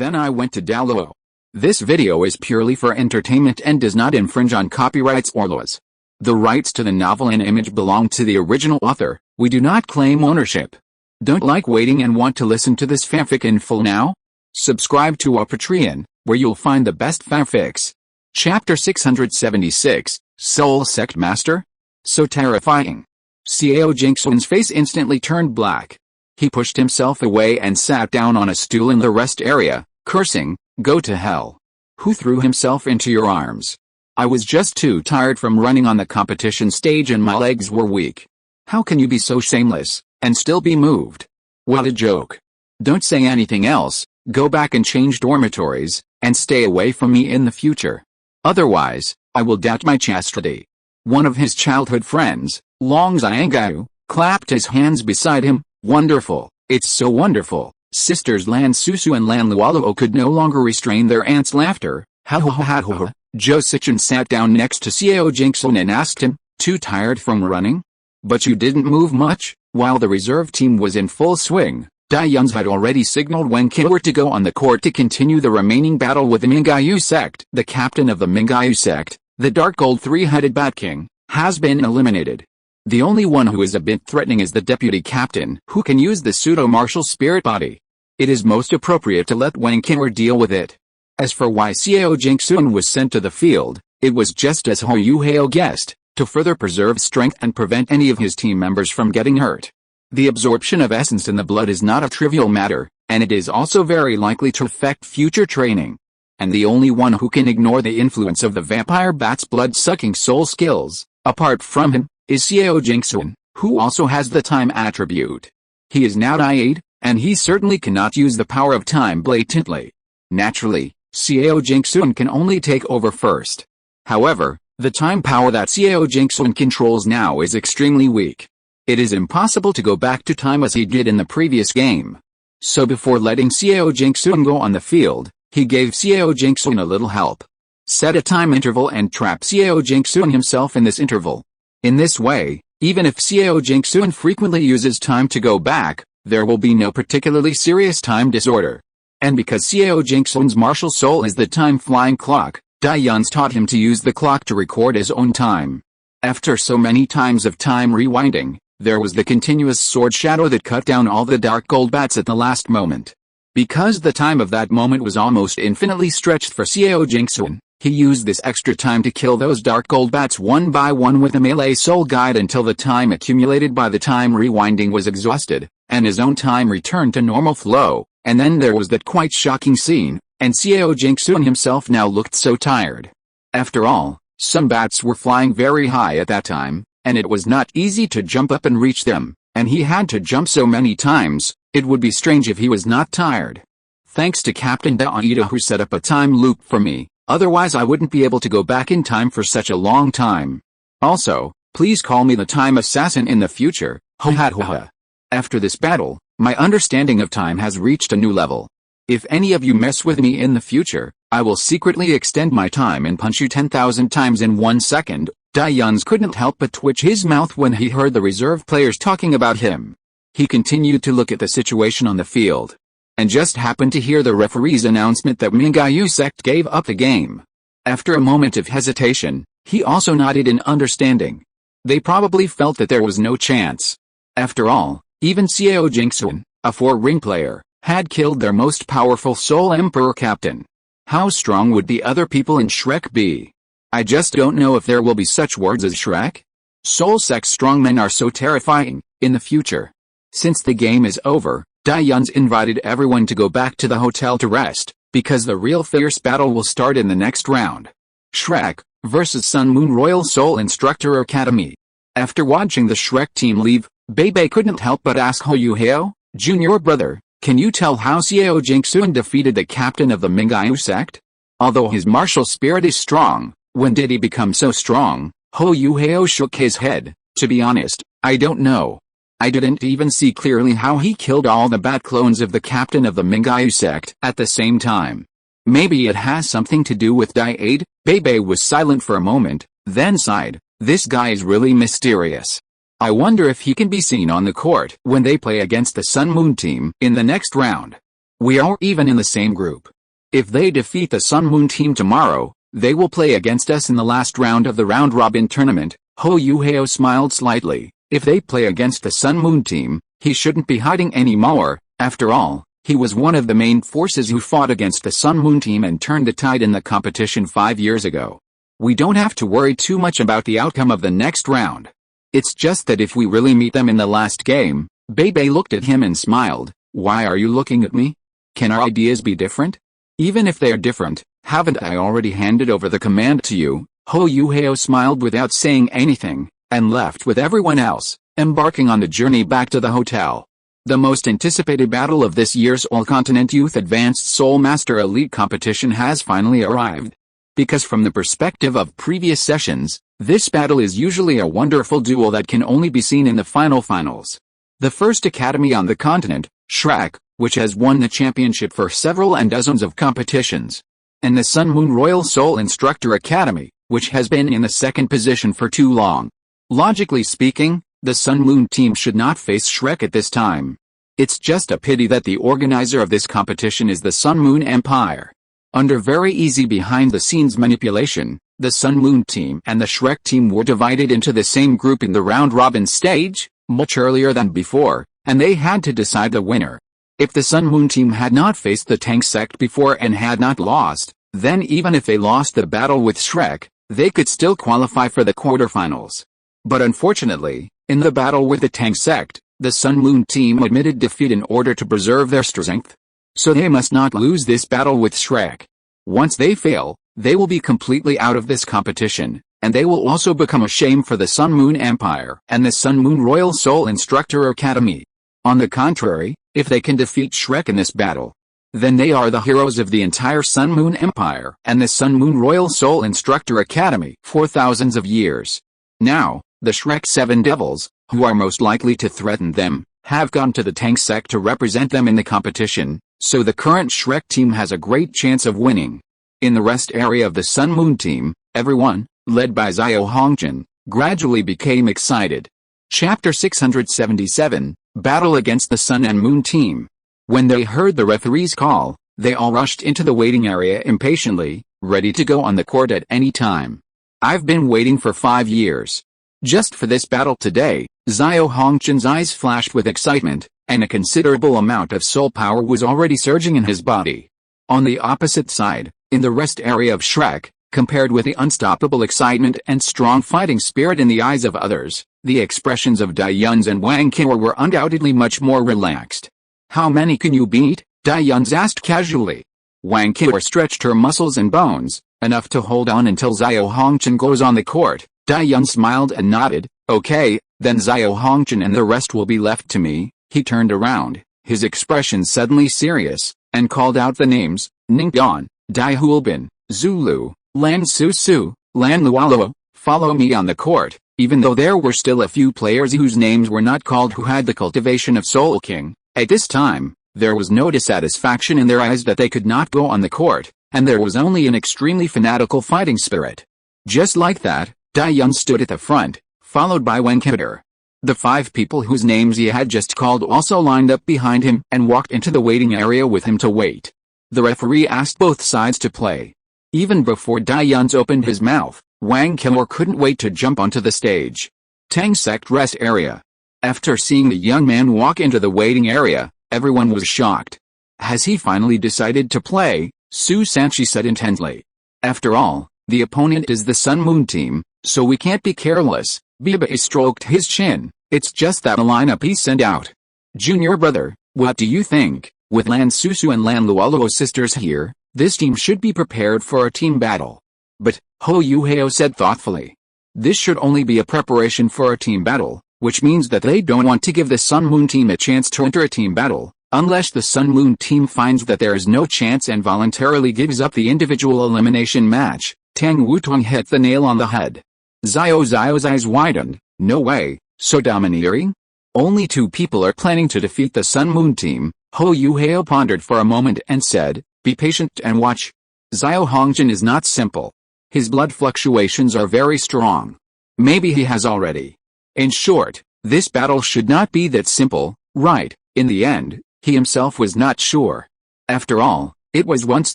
Then I went to Douluo. This video is purely for entertainment and does not infringe on copyrights or laws. The rights to the novel and image belong to the original author. We do not claim ownership. Don't like waiting and want to listen to this fanfic in full now? Subscribe to our Patreon, where you'll find the best fanfics. Chapter 676, Soul Sect Master? So terrifying. Xiao Jingxuan's face instantly turned black. He pushed himself away and sat down on a stool in the rest area, cursing, "Go to hell. Who threw himself into your arms? I was just too tired from running on the competition stage and my legs were weak. How can you be so shameless, and still be moved? What a joke. Don't say anything else, go back and change dormitories, and stay away from me in the future. Otherwise, I will doubt my chastity." One of his childhood friends, Long Xiangao, clapped his hands beside him. "Wonderful, it's so wonderful." Sisters Lan Susu and Lan Luoluo could no longer restrain their aunt's laughter. Ha ha ha ha ha. Zhou Sichuan sat down next to Xiao Jingxuan and asked him, "Too tired from running? But you didn't move much." While the reserve team was in full swing, Dai Yuns had already signaled Wen Qinwer to go on the court to continue the remaining battle with the Mingyu sect. The captain of the Mingyu sect, the dark gold three-headed Bat King, has been eliminated. The only one who is a bit threatening is the deputy captain, who can use the pseudo-martial spirit body. It is most appropriate to let Wen Qinwer deal with it. As for why Xiao Jingxuan was sent to the field, it was just as Hou Yuhao guessed, to further preserve strength and prevent any of his team members from getting hurt. The absorption of essence in the blood is not a trivial matter, and it is also very likely to affect future training. And the only one who can ignore the influence of the vampire bat's blood-sucking soul skills, apart from him, is Xiao Jingxuan, who also has the time attribute. He is now Diade, and he certainly cannot use the power of time blatantly. Naturally, Xiao Jingxuan can only take over first. However, the time power that Xiao Jingxuan controls now is extremely weak. It is impossible to go back to time as he did in the previous game. So before letting Xiao Jingxuan go on the field, he gave Xiao Jingxuan a little help. Set a time interval and trap Xiao Jingxuan himself in this interval. In this way, even if Xiao Jingxuan frequently uses time to go back, there will be no particularly serious time disorder. And because Xiao Jingxuan's martial soul is the time flying clock, Dai Yuns taught him to use the clock to record his own time. After so many times of time rewinding, there was the continuous sword shadow that cut down all the dark gold bats at the last moment. Because the time of that moment was almost infinitely stretched for Xiao Jingxuan, he used this extra time to kill those dark gold bats one by one with a melee soul guide until the time accumulated by the time rewinding was exhausted, and his own time returned to normal flow. And then there was that quite shocking scene, and Xiao Jingxuan himself now looked so tired. After all, some bats were flying very high at that time, and it was not easy to jump up and reach them, and he had to jump so many times, it would be strange if he was not tired. Thanks to Captain Daida who set up a time loop for me, otherwise I wouldn't be able to go back in time for such a long time. Also, please call me the time assassin in the future. Ho ha ho ha. After this battle, my understanding of time has reached a new level. If any of you mess with me in the future, I will secretly extend my time and punch you 10,000 times in 1 second. Dai Yuns couldn't help but twitch his mouth when he heard the reserve players talking about him. He continued to look at the situation on the field, and just happened to hear the referee's announcement that Mingyu sect gave up the game. After a moment of hesitation, he also nodded in understanding. They probably felt that there was no chance. After all, even Xiao Jingxuan, a 4-ring player, had killed their most powerful Soul Emperor captain. How strong would the other people in Shrek be? I just don't know if there will be such words as Shrek. Soul Sect strongmen are so terrifying, in the future. Since the game is over, Dai Yuns invited everyone to go back to the hotel to rest, because the real fierce battle will start in the next round. Shrek versus Sun Moon Royal Soul Instructor Academy. After watching the Shrek team leave, Bebe couldn't help but ask Hou Yuhao, "Junior brother, can you tell how Xiao Jingxuan defeated the captain of the Mingyu sect? Although his martial spirit is strong, when did he become so strong?" Hou Yuhao shook his head. "To be honest, I don't know. I didn't even see clearly how he killed all the bat clones of the captain of the Mingyu sect at the same time. Maybe it has something to do with Diade." Bebe was silent for a moment, then sighed. "This guy is really mysterious. I wonder if he can be seen on the court when they play against the Sun Moon team in the next round." We are even in the same group. If they defeat the Sun Moon team tomorrow, they will play against us in the last round of the round-robin tournament." Hou Yuhao smiled slightly. If they play against the Sun Moon team, he shouldn't be hiding anymore. After all, he was one of the main forces who fought against the Sun Moon team and turned the tide in the competition 5 years ago. We don't have to worry too much about the outcome of the next round. It's just that if we really meet them in the last game. Bebe looked at him and smiled. "Why are you looking at me? Can our ideas be different? Even if they are different, haven't I already handed over the command to you?" Hou Yuhao smiled without saying anything, and left with everyone else, embarking on the journey back to the hotel. The most anticipated battle of this year's All-Continent Youth Advanced Soul Master Elite competition has finally arrived. Because from the perspective of previous sessions, this battle is usually a wonderful duel that can only be seen in the finals. The first academy on the continent, Shrek, which has won the championship for several and dozens of competitions. And the Sun Moon Royal Soul Instructor Academy, which has been in the second position for too long. Logically speaking, the Sun Moon team should not face Shrek at this time. It's just a pity that the organizer of this competition is the Sun Moon Empire. Under very easy behind-the-scenes manipulation, the Sun Moon team and the Shrek team were divided into the same group in the round-robin stage, much earlier than before, and they had to decide the winner. If the Sun Moon team had not faced the Tang sect before and had not lost, then even if they lost the battle with Shrek, they could still qualify for the quarterfinals. But unfortunately, in the battle with the Tang sect, the Sun Moon team admitted defeat in order to preserve their strength. So they must not lose this battle with Shrek. Once they fail, they will be completely out of this competition, and they will also become a shame for the Sun Moon Empire and the Sun Moon Royal Soul Instructor Academy. On the contrary, if they can defeat Shrek in this battle, then they are the heroes of the entire Sun Moon Empire and the Sun Moon Royal Soul Instructor Academy for thousands of years. Now, the Shrek Seven Devils, who are most likely to threaten them, have gone to the Tang sect to represent them in the competition, so the current Shrek team has a great chance of winning. In the rest area of the Sun Moon team, everyone, led by Xiao Hongjin, gradually became excited. Chapter 677, Battle against the Sun and Moon team. When they heard the referee's call, they all rushed into the waiting area impatiently, ready to go on the court at any time. "I've been waiting for 5 years. Just for this battle today." Xiao Hongjin's eyes flashed with excitement, and a considerable amount of soul power was already surging in his body. On the opposite side, in the rest area of Shrek, compared with the unstoppable excitement and strong fighting spirit in the eyes of others, the expressions of Dai Yuns and Wang Qiao were undoubtedly much more relaxed. "How many can you beat?" Dai Yuns asked casually. Wang Qiao stretched her muscles and bones, enough to hold on until Xiao Hongjin goes on the court. Dai Yun smiled and nodded. "Okay, then Xiao Hongjin and the rest will be left to me." He turned around, his expression suddenly serious, and called out the names: Ningguan, Dai Hulbin, Zulu, Lan Susu, Lan Luoluo. "Follow me on the court." Even though there were still a few players whose names were not called who had the cultivation of Soul King, at this time, there was no dissatisfaction in their eyes that they could not go on the court, and there was only an extremely fanatical fighting spirit. Just like that, Dai Yun stood at the front, followed by Wen Qiao. The 5 people whose names he had just called also lined up behind him and walked into the waiting area with him to wait. The referee asked both sides to play. Even before Dai Yun opened his mouth, Wang Qiao couldn't wait to jump onto the stage. Tang sect rest area. After seeing the young man walk into the waiting area, everyone was shocked. "Has he finally decided to play?" Su Sanchi said intensely. "After all, the opponent is the Sun Moon team, so we can't be careless." Biba stroked his chin. "It's just that the lineup he sent out." "Junior brother, what do you think? With Lan Susu and Lan Luoluo sisters here, this team should be prepared for a team battle." But, Hou Yuhao said thoughtfully, "This should only be a preparation for a team battle, which means that they don't want to give the Sun Moon team a chance to enter a team battle, unless the Sun Moon team finds that there is no chance and voluntarily gives up the individual elimination match." Tang Wutong hit the nail on the head. Xiao's eyes widened. "No way, so domineering? Only 2 people are planning to defeat the Sun Moon team." Hou Yuhao pondered for a moment and said, "Be patient and watch." Xiao Hongjin is not simple. His blood fluctuations are very strong. Maybe he has already. In short, this battle should not be that simple, right? In the end, he himself was not sure. After all, it was once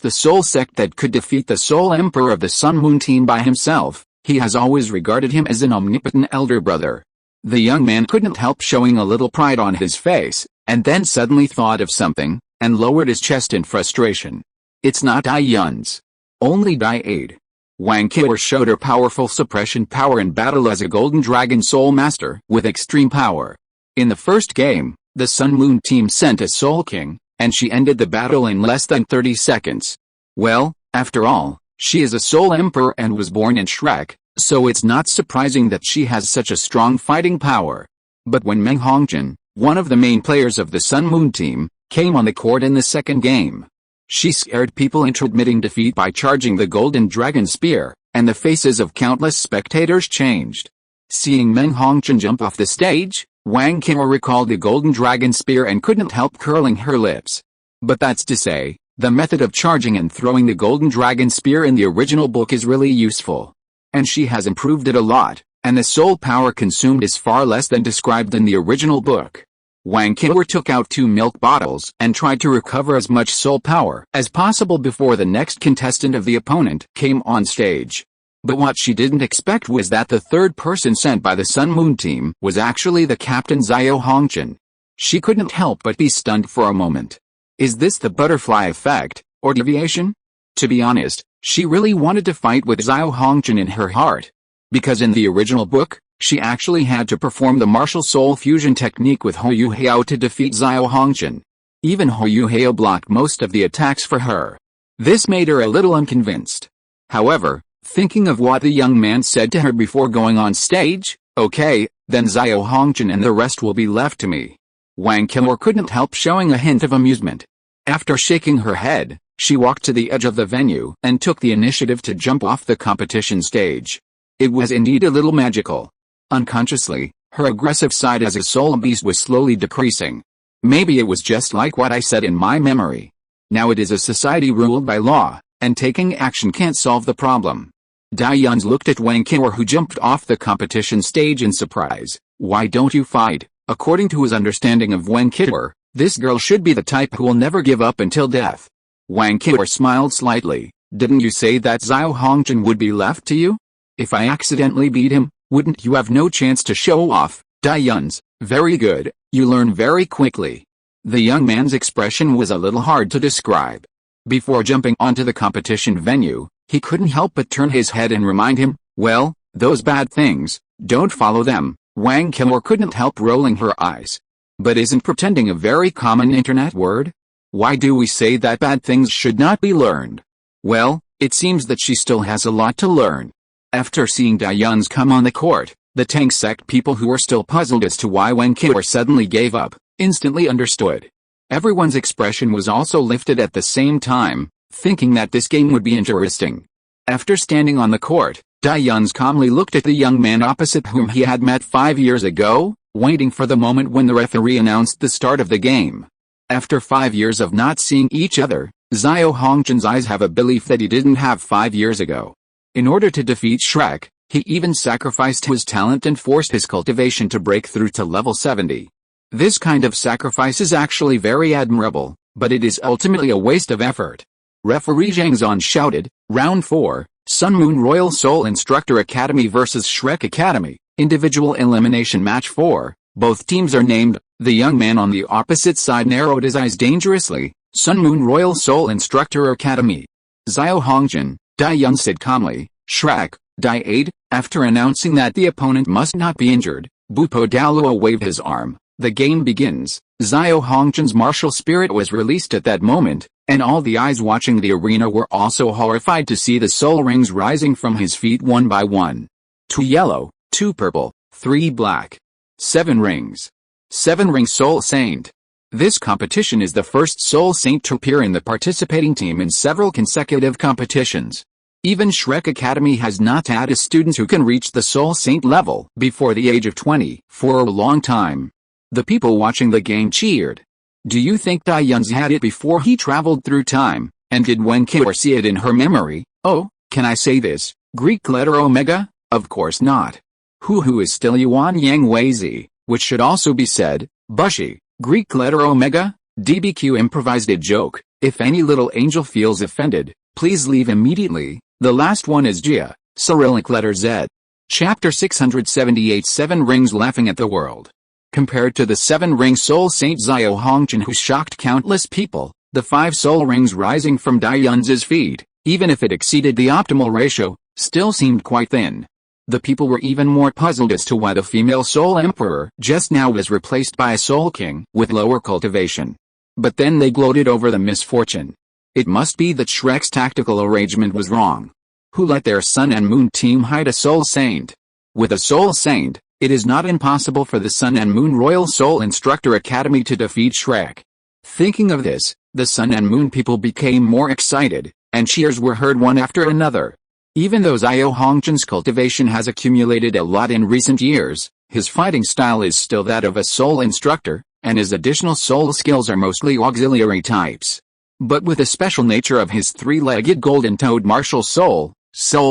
the Soul Sect that could defeat the Soul Emperor of the Sun Moon team by himself. He has always regarded him as an omnipotent elder brother. The young man couldn't help showing a little pride on his face, and then suddenly thought of something, and lowered his chest in frustration. It's not Dai Yun's. Only Dai Aid. Wang Qiu showed her powerful suppression power in battle as a Golden Dragon Soul Master with extreme power. In the first game, the Sun Moon team sent a Soul King, and she ended the battle in less than 30 seconds. Well, after all, she is a Soul Emperor and was born in Shrek, so it's not surprising that she has such a strong fighting power. But when Meng Hongjin, one of the main players of the Sun Moon team, came on the court in the second game, she scared people into admitting defeat by charging the Golden Dragon Spear, and the faces of countless spectators changed. Seeing Meng Hongjin jump off the stage, Wang Qiu recalled the Golden Dragon Spear and couldn't help curling her lips. But that's to say, the method of charging and throwing the Golden Dragon Spear in the original book is really useful. And she has improved it a lot, and the soul power consumed is far less than described in the original book. Wang Qiu took out 2 milk bottles and tried to recover as much soul power as possible before the next contestant of the opponent came on stage. But what she didn't expect was that the third person sent by the Sun Moon team was actually the captain Xiao Hongjin. She couldn't help but be stunned for a moment. Is this the butterfly effect, or deviation? To be honest, she really wanted to fight with Xiao Hongjin in her heart. Because in the original book, she actually had to perform the martial soul fusion technique with Hou Hao to defeat Xiao Hongjin. Even Hou Hao blocked most of the attacks for her. This made her a little unconvinced. However, thinking of what the young man said to her before going on stage, okay, then Xiao Hongjin and the rest will be left to me. Wang Qiu couldn't help showing a hint of amusement. After shaking her head, she walked to the edge of the venue and took the initiative to jump off the competition stage. It was indeed a little magical. Unconsciously, her aggressive side as a soul beast was slowly decreasing. Maybe it was just like what I said in my memory. Now it is a society ruled by law, and taking action can't solve the problem. Dai Yuns looked at Wang Qiu who jumped off the competition stage in surprise. Why don't you fight? According to his understanding of Wang Qiu, this girl should be the type who will never give up until death. Wang Qiu smiled slightly. Didn't you say that Xiao Hongjin would be left to you? If I accidentally beat him, wouldn't you have no chance to show off? Dai Yuns, very good, you learn very quickly. The young man's expression was a little hard to describe. Before jumping onto the competition venue, he couldn't help but turn his head and remind him, well, those bad things, don't follow them. Wang Qiu couldn't help rolling her eyes. But isn't pretending a very common internet word? Why do we say that bad things should not be learned? Well, it seems that she still has a lot to learn. After seeing Dai Yuns come on the court, the Tang sect people who were still puzzled as to why Wang Qiu suddenly gave up, instantly understood. Everyone's expression was also lifted at the same time, thinking that this game would be interesting. After standing on the court, Dai Yuns calmly looked at the young man opposite whom he had met 5 years ago, waiting for the moment when the referee announced the start of the game. After 5 years of not seeing each other, Xiao Hongjin's eyes have a belief that he didn't have 5 years ago. In order to defeat Shrek, he even sacrificed his talent and forced his cultivation to break through to level 70. This kind of sacrifice is actually very admirable, but it is ultimately a waste of effort. Referee Zhang Zan shouted, Round 4, Sun Moon Royal Soul Instructor Academy vs Shrek Academy, Individual Elimination Match 4, both teams are named. The young man on the opposite side narrowed his eyes dangerously, Sun Moon Royal Soul Instructor Academy. Xiao Hongjin, Dai Yuns said calmly, Shrek, Dai Aid. After announcing that the opponent must not be injured, Bupo Douluo waved his arm. The game begins. Xiao Hongjin's martial spirit was released at that moment, and all the eyes watching the arena were also horrified to see the soul rings rising from his feet one by one. 2 yellow, 2 purple, 3 black. 7 rings. 7 ring Soul Saint. This competition is the first Soul Saint to appear in the participating team in several consecutive competitions. Even Shrek Academy has not had a student who can reach the Soul Saint level before the age of 20 for a long time. The people watching the game cheered. Do you think Dai Yuns had it before he traveled through time, and did Wang Qiu see it in her memory? Oh, can I say this, Greek letter omega? Of course not. Who is still Yuan Yang Wei Z, which should also be said, Bushi, Greek letter omega? DBQ improvised a joke. If any little angel feels offended, please leave immediately. The last one is Jia, Cyrillic letter Z. Chapter 678 7 Rings Laughing at the World. Compared to the 7-ring soul saint Xiao Hongqian who shocked countless people, the 5 soul rings rising from Dai Yun's feet, even if it exceeded the optimal ratio, still seemed quite thin. The people were even more puzzled as to why the female soul emperor just now was replaced by a soul king with lower cultivation. But then they gloated over the misfortune. It must be that Shrek's tactical arrangement was wrong. Who let their Sun and Moon team hide a soul saint? With a soul saint, it is not impossible for the Sun and Moon Royal Soul Instructor Academy to defeat Shrek. Thinking of this, the Sun and Moon people became more excited, and cheers were heard one after another. Even though Xiao Hongqian's cultivation has accumulated a lot in recent years, his fighting style is still that of a soul instructor, and his additional soul skills are mostly auxiliary types. But with the special nature of his 3-legged golden-toed martial soul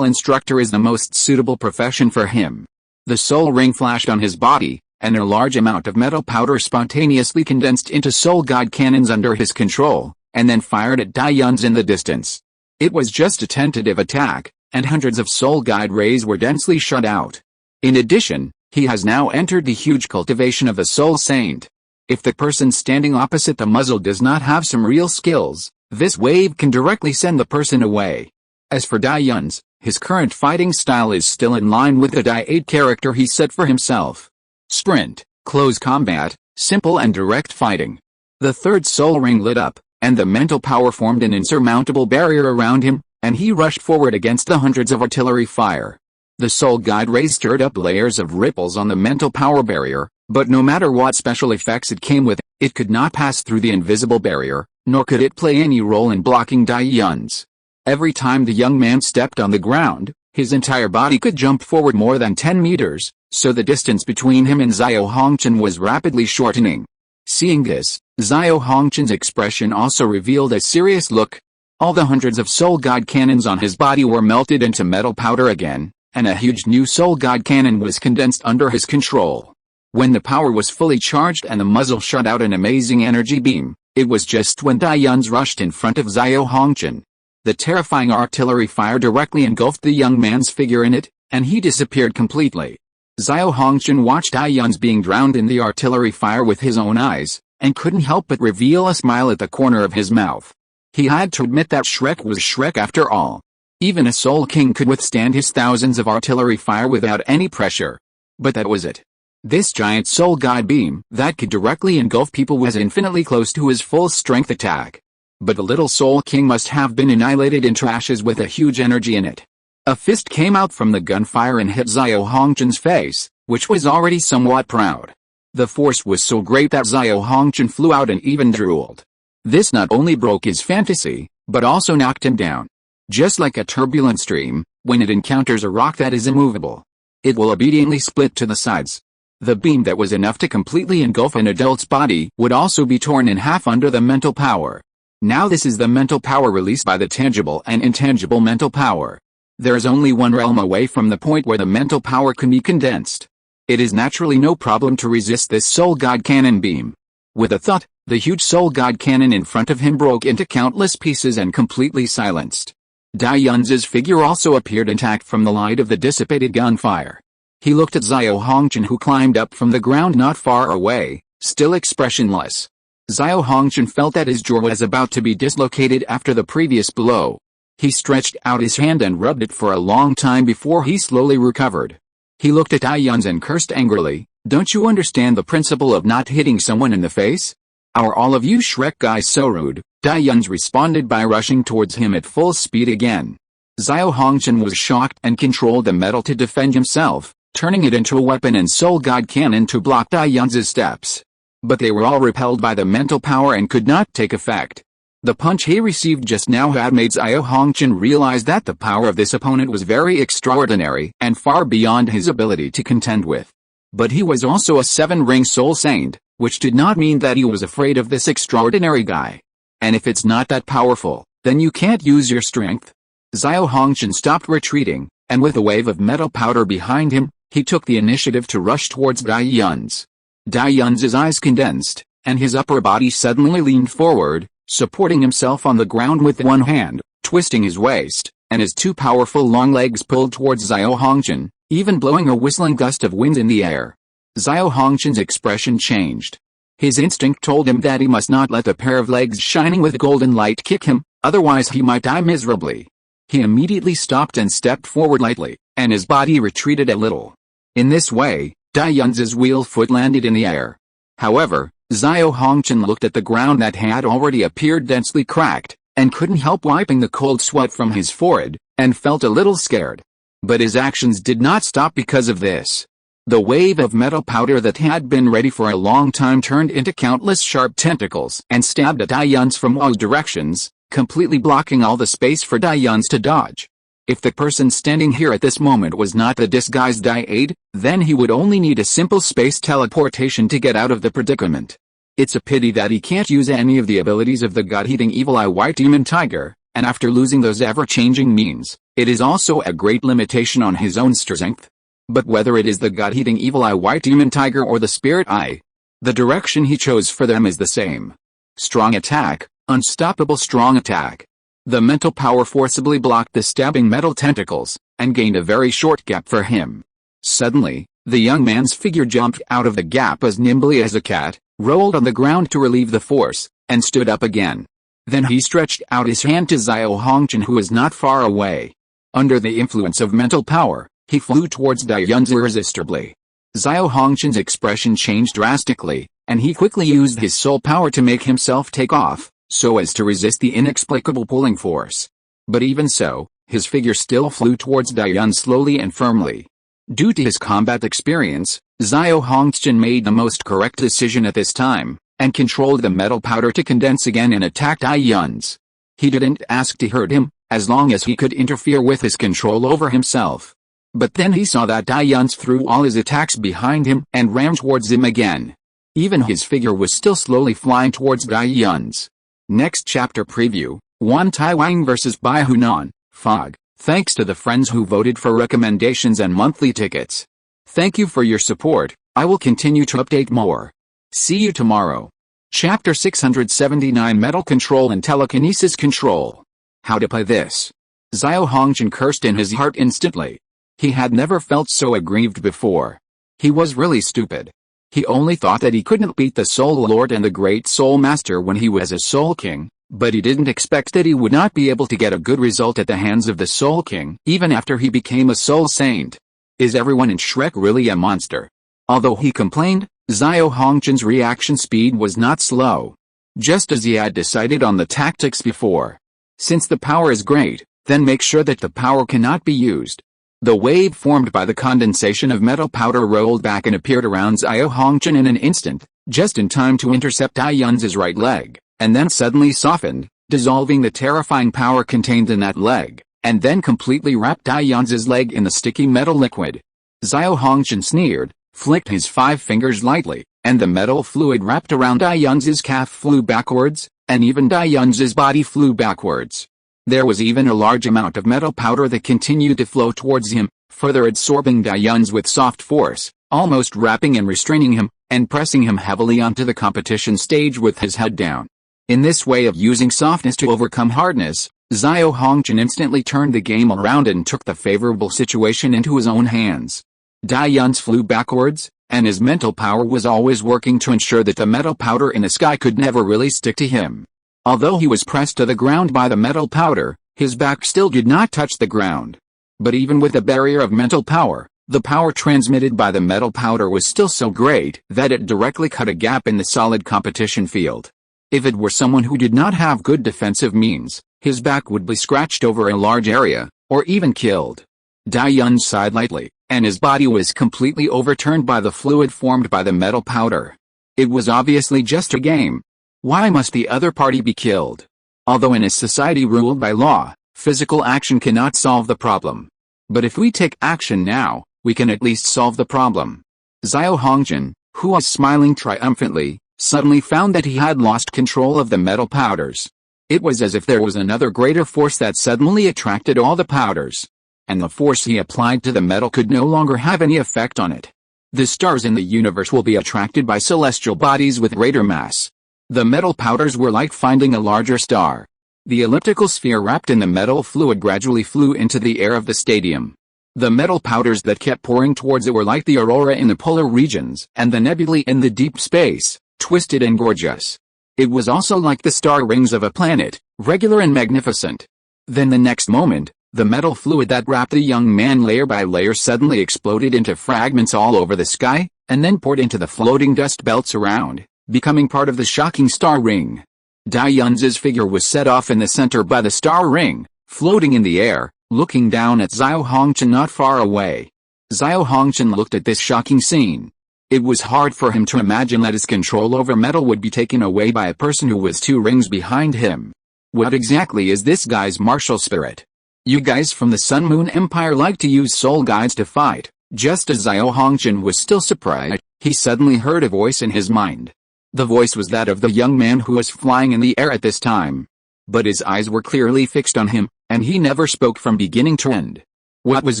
instructor is the most suitable profession for him. The soul ring flashed on his body, and a large amount of metal powder spontaneously condensed into soul guide cannons under his control, and then fired at Dai Yun's in the distance. It was just a tentative attack, and hundreds of soul guide rays were densely shut out. In addition, he has now entered the huge cultivation of the soul saint. If the person standing opposite the muzzle does not have some real skills, this wave can directly send the person away. As for Dai Yun's, his current fighting style is still in line with the Dai 8 character he set for himself. Sprint, close combat, simple and direct fighting. The third soul ring lit up, and the mental power formed an insurmountable barrier around him, and he rushed forward against the hundreds of artillery fire. The soul guide rays stirred up layers of ripples on the mental power barrier, but no matter what special effects it came with, it could not pass through the invisible barrier, nor could it play any role in blocking Dai Yun's. Every time the young man stepped on the ground, his entire body could jump forward more than 10 meters, so the distance between him and Xiao Hongqian was rapidly shortening. Seeing this, Xiao Hongqian's expression also revealed a serious look. All the hundreds of soul guide cannons on his body were melted into metal powder again, and a huge new soul guide cannon was condensed under his control. When the power was fully charged and the muzzle shot out an amazing energy beam, it was just when Dai Yun's rushed in front of Xiao Hongqian. The terrifying artillery fire directly engulfed the young man's figure in it, and he disappeared completely. Xiao Hongqian watched Dai Yun's being drowned in the artillery fire with his own eyes, and couldn't help but reveal a smile at the corner of his mouth. He had to admit that Shrek was Shrek after all. Even a Soul King could withstand his thousands of artillery fire without any pressure. But that was it. This giant soul guide beam that could directly engulf people was infinitely close to his full strength attack. But the little Soul King must have been annihilated into ashes with a huge energy in it. A fist came out from the gunfire and hit Xiao Hongqian's face, which was already somewhat proud. The force was so great that Xiao Hongqian flew out and even drooled. This not only broke his fantasy, but also knocked him down. Just like a turbulent stream, when it encounters a rock that is immovable, it will obediently split to the sides. The beam that was enough to completely engulf an adult's body would also be torn in half under the mental power. Now this is the mental power released by the tangible and intangible mental power. There is only one realm away from the point where the mental power can be condensed. It is naturally no problem to resist this soul guide cannon beam. With a thud, the huge soul guide cannon in front of him broke into countless pieces and completely silenced. Dai Yun's figure also appeared intact from the light of the dissipated gunfire. He looked at Xiao Hongqian who climbed up from the ground not far away, still expressionless. Xiao Hongqian felt that his jaw was about to be dislocated after the previous blow. He stretched out his hand and rubbed it for a long time before he slowly recovered. He looked at Dai Yun's and cursed angrily, "Don't you understand the principle of not hitting someone in the face? Are all of you Shrek guys so rude?" Dai Yun's responded by rushing towards him at full speed again. Xiao Hongqian was shocked and controlled the metal to defend himself, turning it into a weapon and soul guide cannon to block Dai Yun's steps. But they were all repelled by the mental power and could not take effect. The punch he received just now had made Xiao Hongqian realize that the power of this opponent was very extraordinary and far beyond his ability to contend with. But he was also a 7-ring soul saint, which did not mean that he was afraid of this extraordinary guy. And if it's not that powerful, then you can't use your strength. Xiao Hongqian stopped retreating, and with a wave of metal powder behind him, he took the initiative to rush towards Dai Yun's. Dai Yun's eyes condensed, and his upper body suddenly leaned forward, supporting himself on the ground with one hand, twisting his waist, and his two powerful long legs pulled towards Xiao Hongqian, even blowing a whistling gust of wind in the air. Xiao Hongqian's expression changed. His instinct told him that he must not let the pair of legs shining with golden light kick him, otherwise he might die miserably. He immediately stopped and stepped forward lightly, and his body retreated a little. In this way, Dai Yun's wheel foot landed in the air. However, Xiao Hongqian looked at the ground that had already appeared densely cracked, and couldn't help wiping the cold sweat from his forehead, and felt a little scared. But his actions did not stop because of this. The wave of metal powder that had been ready for a long time turned into countless sharp tentacles and stabbed at Dai Yun from all directions, completely blocking all the space for Dai Yun to dodge. If the person standing here at this moment was not the disguised Dai Aid, then he would only need a simple space teleportation to get out of the predicament. It's a pity that he can't use any of the abilities of the God-eating evil eye white demon tiger, and after losing those ever-changing means, it is also a great limitation on his own strength. But whether it is the God-eating evil eye white demon tiger or the spirit eye, the direction he chose for them is the same. Strong attack, unstoppable strong attack. The mental power forcibly blocked the stabbing metal tentacles, and gained a very short gap for him. Suddenly, the young man's figure jumped out of the gap as nimbly as a cat, rolled on the ground to relieve the force, and stood up again. Then he stretched out his hand to Xiao Hongqian, who was not far away. Under the influence of mental power, he flew towards Dai Yun irresistibly. Xiao Hongqian's expression changed drastically, and he quickly used his soul power to make himself take off, so as to resist the inexplicable pulling force. But even so, his figure still flew towards Dai Yun slowly and firmly. Due to his combat experience, Xiao Hongqian made the most correct decision at this time, and controlled the metal powder to condense again and attack Dai Yun's. He didn't ask to hurt him, as long as he could interfere with his control over himself. But then he saw that Dai Yun threw all his attacks behind him and ran towards him again. Even his figure was still slowly flying towards Dai Yun's. Next chapter preview, Wan Taiwang vs. Bai Hunan, Fog. Thanks to the friends who voted for recommendations and monthly tickets. Thank you for your support. I will continue to update more. See you tomorrow. Chapter 679 Metal Control and Telekinesis Control. How to play this? Xiao Hongqian cursed in his heart instantly. He had never felt so aggrieved before. He was really stupid. He only thought that he couldn't beat the Soul Lord and the Great Soul Master when he was a Soul King, but he didn't expect that he would not be able to get a good result at the hands of the Soul King, even after he became a Soul Saint. Is everyone in Shrek really a monster? Although he complained, Xiao Hongqian's reaction speed was not slow. Just as he had decided on the tactics before. Since the power is great, then make sure that the power cannot be used. The wave formed by the condensation of metal powder rolled back and appeared around Xiao Hongqian in an instant, just in time to intercept Dai Yun's right leg, and then suddenly softened, dissolving the terrifying power contained in that leg, and then completely wrapped Dai Yun's leg in the sticky metal liquid. Xiao Hongqian sneered, flicked his 5 fingers lightly, and the metal fluid wrapped around Dai Yun's calf flew backwards, and even Dai Yun's body flew backwards. There was even a large amount of metal powder that continued to flow towards him, further absorbing Dai Yun's with soft force, almost wrapping and restraining him, and pressing him heavily onto the competition stage with his head down. In this way of using softness to overcome hardness, Xiao Hongqian instantly turned the game around and took the favorable situation into his own hands. Dai Yun's flew backwards, and his mental power was always working to ensure that the metal powder in the sky could never really stick to him. Although he was pressed to the ground by the metal powder, his back still did not touch the ground. But even with the barrier of mental power, the power transmitted by the metal powder was still so great that it directly cut a gap in the solid competition field. If it were someone who did not have good defensive means, his back would be scratched over a large area, or even killed. Dai Yun sighed lightly, and his body was completely overturned by the fluid formed by the metal powder. It was obviously just a game. Why must the other party be killed? Although in a society ruled by law, physical action cannot solve the problem. But if we take action now, we can at least solve the problem. Xiao Hongqian, who was smiling triumphantly, suddenly found that he had lost control of the metal powders. It was as if there was another greater force that suddenly attracted all the powders. And the force he applied to the metal could no longer have any effect on it. The stars in the universe will be attracted by celestial bodies with greater mass. The metal powders were like finding a larger star. The elliptical sphere wrapped in the metal fluid gradually flew into the air of the stadium. The metal powders that kept pouring towards it were like the aurora in the polar regions and the nebulae in the deep space, twisted and gorgeous. It was also like the star rings of a planet, regular and magnificent. Then the next moment, the metal fluid that wrapped the young man layer by layer suddenly exploded into fragments all over the sky, and then poured into the floating dust belts around, becoming part of the shocking star ring. Dai Yun's figure was set off in the center by the star ring, floating in the air, looking down at Xiao Hongchen not far away. Xiao Hongchen looked at this shocking scene. It was hard for him to imagine that his control over metal would be taken away by a person who was 2 rings behind him. What exactly is this guy's martial spirit? You guys from the Sun Moon Empire like to use soul guides to fight. Just as Xiao Hongchen was still surprised, he suddenly heard a voice in his mind. The voice was that of the young man who was flying in the air at this time. But his eyes were clearly fixed on him, and he never spoke from beginning to end. What was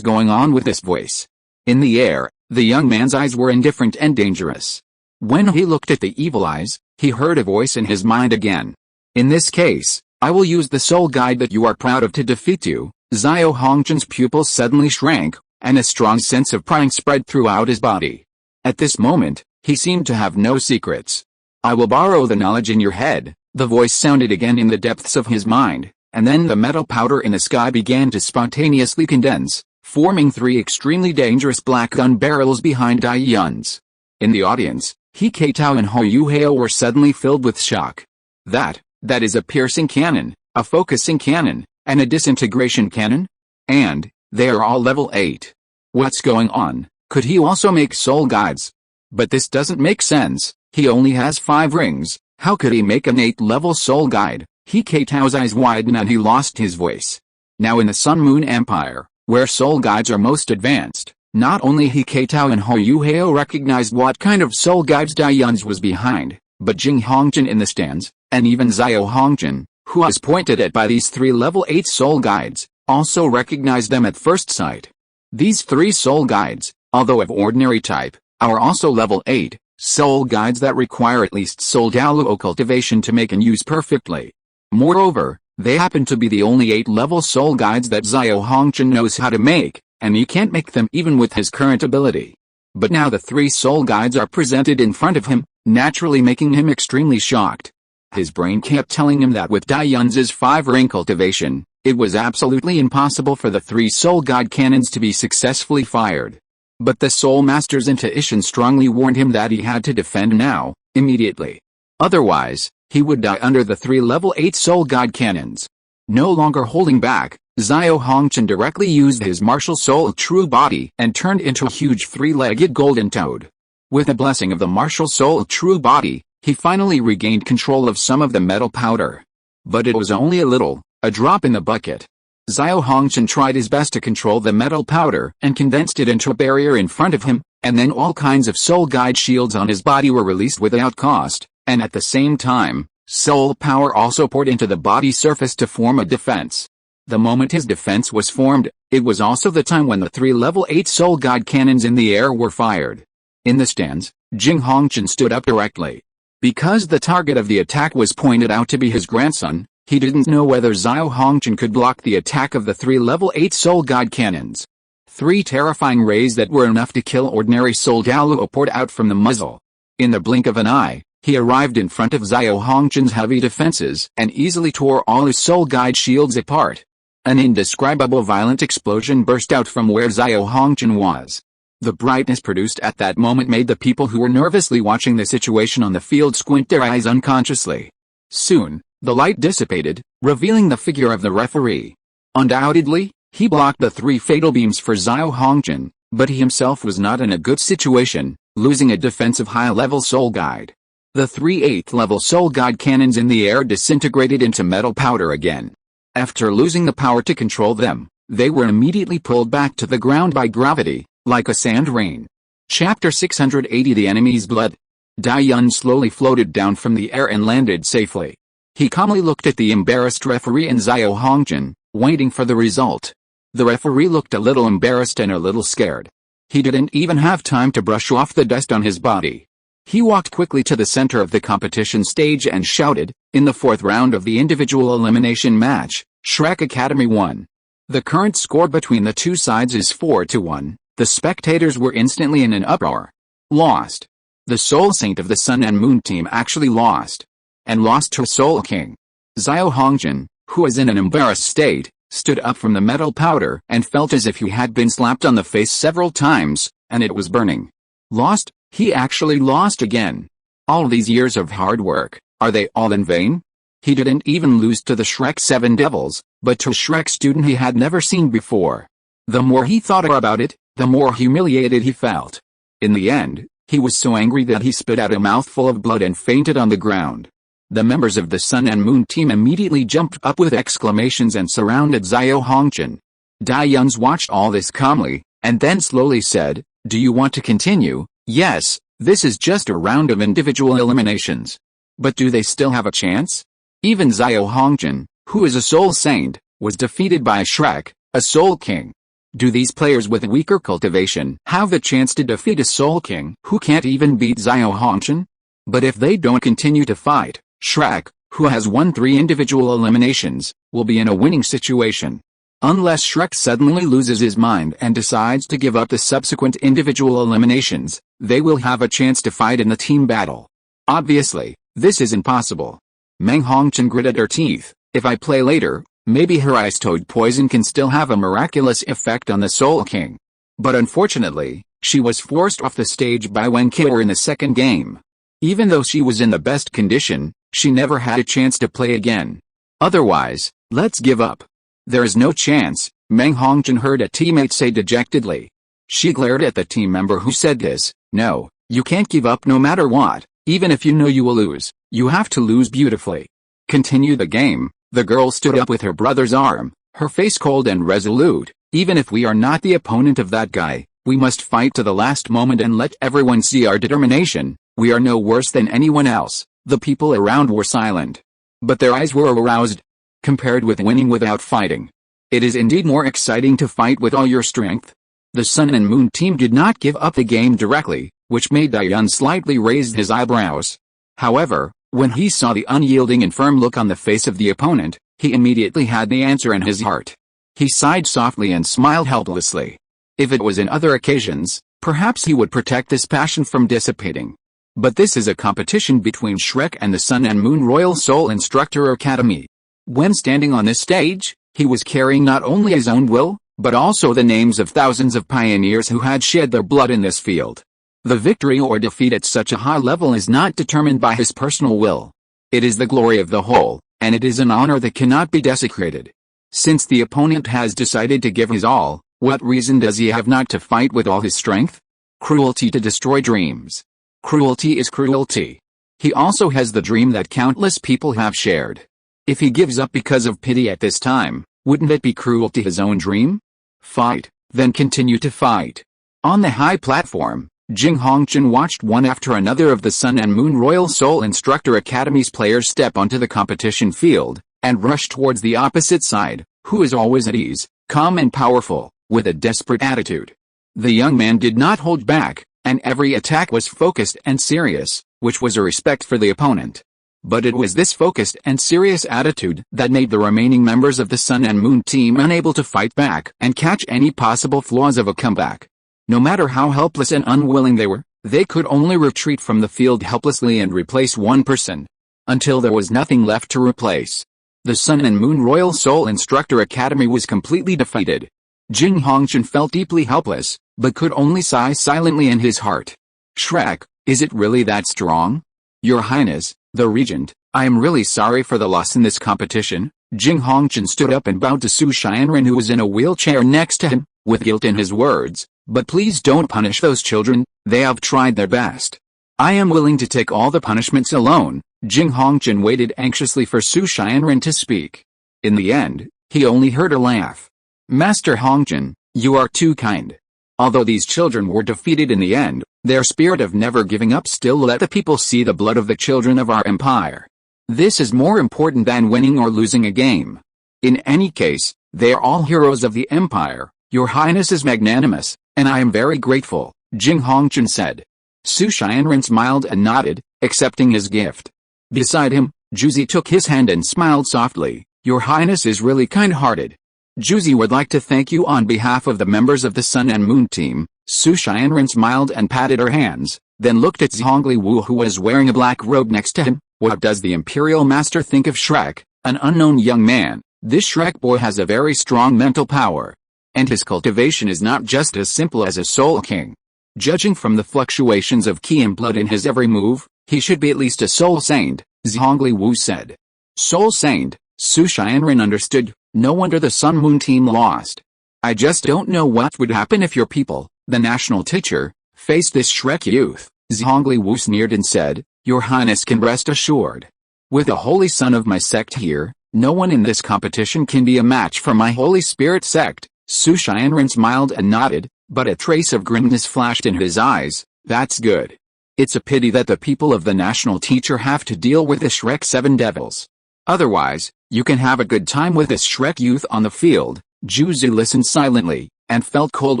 going on with this voice? In the air, the young man's eyes were indifferent and dangerous. When he looked at the evil eyes, he heard a voice in his mind again. In this case, I will use the soul guide that you are proud of to defeat you. Xiao Hongchen's pupils suddenly shrank, and a strong sense of pride spread throughout his body. At this moment, he seemed to have no secrets. I will borrow the knowledge in your head, the voice sounded again in the depths of his mind, and then the metal powder in the sky began to spontaneously condense, forming 3 extremely dangerous black gun barrels behind Dai Yun's. In the audience, He Keitao and Hou Hao were suddenly filled with shock. That is a piercing cannon, a focusing cannon, and a disintegration cannon? And, they are all level 8. What's going on? Could he also make soul guides? But this doesn't make sense, he only has 5 rings, how could he make an 8-level soul guide? He Keitao's eyes widened and he lost his voice. Now in the Sun Moon Empire, where soul guides are most advanced, not only He Keitao and Hou Hao recognized what kind of soul guides Dai Yun's was behind, but Jing Hongchen in the stands, and even Xiao Hongchen, who was pointed at by these 3 level 8 soul guides, also recognized them at first sight. These 3 soul guides, although of ordinary type, are also level 8, soul guides that require at least soul Douluo cultivation to make and use perfectly. Moreover, they happen to be the only 8-level soul guides that Xiao Hongchen knows how to make, and he can't make them even with his current ability. But now the 3 soul guides are presented in front of him, naturally making him extremely shocked. His brain kept telling him that with Dai Yun's 5-ring cultivation, it was absolutely impossible for the 3 soul guide cannons to be successfully fired. But the soul master's intuition strongly warned him that he had to defend now, immediately. Otherwise, he would die under the 3 level 8 soul guide cannons. No longer holding back, Xiao Hongchen directly used his martial soul true body and turned into a huge 3-legged golden toad. With the blessing of the martial soul true body, he finally regained control of some of the metal powder. But it was only a drop in the bucket. Xiao Hongchen tried his best to control the metal powder and condensed it into a barrier in front of him, and then all kinds of soul guide shields on his body were released without cost, and at the same time, soul power also poured into the body surface to form a defense. The moment his defense was formed, it was also the time when the 3 level 8 soul guide cannons in the air were fired. In the stands, Jing Hongchen stood up directly. Because the target of the attack was pointed out to be his grandson, he didn't know whether Xiao Hongchen could block the attack of the 3 level 8 soul guide cannons. 3 terrifying rays that were enough to kill ordinary soul Douluo poured out from the muzzle. In the blink of an eye, he arrived in front of Xiao Hongchen's heavy defenses and easily tore all his soul guide shields apart. An indescribable violent explosion burst out from where Xiao Hongchen was. The brightness produced at that moment made the people who were nervously watching the situation on the field squint their eyes unconsciously. Soon, the light dissipated, revealing the figure of the referee. Undoubtedly, he blocked the 3 fatal beams for Xiao Hongchen, but he himself was not in a good situation, losing a defensive high-level soul guide. The 3 8th-level soul guide cannons in the air disintegrated into metal powder again. After losing the power to control them, they were immediately pulled back to the ground by gravity, like a sand rain. Chapter 680 The Enemy's Blood. Dai Yun slowly floated down from the air and landed safely. He calmly looked at the embarrassed referee and Xiao Hongchen, waiting for the result. The referee looked a little embarrassed and a little scared. He didn't even have time to brush off the dust on his body. He walked quickly to the center of the competition stage and shouted, "In the fourth round of the individual elimination match, Shrek Academy won. The current score between the two sides is 4-1. The spectators were instantly in an uproar. Lost. The Soul Saint of the Sun and Moon team actually lost. And lost to Soul King. Xiao Hongjin, who was in an embarrassed state, stood up from the metal powder and felt as if he had been slapped on the face several times, and it was burning. Lost? He actually lost again. All these years of hard work, are they all in vain? He didn't even lose to the Shrek 7 Devils, but to a Shrek student he had never seen before. The more he thought about it, the more humiliated he felt. In the end, he was so angry that he spit out a mouthful of blood and fainted on the ground. The members of the Sun and Moon team immediately jumped up with exclamations and surrounded Xiao Hongjin. Dai Yuns watched all this calmly, and then slowly said, "Do you want to continue? Yes, this is just a round of individual eliminations. But do they still have a chance?" Even Xiao Hongjin, who is a Soul Saint, was defeated by Shrek, a Soul King. Do these players with weaker cultivation have a chance to defeat a Soul King who can't even beat Xiao Hongjin? But if they don't continue to fight, Shrek, who has won 3 individual eliminations, will be in a winning situation. Unless Shrek suddenly loses his mind and decides to give up the subsequent individual eliminations, they will have a chance to fight in the team battle. Obviously, this is impossible. Meng Hongjin gritted her teeth. If I play later, maybe her ice toad poison can still have a miraculous effect on the Soul King. But unfortunately, she was forced off the stage by Wen Killer in the second game. Even though she was in the best condition, she never had a chance to play again. Otherwise, let's give up. There is no chance, Meng Hongjin heard a teammate say dejectedly. She glared at the team member who said this. No, you can't give up no matter what, even if you know you will lose, you have to lose beautifully. Continue the game. The girl stood up with her brother's arm, her face cold and resolute. Even if we are not the opponent of that guy, we must fight to the last moment and let everyone see our determination. We are no worse than anyone else. The people around were silent. But their eyes were aroused. Compared with winning without fighting, it is indeed more exciting to fight with all your strength. The Sun and Moon team did not give up the game directly, which made Daiyun slightly raise his eyebrows. However, when he saw the unyielding and firm look on the face of the opponent, he immediately had the answer in his heart. He sighed softly and smiled helplessly. If it was in other occasions, perhaps he would protect this passion from dissipating. But this is a competition between Shrek and the Sun and Moon Royal Soul Instructor Academy. When standing on this stage, he was carrying not only his own will, but also the names of thousands of pioneers who had shed their blood in this field. The victory or defeat at such a high level is not determined by his personal will. It is the glory of the whole, and it is an honor that cannot be desecrated. Since the opponent has decided to give his all, what reason does he have not to fight with all his strength? Cruelty to destroy dreams. Cruelty is cruelty. He also has the dream that countless people have shared. If he gives up because of pity at this time, wouldn't it be cruel to his own dream? Fight, then continue to fight. On the high platform, Jing Hongjin watched one after another of the Sun and Moon Royal Soul Instructor Academy's players step onto the competition field, and rush towards the opposite side, who is always at ease, calm and powerful, with a desperate attitude. The young man did not hold back, and every attack was focused and serious, which was a respect for the opponent. But it was this focused and serious attitude that made the remaining members of the Sun and Moon team unable to fight back and catch any possible flaws of a comeback. No matter how helpless and unwilling they were, they could only retreat from the field helplessly and replace one person, until there was nothing left to replace. The Sun and Moon Royal Soul Instructor Academy was completely defeated. Jing Hongjin felt deeply helpless, but could only sigh silently in his heart. Shrek, is it really that strong? Your Highness, the Regent, I am really sorry for the loss in this competition. Jing Hongjin stood up and bowed to Su Xianren, who was in a wheelchair next to him, with guilt in his words. But please don't punish those children, they have tried their best. I am willing to take all the punishments alone. Jing Hongjin waited anxiously for Su Xianren to speak. In the end, he only heard a laugh. Master Hongjin, you are too kind. Although these children were defeated in the end, their spirit of never giving up still let the people see the blood of the children of our empire. This is more important than winning or losing a game. In any case, they are all heroes of the empire. Your Highness is magnanimous, And I am very grateful, Jing Hongchen said. Su Xianren smiled and nodded, accepting his gift. Beside him, Juzi took his hand and smiled softly. Your Highness is really kind-hearted. Juzi would like to thank you on behalf of the members of the Sun and Moon team. Su Xianren smiled and patted her hands, then looked at Zhongli Wu who was wearing a black robe next to him. What does the Imperial Master think of Shrek, an unknown young man? This Shrek boy has a very strong mental power. And his cultivation is not just as simple as a Soul King. Judging from the fluctuations of Qi and blood in his every move, he should be at least a Soul Saint, Zhongli Wu said. Soul Saint, Su Xianren understood. No wonder the Sun Moon team lost. I just don't know what would happen if your people, the national teacher, faced this Shrek youth, Zhongli Wu sneered and said. Your Highness can rest assured. With the holy son of my sect here, no one in this competition can be a match for my Holy Spirit sect. Su Xianren smiled and nodded, but a trace of grimness flashed in his eyes. That's good. It's a pity that the people of the national teacher have to deal with the Shrek 7 devils. Otherwise, you can have a good time with this Shrek youth on the field. Juzi listened silently, and felt cold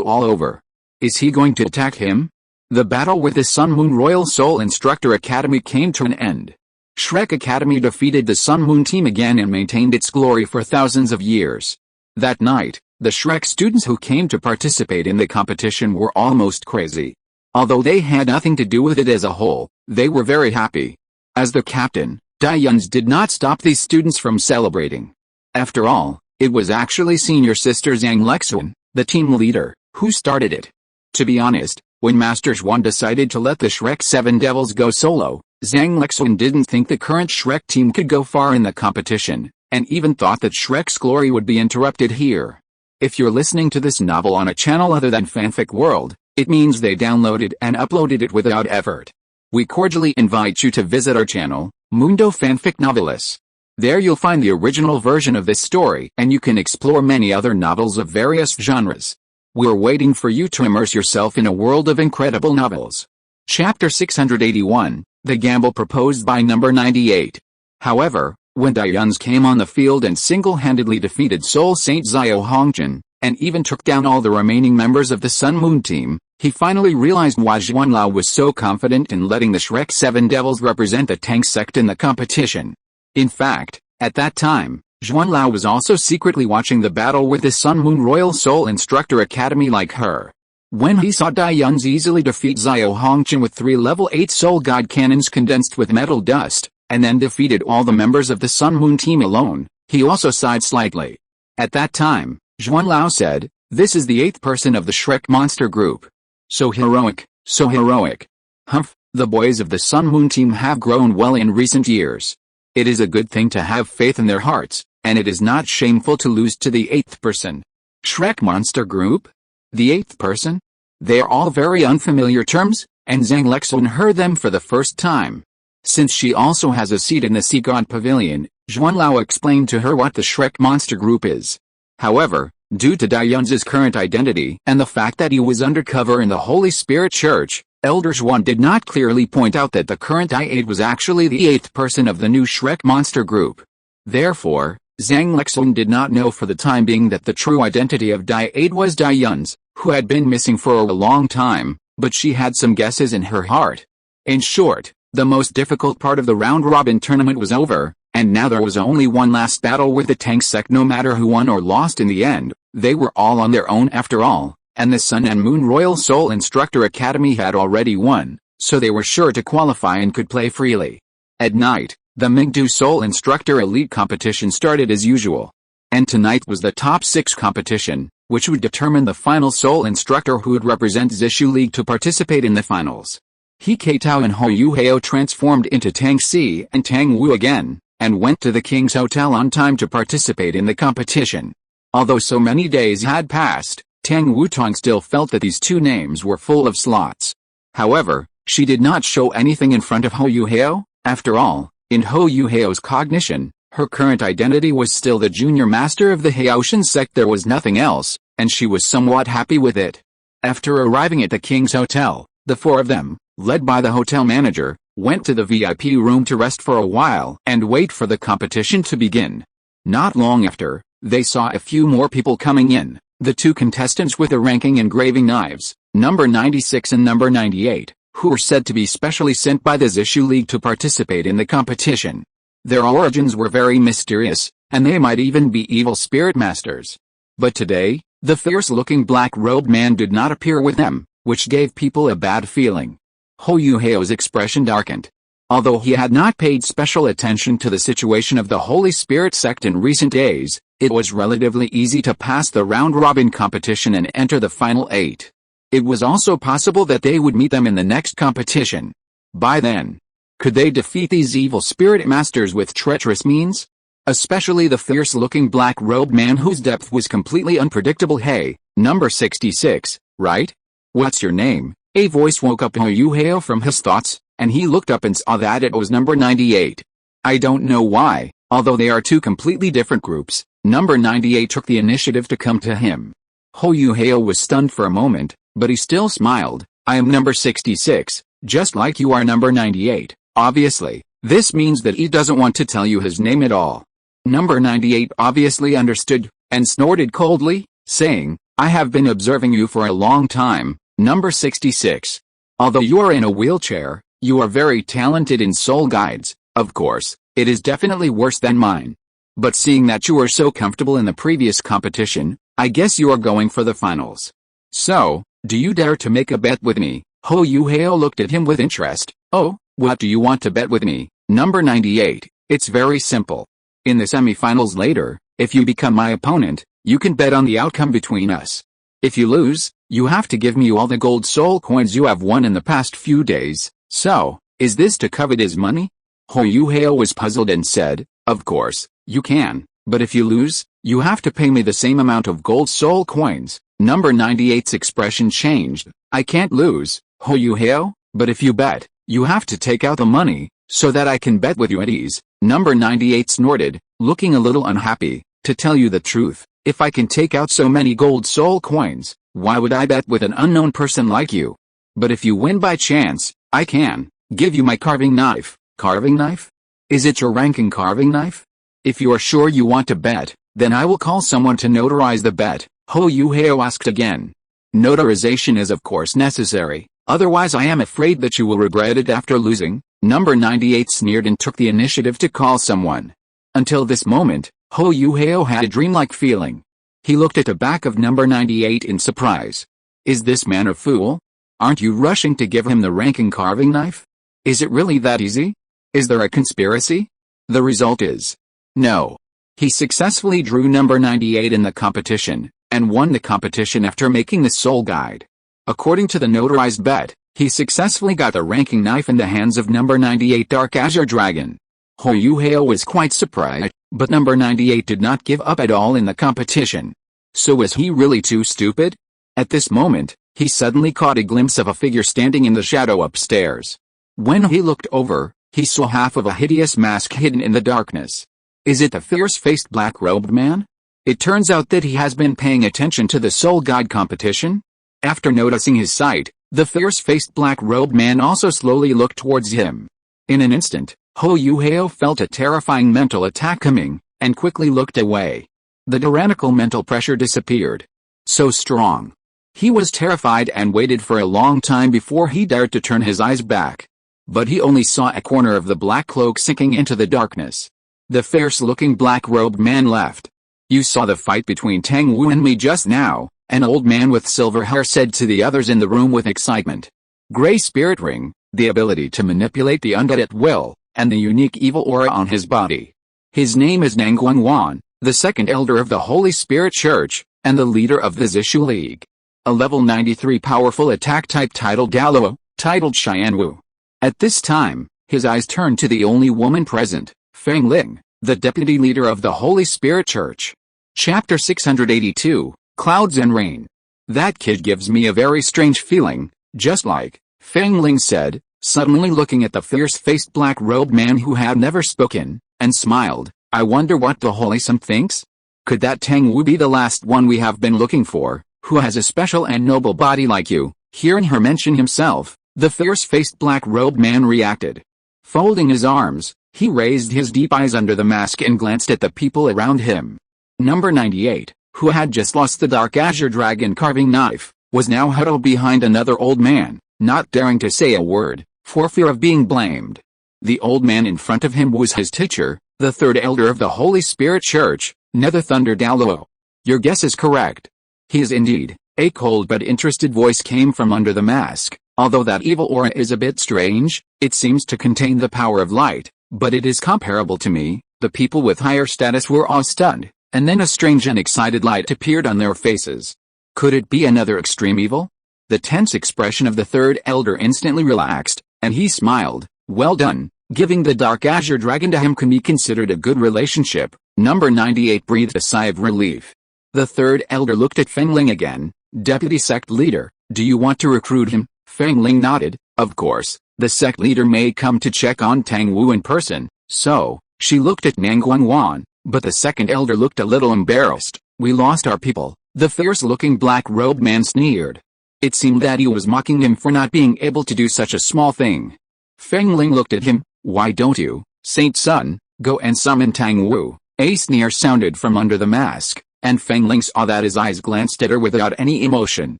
all over. Is he going to attack him? The battle with the Sun Moon Royal Soul Instructor Academy came to an end. Shrek Academy defeated the Sun Moon team again and maintained its glory for thousands of years. That night, the Shrek students who came to participate in the competition were almost crazy. Although they had nothing to do with it as a whole, they were very happy. As the captain, Dayuns did not stop these students from celebrating. After all, it was actually senior sister Zhang Lexuan, the team leader, who started it. To be honest, when Master Zhuan decided to let the Shrek 7 Devils go solo, Zhang Lexuan didn't think the current Shrek team could go far in the competition, and even thought that Shrek's glory would be interrupted here. If you're listening to this novel on a channel other than Fanfic World, it means they downloaded and uploaded it without effort. We cordially invite you to visit our channel, Mundo Fanfic Novelis. There you'll find the original version of this story and you can explore many other novels of various genres. We're waiting for you to immerse yourself in a world of incredible novels. Chapter 681, The Gamble Proposed by Number 98. However, when Dayuns came on the field and single-handedly defeated Soul Saint Xiao Hongchen, and even took down all the remaining members of the Sun Moon team, he finally realized why Zhuanlao was so confident in letting the Shrek 7 Devils represent the Tang sect in the competition. In fact, at that time, Zhuanlao was also secretly watching the battle with the Sun Moon Royal Soul Instructor Academy like her. When he saw Dayuns easily defeat Xiao Hongchen with 3 level 8 Soul God Cannons condensed with metal dust, and then defeated all the members of the Sun Moon team alone, he also sighed slightly. At that time, Zhuanlao said, "This is the 8th person of the Shrek monster group. So heroic, so heroic. Humph, the boys of the Sun Moon team have grown well in recent years. It is a good thing to have faith in their hearts, and it is not shameful to lose to the 8th person. Shrek monster group? The 8th person? They are all very unfamiliar terms, and Zhang Lexuan heard them for the first time. Since she also has a seat in the Sea God Pavilion, Zhuanlao explained to her what the Shrek monster group is. However, due to Dayuns' current identity and the fact that he was undercover in the Holy Spirit Church, Elder Zhuan did not clearly point out that the current Dai was actually the 8th person of the new Shrek monster group. Therefore, Zhang Lexuan did not know for the time being that the true identity of Dai was Dayuns, who had been missing for a long time, but she had some guesses in her heart. In short, the most difficult part of the round-robin tournament was over, and now there was only one last battle with the Tang sect. No matter who won or lost in the end, they were all on their own after all, and the Sun and Moon Royal Soul Instructor Academy had already won, so they were sure to qualify and could play freely. At night, the Mingdu Soul Instructor Elite competition started as usual. And tonight was the top 6 competition, which would determine the final Soul Instructor who would represent Zishu League to participate in the finals. He Keitao and Hou Yuhao transformed into Tang Si and Tang Wu again, and went to the King's Hotel on time to participate in the competition. Although so many days had passed, Tang Wutong still felt that these two names were full of slots. However, she did not show anything in front of Hou Yuhao. After all, in Hou Yuhao's cognition, her current identity was still the junior master of the Haoshan sect. There was nothing else, and she was somewhat happy with it. After arriving at the King's Hotel, the 4 of them, led by the hotel manager, went to the VIP room to rest for a while and wait for the competition to begin. Not long after, they saw a few more people coming in. The two contestants with the ranking engraving knives, number 96 and number 98, who were said to be specially sent by the Zishu League to participate in the competition. Their origins were very mysterious, and they might even be evil spirit masters. But today, the fierce-looking black-robed man did not appear with them, which gave people a bad feeling. Hou Yuhao's expression darkened. Although he had not paid special attention to the situation of the Holy Spirit sect in recent days, it was relatively easy to pass the round-robin competition and enter the final 8. It was also possible that they would meet them in the next competition. By then, could they defeat these evil spirit masters with treacherous means? Especially the fierce-looking black-robed man whose depth was completely unpredictable. Hey, number 66, right? What's your name? A voice woke up Hou Yuhao from his thoughts, and he looked up and saw that it was number 98. I don't know why, although they are two completely different groups, number 98 took the initiative to come to him. Hou Yuhao was stunned for a moment, but he still smiled. I am number 66, just like you are number 98, obviously. This means that he doesn't want to tell you his name at all. Number 98 obviously understood, and snorted coldly, saying, I have been observing you for a long time, number 66. Although you are in a wheelchair, you are very talented in soul guides. Of course, it is definitely worse than mine. But seeing that you were so comfortable in the previous competition, I guess you are going for the finals. So, do you dare to make a bet with me? Hou Yuhao looked at him with interest. Oh, what do you want to bet with me? Number 98, it's very simple. In the semifinals later, if you become my opponent, you can bet on the outcome between us. If you lose, you have to give me all the gold soul coins you have won in the past few days. So, is this to covet his money? Hou Yuhao was puzzled and said, of course, you can, but if you lose, you have to pay me the same amount of gold soul coins. Number 98's expression changed. I can't lose, Hou Yuhao, but if you bet, you have to take out the money, so that I can bet with you at ease. Number 98 snorted, looking a little unhappy. To tell you the truth, if I can take out so many gold soul coins, why would I bet with an unknown person like you? But if you win by chance, I can give you my carving knife. Carving knife? Is it your ranking carving knife? If you are sure you want to bet, then I will call someone to notarize the bet, Hou Yuhao asked again. Notarization is of course necessary, otherwise I am afraid that you will regret it after losing. Number 98 sneered and took the initiative to call someone. Until this moment, Hou Yuhao had a dreamlike feeling. He looked at the back of number 98 in surprise. Is this man a fool? Aren't you rushing to give him the ranking carving knife? Is it really that easy? Is there a conspiracy? The result is no. He successfully drew number 98 in the competition, and won the competition after making the soul guide. According to the notarized bet, he successfully got the ranking knife in the hands of number 98 Dark Azure Dragon. Hou Yuhao was quite surprised, but number 98 did not give up at all in the competition. So was he really too stupid? At this moment, he suddenly caught a glimpse of a figure standing in the shadow upstairs. When he looked over, he saw half of a hideous mask hidden in the darkness. Is it the fierce-faced black-robed man? It turns out that he has been paying attention to the soul guide competition. After noticing his sight, the fierce-faced black-robed man also slowly looked towards him. In an instant, Hou Yuhao felt a terrifying mental attack coming, and quickly looked away. The tyrannical mental pressure disappeared. So strong. He was terrified and waited for a long time before he dared to turn his eyes back. But he only saw a corner of the black cloak sinking into the darkness. The fierce-looking black-robed man left. You saw the fight between Tang Wu and me just now, an old man with silver hair said to the others in the room with excitement. Gray Spirit Ring, the ability to manipulate the undead at will, and the unique evil aura on his body. His name is Nangguang, the second elder of the Holy Spirit Church, and the leader of the Zishu League. A level 93 powerful attack type titled Douluo, titled Xianwu. At this time, his eyes turned to the only woman present, Feng Ling, the deputy leader of the Holy Spirit Church. Chapter 682, Clouds and Rain. That kid gives me a very strange feeling, just like, Feng Ling said, suddenly looking at the fierce-faced black-robed man who had never spoken, and smiled. I wonder what the Holy Son thinks? Could that Tang Wu be the last one we have been looking for, who has a special and noble body like you? Hearing her mention himself, the fierce-faced black-robed man reacted. Folding his arms, he raised his deep eyes under the mask and glanced at the people around him. Number 98, who had just lost the dark azure dragon carving knife, was now huddled behind another old man, not daring to say a word, for fear of being blamed. The old man in front of him was his teacher, the third elder of the Holy Spirit Church, Nether Thunder Douluo. Your guess is correct. He is indeed. A cold but interested voice came from under the mask. Although that evil aura is a bit strange, it seems to contain the power of light, but it is comparable to me. The people with higher status were all stunned, and then a strange and excited light appeared on their faces. Could it be another extreme evil? The tense expression of the third elder instantly relaxed, and he smiled. Well done. Giving the dark azure dragon to him can be considered a good relationship. Number 98 breathed a sigh of relief. The third elder looked at Feng Ling again. Deputy sect leader, do you want to recruit him? Feng Ling nodded. Of course, the sect leader may come to check on Tang Wu in person, so, she looked at Nang Guangwan, but the second elder looked a little embarrassed. We lost our people, the fierce-looking black-robed man sneered. It seemed that he was mocking him for not being able to do such a small thing. Feng Ling looked at him. Why don't you, Saint Sun, go and summon Tang Wu? A sneer sounded from under the mask, and Feng Ling saw that his eyes glanced at her without any emotion.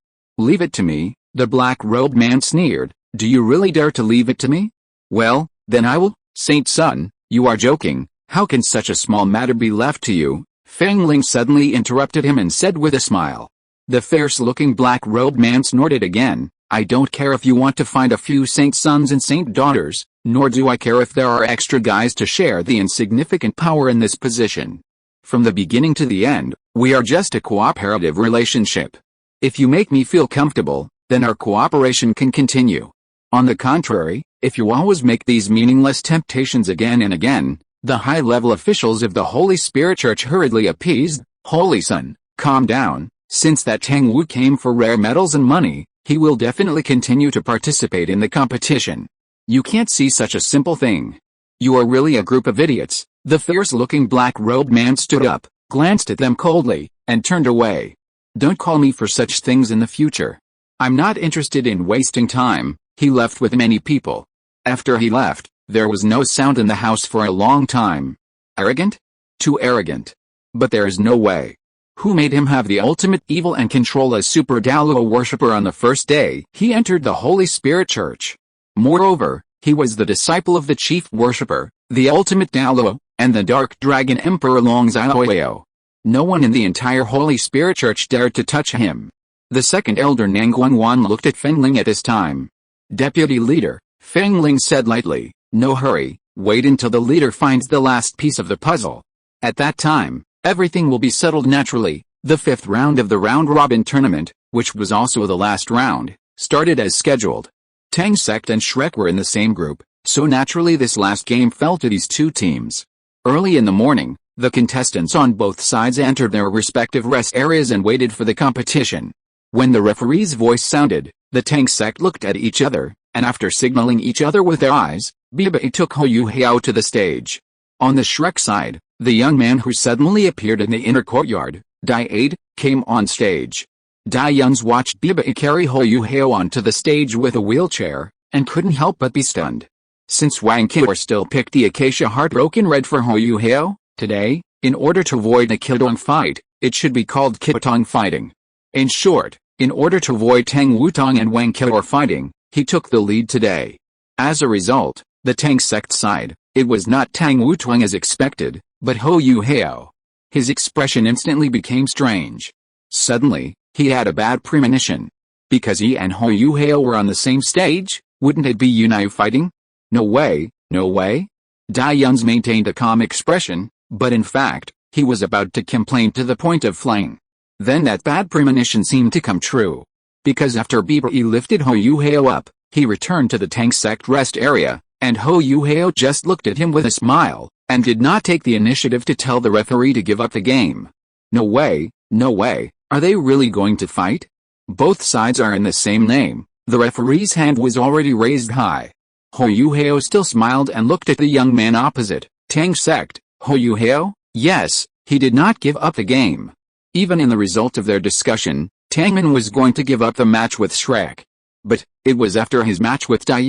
Leave it to me, the black-robed man sneered. Do you really dare to leave it to me? Well, then I will. Saint Sun, you are joking. How can such a small matter be left to you? Feng Ling suddenly interrupted him and said with a smile. The fierce-looking black-robed man snorted again. I don't care if you want to find a few saint sons and saint daughters, nor do I care if there are extra guys to share the insignificant power in this position. From the beginning to the end, we are just a cooperative relationship. If you make me feel comfortable, then our cooperation can continue. On the contrary, if you always make these meaningless temptations again and again, the high-level officials of the Holy Spirit Church hurriedly appeased. Holy Son, calm down. Since that Tang Wu came for rare metals and money, he will definitely continue to participate in the competition. You can't see such a simple thing. You are really a group of idiots. The fierce-looking black-robed man stood up, glanced at them coldly, and turned away. Don't call me for such things in the future. I'm not interested in wasting time. He left with many people. After he left, there was no sound in the house for a long time. Arrogant? Too arrogant. But there is no way. Who made him have the ultimate evil and control a super Douluo worshipper on the first day he entered the Holy Spirit Church? Moreover, he was the disciple of the chief worshipper, the ultimate Douluo, and the Dark Dragon Emperor Long Xiaoyao. No one in the entire Holy Spirit Church dared to touch him. The second elder Nang Guangwan looked at Feng Ling at this time. Deputy leader, Feng Ling said lightly, no hurry, wait until the leader finds the last piece of the puzzle. At that time, everything will be settled naturally. The fifth round of the round-robin tournament, which was also the last round, started as scheduled. Tang Sect and Shrek were in the same group, so naturally this last game fell to these two teams. Early in the morning, the contestants on both sides entered their respective rest areas and waited for the competition. When the referee's voice sounded, the Tang Sect looked at each other, and after signaling each other with their eyes, Bibai took Hou Hao to the stage. On the Shrek side, the young man who suddenly appeared in the inner courtyard, Dai, came on stage. Dai Yuns watched Bibai carry Hou Hao onto the stage with a wheelchair, and couldn't help but be stunned. Since Wang Qiu still picked the acacia heartbroken red for Hou Hao, today, in order to avoid a Kidong fight, it should be called Kitong fighting. In short, in order to avoid Tang Wutong and Wang Qiu fighting, he took the lead today. As a result, the Tang Sect side, it was not Tang Wutong as expected, but Hou Hao. His expression instantly became strange. Suddenly, he had a bad premonition. Because he and Hou Hao were on the same stage, wouldn't it be Yunai fighting? No way, no way. Dai Yuns maintained a calm expression, but in fact, he was about to complain to the point of flying. Then that bad premonition seemed to come true. Because after Bibai lifted Hou Hao up, he returned to the Tang Sect rest area, and Hou Hao just looked at him with a smile, and did not take the initiative to tell the referee to give up the game. No way, no way, are they really going to fight? Both sides are in the same name. The referee's hand was already raised high. Hou Hao still smiled and looked at the young man opposite. Tang Sect, Hou Hao? Yes, he did not give up the game. Even in the result of their discussion, Tangman was going to give up the match with Shrek. But, it was after his match with Dai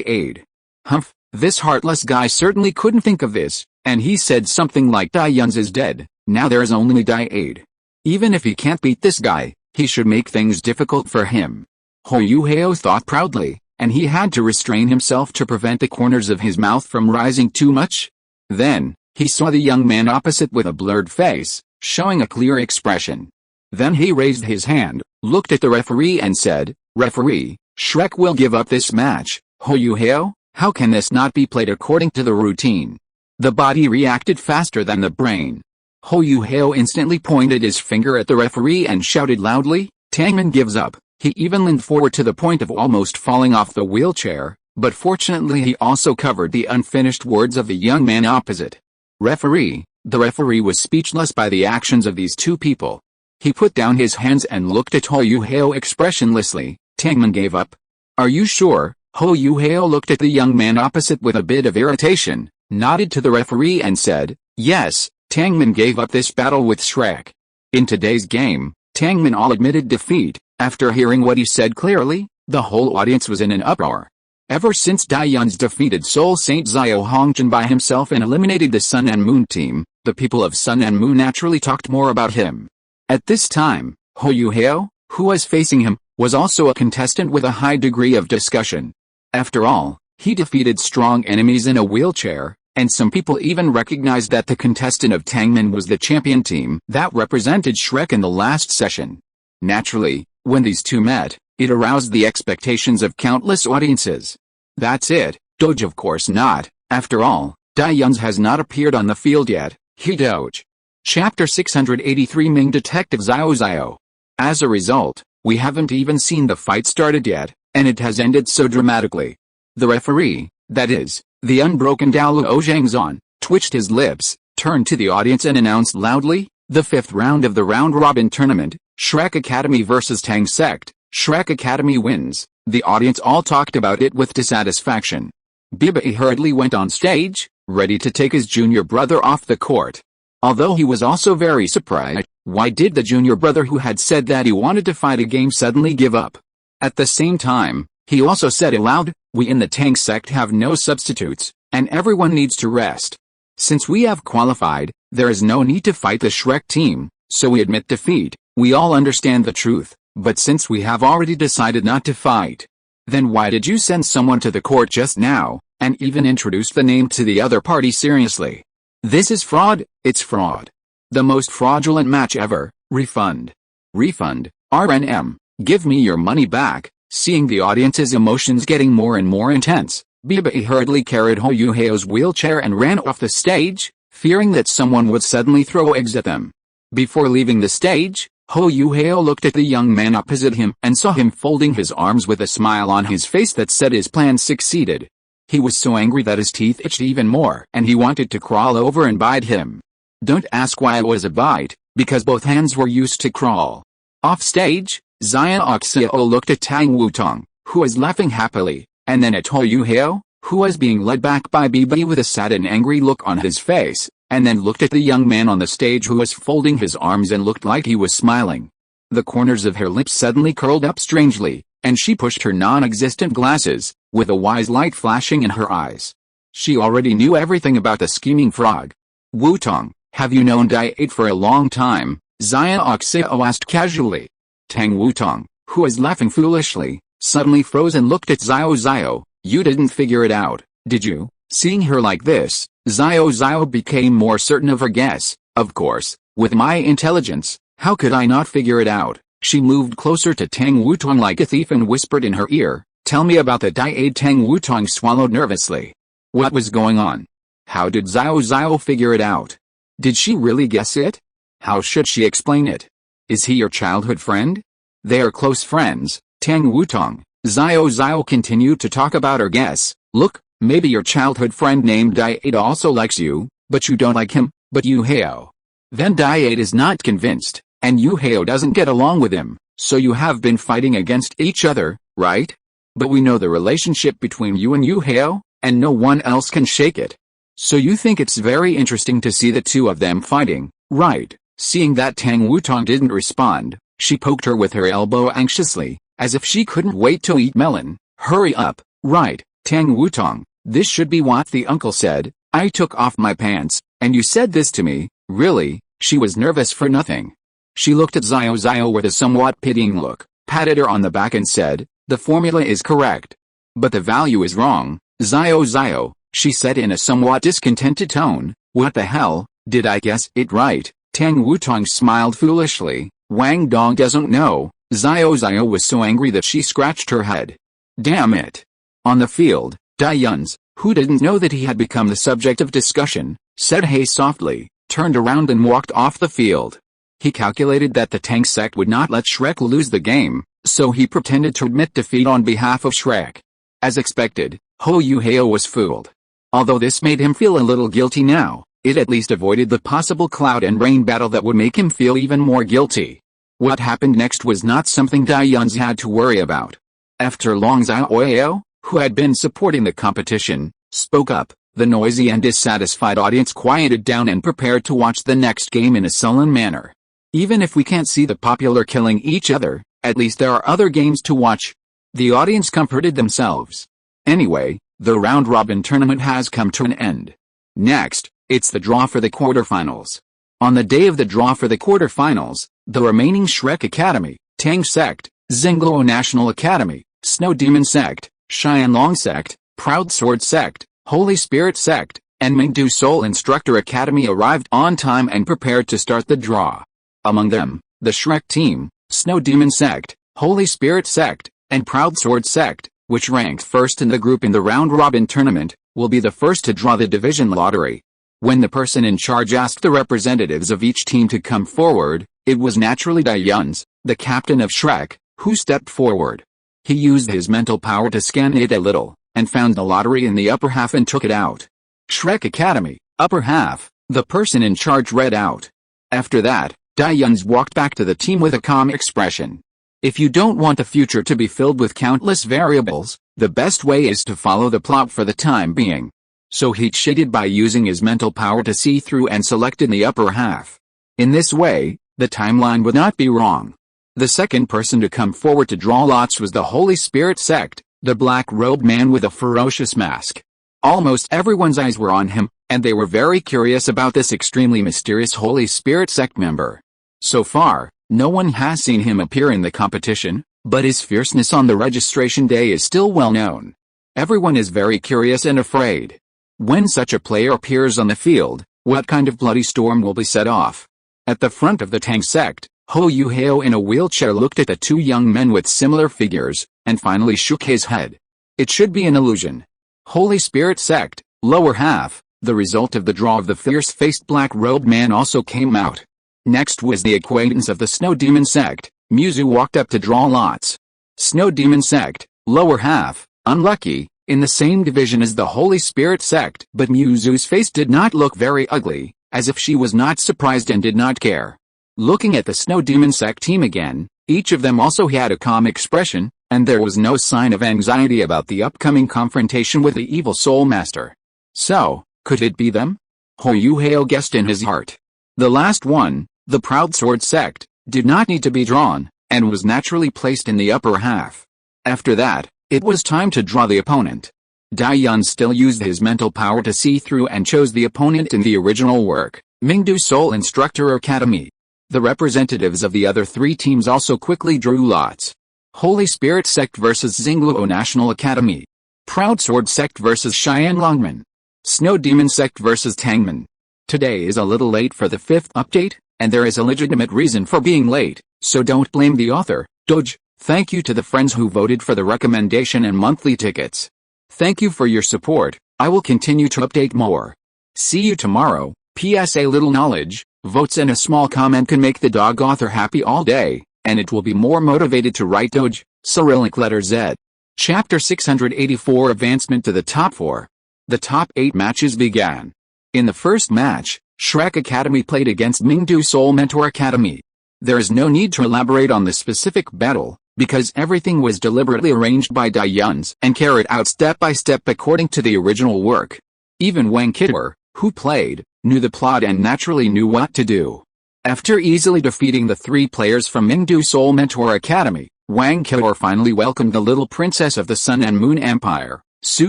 Aid. Humph, this heartless guy certainly couldn't think of this, and he said something like Dai Yuns is dead. Now there is only decay. Even if he can't beat this guy, he should make things difficult for him. Hou Yuhao thought proudly, and he had to restrain himself to prevent the corners of his mouth from rising too much. Then, he saw the young man opposite with a blurred face, showing a clear expression. Then he raised his hand, looked at the referee and said, "Referee, Shrek will give up this match." Hou Yuhao, how can this not be played according to the routine? The body reacted faster than the brain. Hou Yuhao instantly pointed his finger at the referee and shouted loudly, "Tangman gives up." He even leaned forward to the point of almost falling off the wheelchair, but fortunately he also covered the unfinished words of the young man opposite. "Referee." The referee was speechless by the actions of these two people. He put down his hands and looked at Hou Yuhao expressionlessly. "Tangman gave up? Are you sure?" Hou Yuhao looked at the young man opposite with a bit of irritation, nodded to the referee and said, "Yes, Tangman gave up this battle with Shrek." In today's game, Tangman all admitted defeat. After hearing what he said clearly, the whole audience was in an uproar. Ever since Daiyun's defeated Soul Saint Xiao Hongqian by himself and eliminated the Sun and Moon team, the people of Sun and Moon naturally talked more about him. At this time, Hou Yuhao, who was facing him, was also a contestant with a high degree of discussion. After all, he defeated strong enemies in a wheelchair, and some people even recognized that the contestant of Tangman was the champion team that represented Shrek in the last session. Naturally, when these two met, it aroused the expectations of countless audiences. That's it, Doge of course not, after all, Daiyun has not appeared on the field yet, he Doge. Chapter 683 Ming Detective Xiao Xiao. As a result, we haven't even seen the fight started yet, and it has ended so dramatically. The referee, that is, the unbroken Douluo Zhangzhan, twitched his lips, turned to the audience and announced loudly, "The fifth round of the round-robin tournament, Shrek Academy vs Tang Sect, Shrek Academy wins." The audience all talked about it with dissatisfaction. Bibi hurriedly went on stage, ready to take his junior brother off the court. Although he was also very surprised, why did the junior brother who had said that he wanted to fight a game suddenly give up? At the same time, he also said aloud, "We in the Tang Sect have no substitutes, and everyone needs to rest. Since we have qualified, there is no need to fight the Shrek team, so we admit defeat. We all understand the truth, but since we have already decided not to fight, then why did you send someone to the court just now, and even introduce the name to the other party seriously? This is fraud, it's fraud. The most fraudulent match ever. Refund. Refund, RNM, give me your money back." Seeing the audience's emotions getting more and more intense, Bibi hurriedly carried Hou Yuhao's wheelchair and ran off the stage, fearing that someone would suddenly throw eggs at them. Before leaving the stage, Hou Yuhao looked at the young man opposite him and saw him folding his arms with a smile on his face that said his plan succeeded. He was so angry that his teeth itched even more and he wanted to crawl over and bite him. Don't ask why it was a bite, because both hands were used to crawl. Off stage, Xiao Xiao looked at Tang Wutong, who was laughing happily, and then at Hou Yuhao, who was being led back by Bibi with a sad and angry look on his face, and then looked at the young man on the stage who was folding his arms and looked like he was smiling. The corners of her lips suddenly curled up strangely, and she pushed her non-existent glasses, with a wise light flashing in her eyes. She already knew everything about the scheming frog. "Wutong, have you known Diet for a long time?" Xiao Xiao asked casually. Tang Wutong, who was laughing foolishly, suddenly froze and looked at Xiao Xiao. "You didn't figure it out, did you?" Seeing her like this, Xiao Xiao became more certain of her guess. "Of course, with my intelligence, how could I not figure it out?" She moved closer to Tang Wutong like a thief and whispered in her ear, "Tell me about the Diet." Tang Wutong swallowed nervously. What was going on? How did Xiao Xiao figure it out? Did she really guess it? How should she explain it? Is he your childhood friend? They are close friends, Tang Wutong. Xiao Xiao continued to talk about her guess. "Look, maybe your childhood friend named Diet also likes you, but you don't like him, but Yuhao. Then Diet is not convinced, and Yuhao doesn't get along with him, so you have been fighting against each other, right? But we know the relationship between you and Yuhao, and no one else can shake it. So you think it's very interesting to see the two of them fighting, right?" Seeing that Tang Wutong didn't respond, she poked her with her elbow anxiously, as if she couldn't wait to eat melon. "Hurry up, right, Tang Wutong, this should be what the uncle said. I took off my pants, and you said this to me, really?" She was nervous for nothing. She looked at Xiao with a somewhat pitying look, patted her on the back and said, "The formula is correct. But the value is wrong, Xiao," she said in a somewhat discontented tone. "What the hell, did I guess it right?" Tang Wutong smiled foolishly. "Wang Dong doesn't know." Xiao was so angry that she scratched her head. Damn it. On the field, Dayuns, who didn't know that he had become the subject of discussion, said hey softly, turned around and walked off the field. He calculated that the Tang sect would not let Shrek lose the game, so he pretended to admit defeat on behalf of Shrek. As expected, Hou Yuhao was fooled. Although this made him feel a little guilty now, it at least avoided the possible cloud and rain battle that would make him feel even more guilty. What happened next was not something Dayuns had to worry about. After long, Xiao, who had been supporting the competition, spoke up. The noisy and dissatisfied audience quieted down and prepared to watch the next game in a sullen manner. Even if we can't see the popular killing each other, at least there are other games to watch. The audience comforted themselves. Anyway, the round-robin tournament has come to an end. Next, it's the draw for the quarterfinals. On the day of the draw for the quarterfinals, the remaining Shrek Academy, Tang Sect, Xingluo National Academy, Snow Demon Sect, Xianlong Sect, Proud Sword Sect, Holy Spirit Sect, and Mingdu Soul Instructor Academy arrived on time and prepared to start the draw. Among them, the Shrek team, Snow Demon Sect, Holy Spirit Sect, and Proud Sword Sect, which ranked first in the group in the round-robin tournament, will be the first to draw the division lottery. When the person in charge asked the representatives of each team to come forward, it was naturally Dayuns, the captain of Shrek, who stepped forward. He used his mental power to scan it a little, and found the lottery in the upper half and took it out. Shrek Academy, upper half, the person in charge read out. After that, Dayuns walked back to the team with a calm expression. If you don't want the future to be filled with countless variables, the best way is to follow the plot for the time being. So he cheated by using his mental power to see through and selected the upper half. In this way, the timeline would not be wrong. The second person to come forward to draw lots was the Holy Spirit Sect, the black-robed man with a ferocious mask. Almost everyone's eyes were on him, and they were very curious about this extremely mysterious Holy Spirit Sect member. So far, no one has seen him appear in the competition, but his fierceness on the registration day is still well known. Everyone is very curious and afraid. When such a player appears on the field, what kind of bloody storm will be set off? At the front of the Tang sect, Hou Yuhao in a wheelchair looked at the two young men with similar figures, and finally shook his head. It should be an illusion. Holy Spirit Sect, lower half, the result of the draw of the fierce-faced black-robed man also came out. Next was the acquaintance of the Snow Demon Sect. Muzu walked up to draw lots. Snow Demon Sect, lower half, unlucky, in the same division as the Holy Spirit Sect. But Muzu's face did not look very ugly, as if she was not surprised and did not care. Looking at the Snow Demon Sect team again, each of them also had a calm expression, and there was no sign of anxiety about the upcoming confrontation with the evil Soul Master. So, could it be them? Hou Yuhao guessed in his heart. The last one, the Proud Sword Sect, did not need to be drawn, and was naturally placed in the upper half. After that, it was time to draw the opponent. Dayun still used his mental power to see through and chose the opponent in the original work, Mingdu Soul Instructor Academy. The representatives of the other three teams also quickly drew lots. Holy Spirit Sect vs Xingluo National Academy. Proud Sword Sect vs Xianlongman. Snow Demon Sect vs Tangman. Today is a little late for the 5th update, and there is a legitimate reason for being late, so don't blame the author, Doge. Thank you to the friends who voted for the recommendation and monthly tickets. Thank you for your support. I will continue to update more. See you tomorrow. P.S. A little knowledge, votes and a small comment can make the dog author happy all day, and it will be more motivated to write Doge, Cyrillic letter Z. Chapter 684 Advancement to the Top 4. The top 8 matches began. In the first match, Shrek Academy played against Mingdu Soul Mentor Academy. There is no need to elaborate on the specific battle, because everything was deliberately arranged by Dayuns and carried out step by step according to the original work. Even Wang Kidor, who played, knew the plot and naturally knew what to do. After easily defeating the 3 players from Mingdu Soul Mentor Academy, Wang Kidor finally welcomed the little princess of the Sun and Moon Empire, Su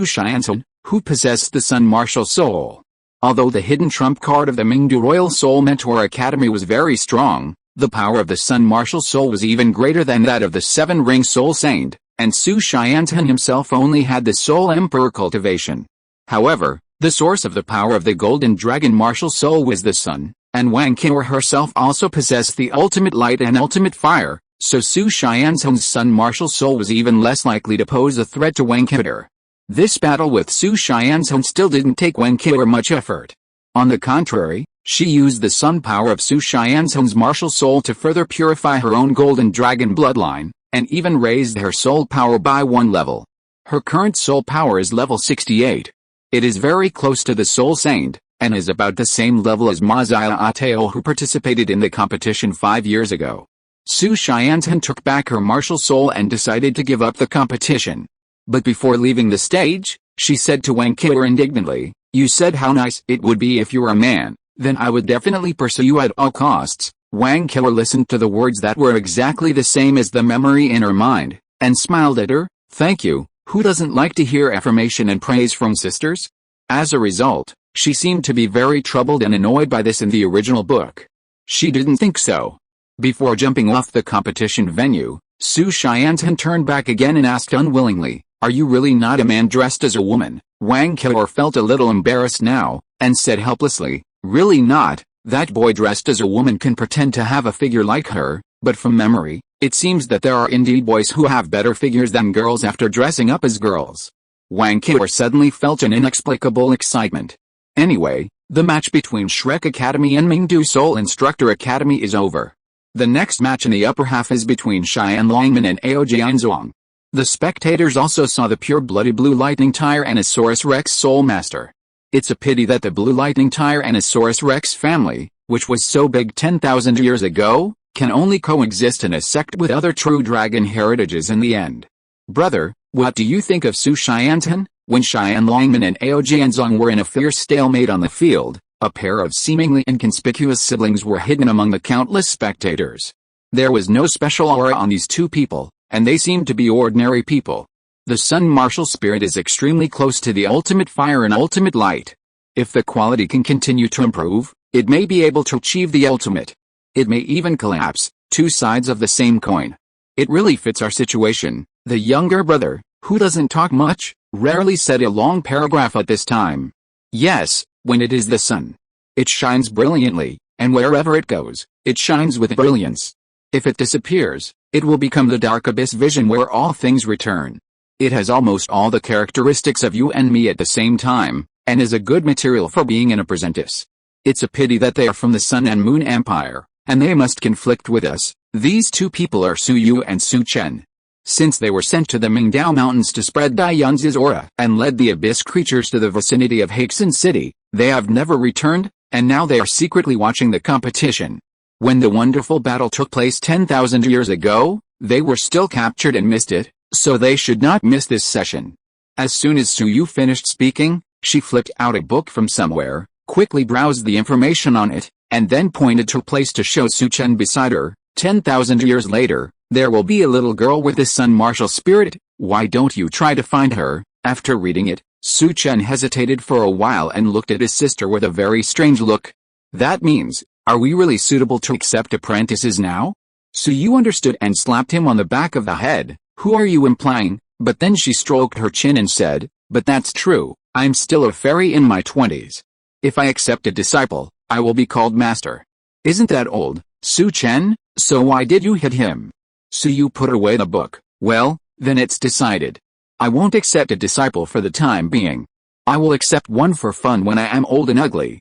Xiansun, who possessed the Sun Martial Soul. Although the hidden trump card of the Mingdu Royal Soul Mentor Academy was very strong, the power of the Sun Martial Soul was even greater than that of the Seven Ring Soul Saint, and Su Xianzhen himself only had the Soul Emperor cultivation. However, the source of the power of the Golden Dragon Martial Soul was the Sun, and Wang Qiu herself also possessed the ultimate light and ultimate fire, so Su Xianzhen's Sun Martial Soul was even less likely to pose a threat to Wang Qiu. This battle with Su Xianzhen still didn't take Wang Qiu much effort. On the contrary, she used the Sun power of Su Xianzhen's martial soul to further purify her own Golden Dragon bloodline, and even raised her soul power by one level. Her current soul power is level 68. It is very close to the Soul Saint, and is about the same level as Ma Xiaotao, who participated in the competition 5 years ago. Su Xianzhen took back her martial soul and decided to give up the competition. But before leaving the stage, she said to Wang Qiu indignantly, "You said how nice it would be if you were a man, then I would definitely pursue you at all costs." Wang Qiu listened to the words that were exactly the same as the memory in her mind, and smiled at her. "Thank you, who doesn't like to hear affirmation and praise from sisters?" As a result, she seemed to be very troubled and annoyed by this in the original book. She didn't think so. Before jumping off the competition venue, Su Xianzhen turned back again and asked unwillingly, "Are you really not a man dressed as a woman?" Wang Qiu felt a little embarrassed now, and said helplessly, "Really not. That boy dressed as a woman can pretend to have a figure like her, but from memory, it seems that there are indeed boys who have better figures than girls after dressing up as girls." Wang Qiu suddenly felt an inexplicable excitement. Anyway, the match between Shrek Academy and Mingdu Soul Instructor Academy is over. The next match in the upper half is between Xian Longman and Ao Jianzhuang. The spectators also saw the pure-blooded Blue Lightning Tyrannosaurus Rex Soul Master. It's a pity that the Blue Lightning Tyrannosaurus Rex family, which was so big 10,000 years ago, can only coexist in a sect with other true dragon heritages in the end. Brother, what do you think of Su Xianzhen? When Xian Longman and Ao Jianzhuang were in a fierce stalemate on the field, a pair of seemingly inconspicuous siblings were hidden among the countless spectators. There was no special aura on these two people, and they seemed to be ordinary people. The Sun Martial Spirit is extremely close to the ultimate fire and ultimate light. If the quality can continue to improve, it may be able to achieve the ultimate. It may even collapse, two sides of the same coin. It really fits our situation. The younger brother, who doesn't talk much, rarely said a long paragraph at this time. Yes, when it is the sun. It shines brilliantly, and wherever it goes, it shines with brilliance. If it disappears, it will become the dark abyss vision where all things return. It has almost all the characteristics of you and me at the same time, and is a good material for being an apprentice. It's a pity that they are from the Sun and Moon Empire, and they must conflict with us. These two people are Su Yu and Su Chen. Since they were sent to the Mingdao Mountains to spread Dai Yunzi's aura and led the abyss creatures to the vicinity of Haixin City, they have never returned, and now they are secretly watching the competition. When the wonderful battle took place 10,000 years ago, they were still captured and missed it, so they should not miss this session. As soon as Su Yu finished speaking, she flipped out a book from somewhere, quickly browsed the information on it, and then pointed to a place to show Su Chen beside her. 10,000 years later, there will be a little girl with the Sun Martial Spirit. Why don't you try to find her? After reading it, Su Chen hesitated for a while and looked at his sister with a very strange look. That means, are we really suitable to accept apprentices now? Su Yu understood and slapped him on the back of the head. Who are you implying? But then she stroked her chin and said, but that's true, I'm still a fairy in my 20s. If I accept a disciple, I will be called master. Isn't that old, Su Chen? So why did you hit him? Su Yu put away the book. Well, then it's decided. I won't accept a disciple for the time being. I will accept one for fun when I am old and ugly.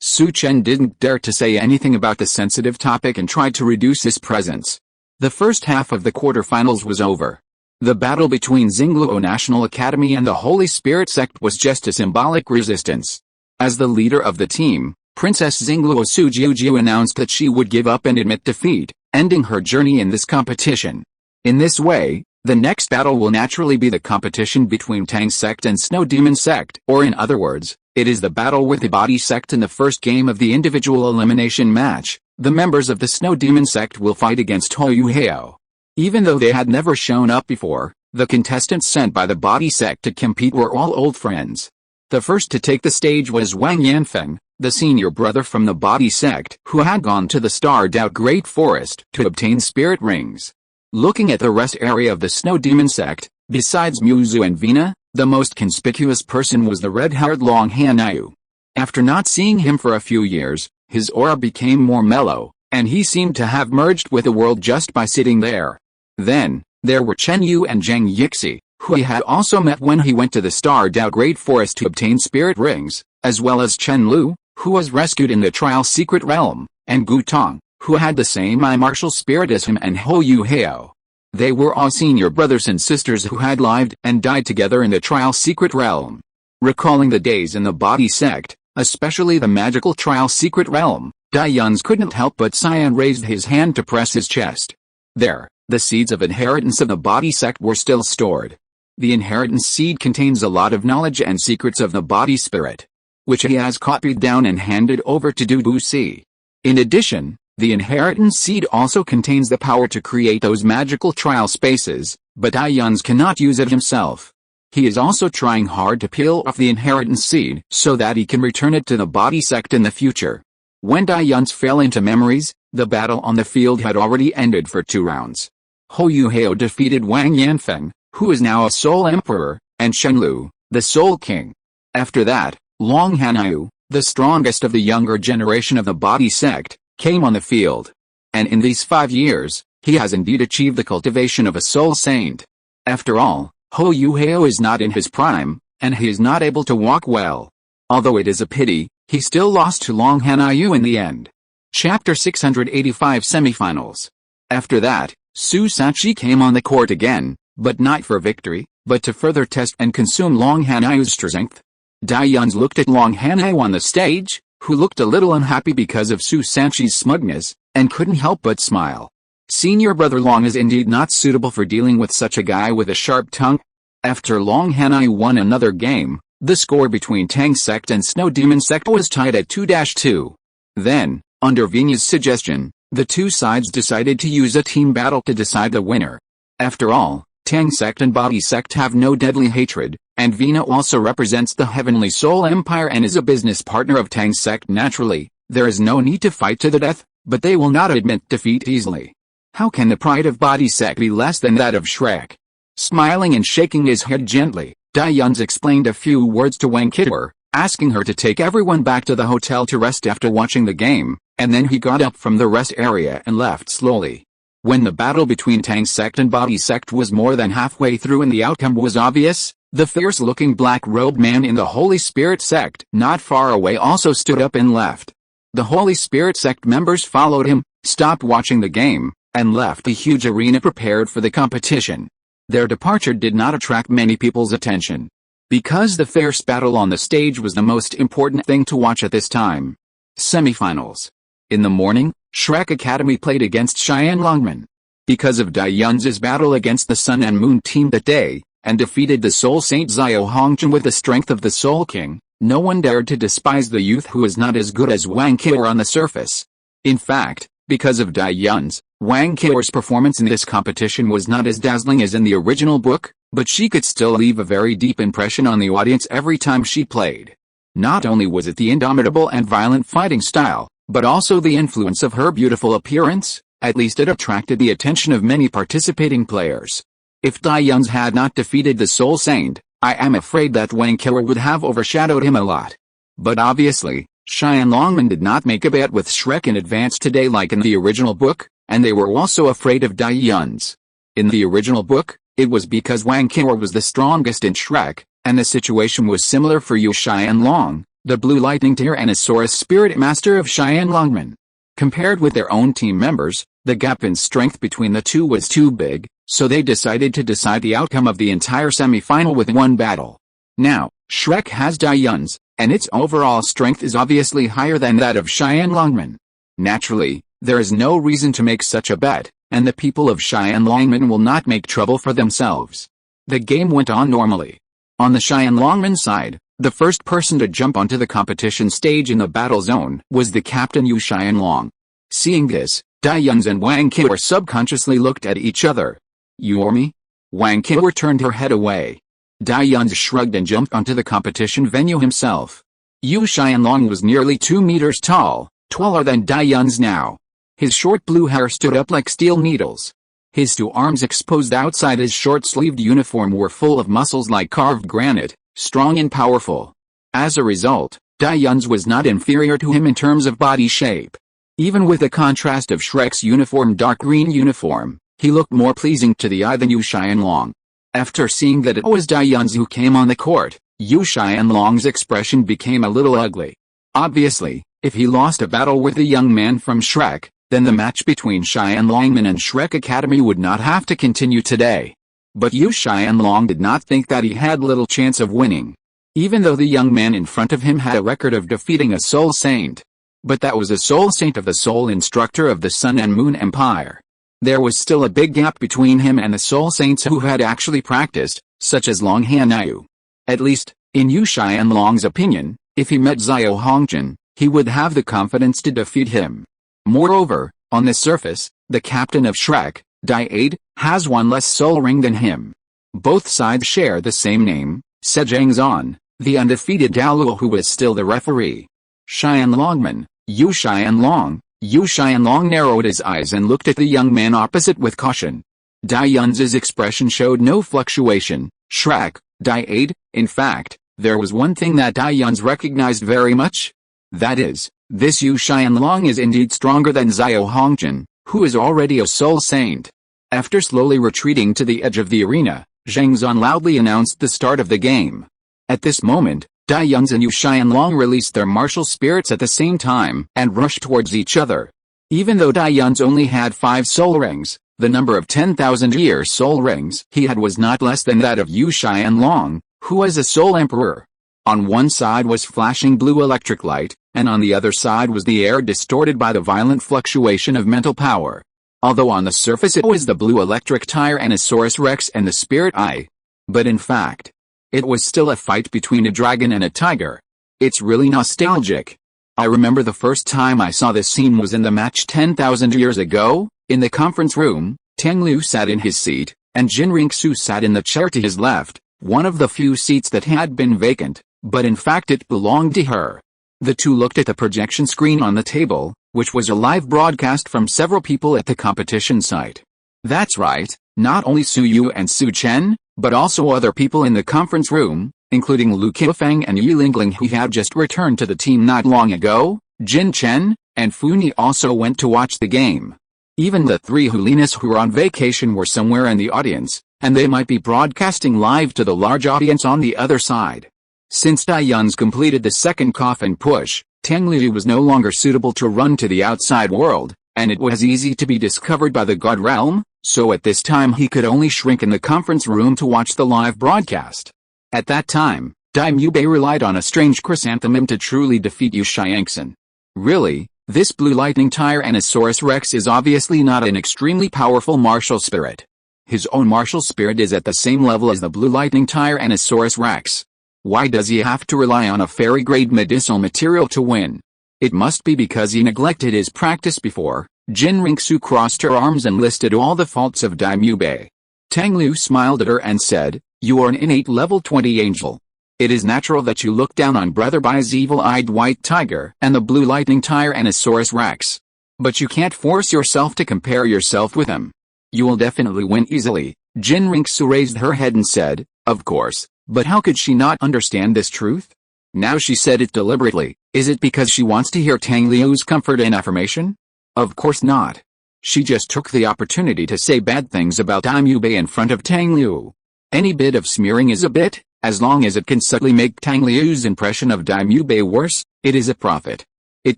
Su Chen didn't dare to say anything about the sensitive topic and tried to reduce his presence. The first half of the quarterfinals was over. The battle between Xingluo National Academy and the Holy Spirit Sect was just a symbolic resistance. As the leader of the team, Princess Xingluo Su Jiujiu announced that she would give up and admit defeat, ending her journey in this competition. In this way, the next battle will naturally be the competition between Tang Sect and Snow Demon Sect, or in other words, it is the battle with the Body Sect in the first game of the individual elimination match. The members of the Snow Demon Sect will fight against Hoyu Hao. Even though they had never shown up before, the contestants sent by the Body Sect to compete were all old friends. The first to take the stage was Wang Yanfeng, the senior brother from the body sect who had gone to the starred out Great Forest to obtain spirit rings. Looking at the rest area of the Snow Demon sect, besides Muzu and Vina, the most conspicuous person was the red-haired Long Hanyu. After not seeing him for a few years, his aura became more mellow, and he seemed to have merged with the world just by sitting there. Then, there were Chen Yu and Zhang Yixi, who he had also met when he went to the starred out Great Forest to obtain spirit rings, as well as Chen Liu, who was rescued in the trial secret realm, and Gu Tong, who had the same martial spirit as him, and Hou Hao. They were all senior brothers and sisters who had lived and died together in the trial secret realm. Recalling the days in the body sect, especially the magical trial secret realm, Dai-Yun's couldn't help but sigh and raised his hand to press his chest. There, the seeds of inheritance of the body sect were still stored. The inheritance seed contains a lot of knowledge and secrets of the body spirit, which he has copied down and handed over to Du Si. In addition, the inheritance seed also contains the power to create those magical trial spaces, but Dai-Yun's cannot use it himself. He is also trying hard to peel off the inheritance seed so that he can return it to the body sect in the future. When Dai-Yun's fell into memories, the battle on the field had already ended for 2 rounds. Hou Hao defeated Wang Yanfeng, who is now a Soul Emperor, and Shen Lu, the Soul King. After that, Long Hanyu, the strongest of the younger generation of the body sect, came on the field. And in these 5 years, he has indeed achieved the cultivation of a soul saint. After all, Hou Hao is not in his prime, and he is not able to walk well. Although it is a pity, he still lost to Long Hanyu in the end. Chapter 685 Semifinals. After that, Su Sanchi came on the court again, but not for victory, but to further test and consume Long Hanyu's strength. Dai-Yun's looked at Long Hanyu on the stage, who looked a little unhappy because of Su Sanchi's smugness, and couldn't help but smile. Senior brother Long is indeed not suitable for dealing with such a guy with a sharp tongue. After Long Hanyu won another game, the score between Tang sect and Snow Demon sect was tied at 2-2. Then, under Vina's suggestion, the two sides decided to use a team battle to decide the winner. After all, Tang sect and Body sect have no deadly hatred, and Vina also represents the Heavenly Soul Empire and is a business partner of Tang sect. Naturally, there is no need to fight to the death, but they will not admit defeat easily. How can the pride of Body sect be less than that of Shrek? Smiling and shaking his head gently, Dai-Yun's explained a few words to Wang Kidder, asking her to take everyone back to the hotel to rest after watching the game, and then he got up from the rest area and left slowly. When the battle between Tang sect and Body sect was more than halfway through and the outcome was obvious, the fierce-looking black-robed man in the Holy Spirit sect not far away also stood up and left. The Holy Spirit sect members followed him, stopped watching the game, and left the huge arena prepared for the competition. Their departure did not attract many people's attention, because the fierce battle on the stage was the most important thing to watch at this time. Semifinals. In the morning, Shrek Academy played against Cheyenne Longman. Because of Dai-Yun's battle against the Sun and Moon team that day, and defeated the Soul Saint Xiao Hongchen with the strength of the Soul King, no one dared to despise the youth who is not as good as Wang Kidder on the surface. In fact, because of Dai-Yun's, Wang Kidder's performance in this competition was not as dazzling as in the original book, but she could still leave a very deep impression on the audience every time she played. Not only was it the indomitable and violent fighting style, but also the influence of her beautiful appearance. At least it attracted the attention of many participating players. If Dai-Yun's had not defeated the Soul Saint, I am afraid that Wang Kidder would have overshadowed him a lot. But obviously, Cheyenne Longman did not make a bet with Shrek in advance today like in the original book, and they were also afraid of Dai-Yun's. In the original book, it was because Wang Kidder was the strongest in Shrek, and the situation was similar for Yu Cheyenne Long, the Blue Lightning Tyrannosaurus Spirit Master of Cheyenne Longman. Compared with their own team members, the gap in strength between the two was too big, so they decided to decide the outcome of the entire semi-final with one battle. Now, Shrek has Dai-Yun's, and its overall strength is obviously higher than that of Cheyenne Longman. Naturally, there is no reason to make such a bet, and the people of Cheyenne Longman will not make trouble for themselves. The game went on normally. On the Cheyenne Longman side, the first person to jump onto the competition stage in the battle zone was the captain Yu Cheyenne Long. Seeing this, Dai-Yun's and Wang Kidder subconsciously looked at each other. You or me? Wang Kidder turned her head away. Dai Yunzi shrugged and jumped onto the competition venue himself. Yu Xianlong was nearly 2 meters tall, taller than Dai Yunzi now. His short blue hair stood up like steel needles. His 2 arms exposed outside his short-sleeved uniform were full of muscles like carved granite, strong and powerful. As a result, Dai Yunzi was not inferior to him in terms of body shape. Even with the contrast of Shrek's uniform dark green uniform, he looked more pleasing to the eye than Yu Xianlong. After seeing that it was Dai Yunzi who came on the court, Yu Xianlong's expression became a little ugly. Obviously, if he lost a battle with the young man from Shrek, then the match between Xianlongman and Shrek Academy would not have to continue today. But Yu Xianlong did not think that he had little chance of winning. Even though the young man in front of him had a record of defeating a soul saint. But that was a soul saint of the soul instructor of the Sun and Moon Empire. There was still a big gap between him and the soul saints who had actually practiced, such as Long Hanyu. At least, in Yu Xianlong's opinion, if he met Xiao Hongjin, he would have the confidence to defeat him. Moreover, on the surface, the captain of Shrek, Dai Ade, has 1 less soul ring than him. Both sides share the same name, Sejang Zan, the undefeated Douluo who was still the referee. Xianlongman, Yu Xianlong. Yu Xianlong narrowed his eyes and looked at the young man opposite with caution. Dai Yunzi's expression showed no fluctuation. Shrek, Dai Ade. In fact, there was one thing that Dai Yunzi recognized very much. That is, this Yu Xianlong is indeed stronger than Xiao Hongjin, who is already a soul saint. After slowly retreating to the edge of the arena, Zhang Zan loudly announced the start of the game. At this moment, Dai Yunzi and Yu Xianlong released their martial spirits at the same time and rushed towards each other. Even though Dai Yunzi only had 5 soul rings, the number of 10,000-year soul rings he had was not less than that of Yu Xianlong, who was a soul emperor. On one side was flashing blue electric light, and on the other side was the air distorted by the violent fluctuation of mental power. Although on the surface it was the blue electric Tyrannosaurus Rex and the spirit eye. But in fact, it was still a fight between a dragon and a tiger. It's really nostalgic. I remember the first time I saw this scene was in the match 10,000 years ago. In the conference room, Tang Liu sat in his seat, and Jin Ringsu sat in the chair to his left, one of the few seats that had been vacant, but in fact it belonged to her. The two looked at the projection screen on the table, which was a live broadcast from several people at the competition site. That's right, not only Su Yu and Su Chen, but also other people in the conference room, including Lu Qifeng and Yi Lingling who had just returned to the team not long ago. Jin Chen and Fu Ni also went to watch the game. Even the 3 Hulinas who were on vacation were somewhere in the audience, and they might be broadcasting live to the large audience on the other side. Since Dai Yunzi completed the second coffin push, Tang Liu was no longer suitable to run to the outside world, and it was easy to be discovered by the God Realm, so at this time he could only shrink in the conference room to watch the live broadcast. At that time, Dai Mubei relied on a strange chrysanthemum to truly defeat Yu Xiangxin. Really, this blue lightning Tyrannosaurus Rex is obviously not an extremely powerful martial spirit. His own martial spirit is at the same level as the blue lightning Tyrannosaurus Rex. Why does he have to rely on a fairy-grade medicinal material to win? It must be because he neglected his practice before. Jin Ringsu crossed her arms and listed all the faults of Dai Mubei. Tang Liu smiled at her and said, "You are an innate level 20 angel. It is natural that you look down on Brother Bai's evil-eyed white tiger and the blue lightning Tyrannosaurus Rex. But you can't force yourself to compare yourself with him. You will definitely win easily." Jin Ringsu raised her head and said, "Of course, but how could she not understand this truth?" Now she said it deliberately. Is it because she wants to hear Tang Liu's comfort and affirmation? Of course not. She just took the opportunity to say bad things about Dai Mubei in front of Tang Liu. Any bit of smearing is a bit, as long as it can subtly make Tang Liu's impression of Dai Mubei worse, it is a profit. It